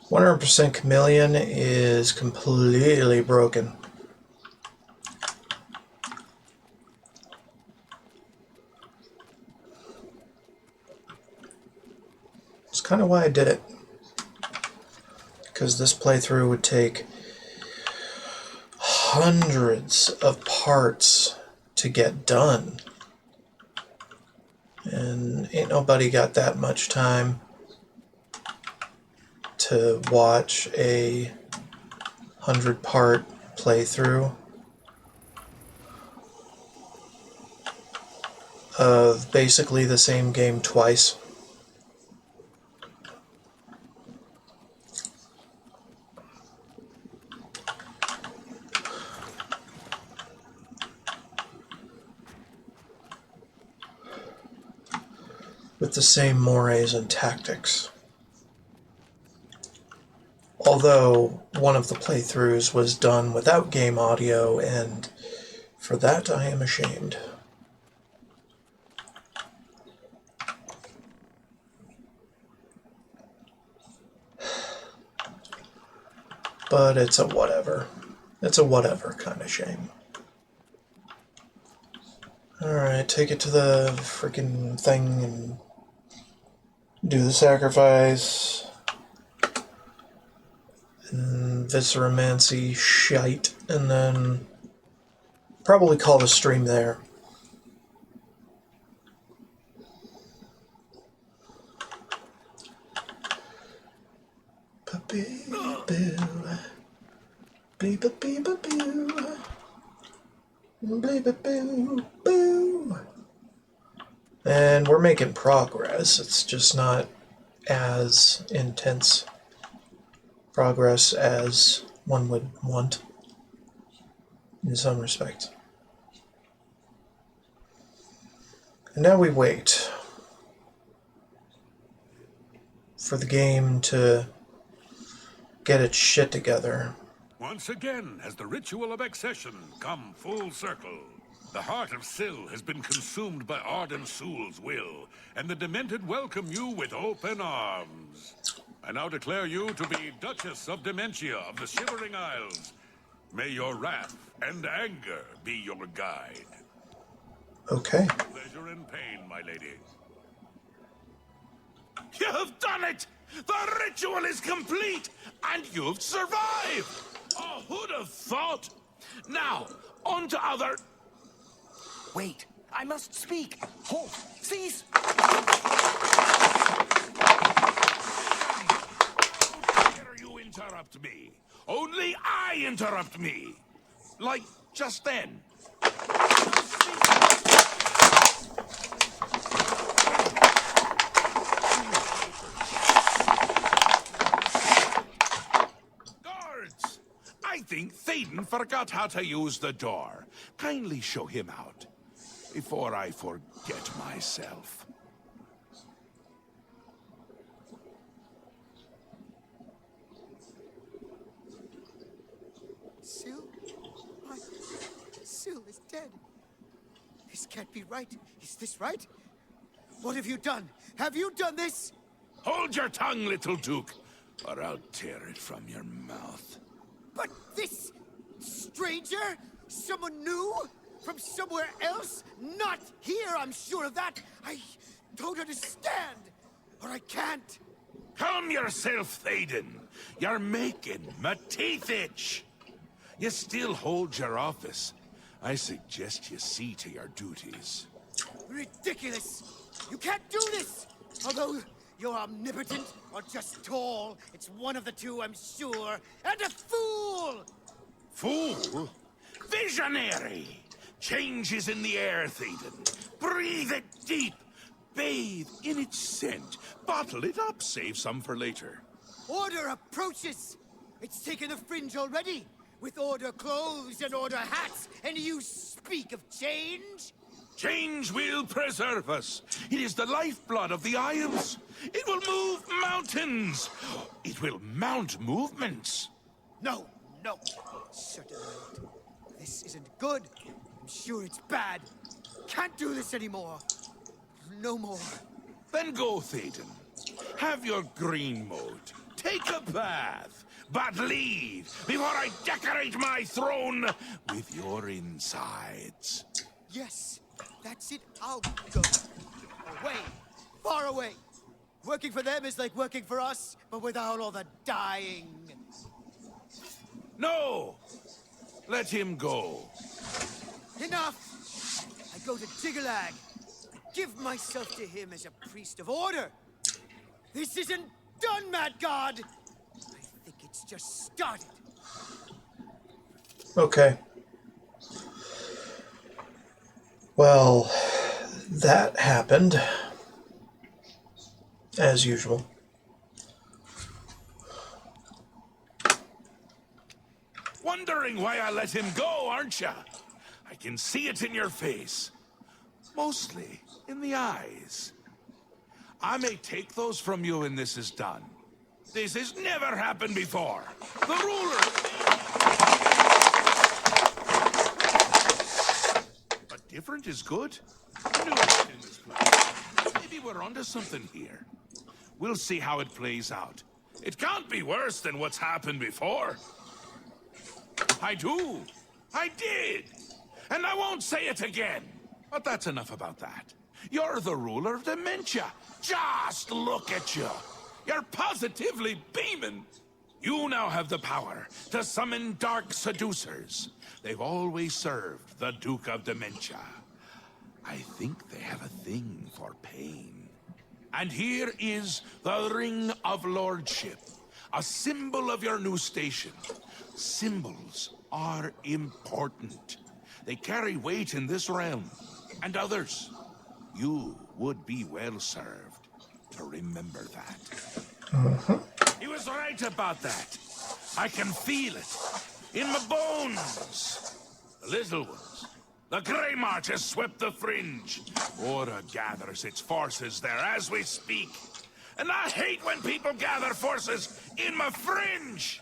"100% Chameleon" is completely broken. It's kind of why I did it. Because this playthrough would take hundreds of parts to get done. And ain't nobody got that much time to watch a 100-part playthrough of basically the same game twice. the same mores and tactics. Although one of the playthroughs was done without game audio, and for that I am ashamed. But it's a whatever. It's a whatever kind of shame. Alright, take it to the freaking thing and do the sacrifice. And visceromancy shite, and then probably call the stream there. And we're making progress. It's just not as intense progress as one would want in some respect. And now we wait for the game to get its shit together. Once again has the ritual of accession come full circle. The heart of Syl has been consumed by Arden Soul's will, and the Demented welcome you with open arms. I now declare you to be Duchess of Dementia of the Shivering Isles. May your wrath and anger be your guide. Okay. Pleasure and pain, my lady. You've done it! The ritual is complete, and you've survived! Oh, who'd have thought? Now, on to other... Wait, I must speak. Halt, cease. How dare you interrupt me? Only I interrupt me. Like just then. Guards! I think Thaden forgot how to use the door. Kindly show him out before I forget myself. Syl? Syl is dead. This can't be right. Is this right? What have you done? Have you done this? Hold your tongue, little Duke, or I'll tear it from your mouth. But this stranger? Someone new? From somewhere else? Not here, I'm sure of that. I don't understand. Or I can't. Calm yourself, Thaden. You're making my teeth itch. You still hold your office. I suggest you see to your duties. Ridiculous! You can't do this! Although you're omnipotent or just tall, it's one of the two, I'm sure. And a fool! Fool? Visionary! Change is in the air, Thaden. Breathe it deep. Bathe in its scent. Bottle it up. Save some for later. Order approaches! It's taken the fringe already! With order clothes and order hats, and you speak of change? Change will preserve us. It is the lifeblood of the Isles. It will move mountains. It will mount movements. No, no. Certainly not. This isn't good. I'm sure it's bad. Can't do this anymore. No more. Then go, Thaden. Have your green mode. Take a bath. But leave before I decorate my throne with your insides. Yes, that's it. I'll go. Away. Far away. Working for them is like working for us, but without all the dying. No! Let him go. Enough! I go to Tiggerlag. I give myself to him as a priest of order. This isn't done, Mad God! I think it's just started. Okay. Well, that happened. As usual. Wondering why I let him go, aren't ya? I can see it in your face. Mostly in the eyes. I may take those from you when this is done. This has never happened before. The ruler... But different is good. New in this place. Maybe we're onto something here. We'll see how it plays out. It can't be worse than what's happened before. I do. I did. And I won't say it again. But that's enough about that. You're the ruler of dementia. Just look at you. You're positively beaming. You now have the power to summon dark seducers. They've always served the Duke of Dementia. I think they have a thing for pain. And here is the Ring of Lordship, a symbol of your new station. Symbols are important. They carry weight in this realm, and others. You would be well served to remember that. He was right about that. I can feel it in my bones. The little ones. The Grey March has swept the fringe. Order gathers its forces there as we speak. And I hate when people gather forces in my fringe.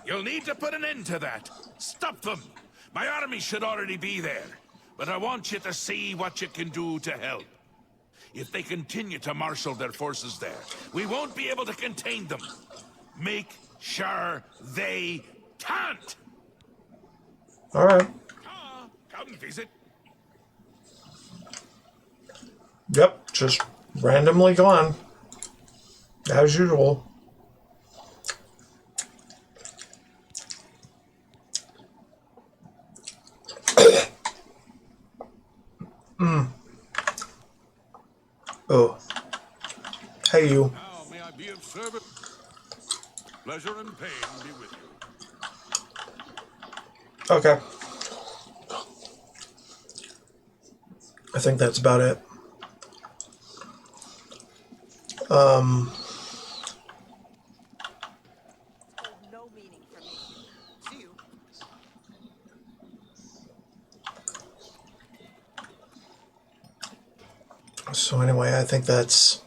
You'll need to put an end to that. Stop them. My army should already be there. But I want you to see what you can do to help. If they continue to marshal their forces there, we won't be able to contain them. Make sure they can't. All right. Come visit. Yep, just randomly gone. As usual. Oh. Hey, you. Now may I be of service? Pleasure and pain be with you. Okay. I think that's about it. No meaning for me. See you. So anyway, I think that's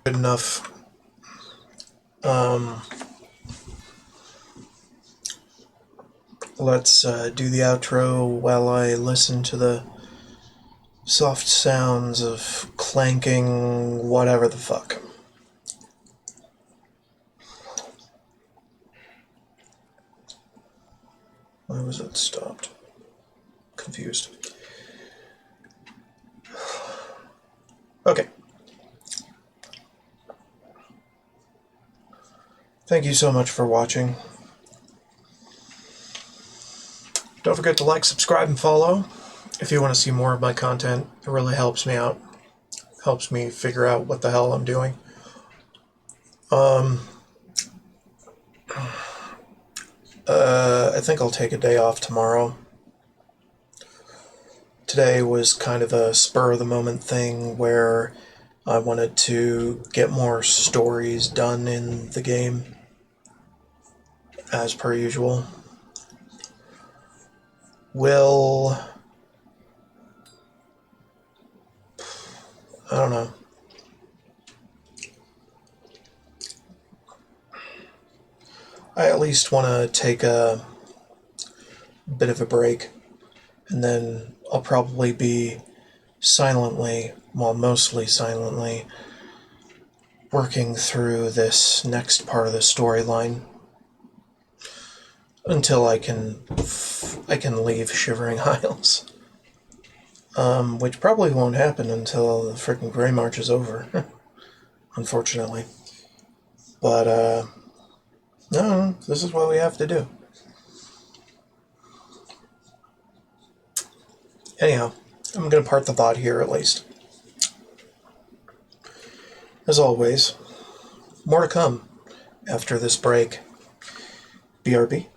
good enough. Let's do the outro while I listen to the soft sounds of clanking whatever the fuck. Why was it stopped? Confused. Okay. Thank you so much for watching. Don't forget to like, subscribe, and follow if you want to see more of my content. It really helps me out. Helps me figure out what the hell I'm doing. I think I'll take a day off tomorrow. Today was kind of a spur-of-the-moment thing where I wanted to get more stories done in the game, as per usual. I don't know. I at least want to take a bit of a break, and then I'll probably be silently, well, mostly silently, working through this next part of the storyline until I can leave Shivering Isles. Which probably won't happen until the freaking Grey March is over, unfortunately. But, no, this is what we have to do. Anyhow, I'm going to part the VOD here at least. As always, more to come after this break. BRB.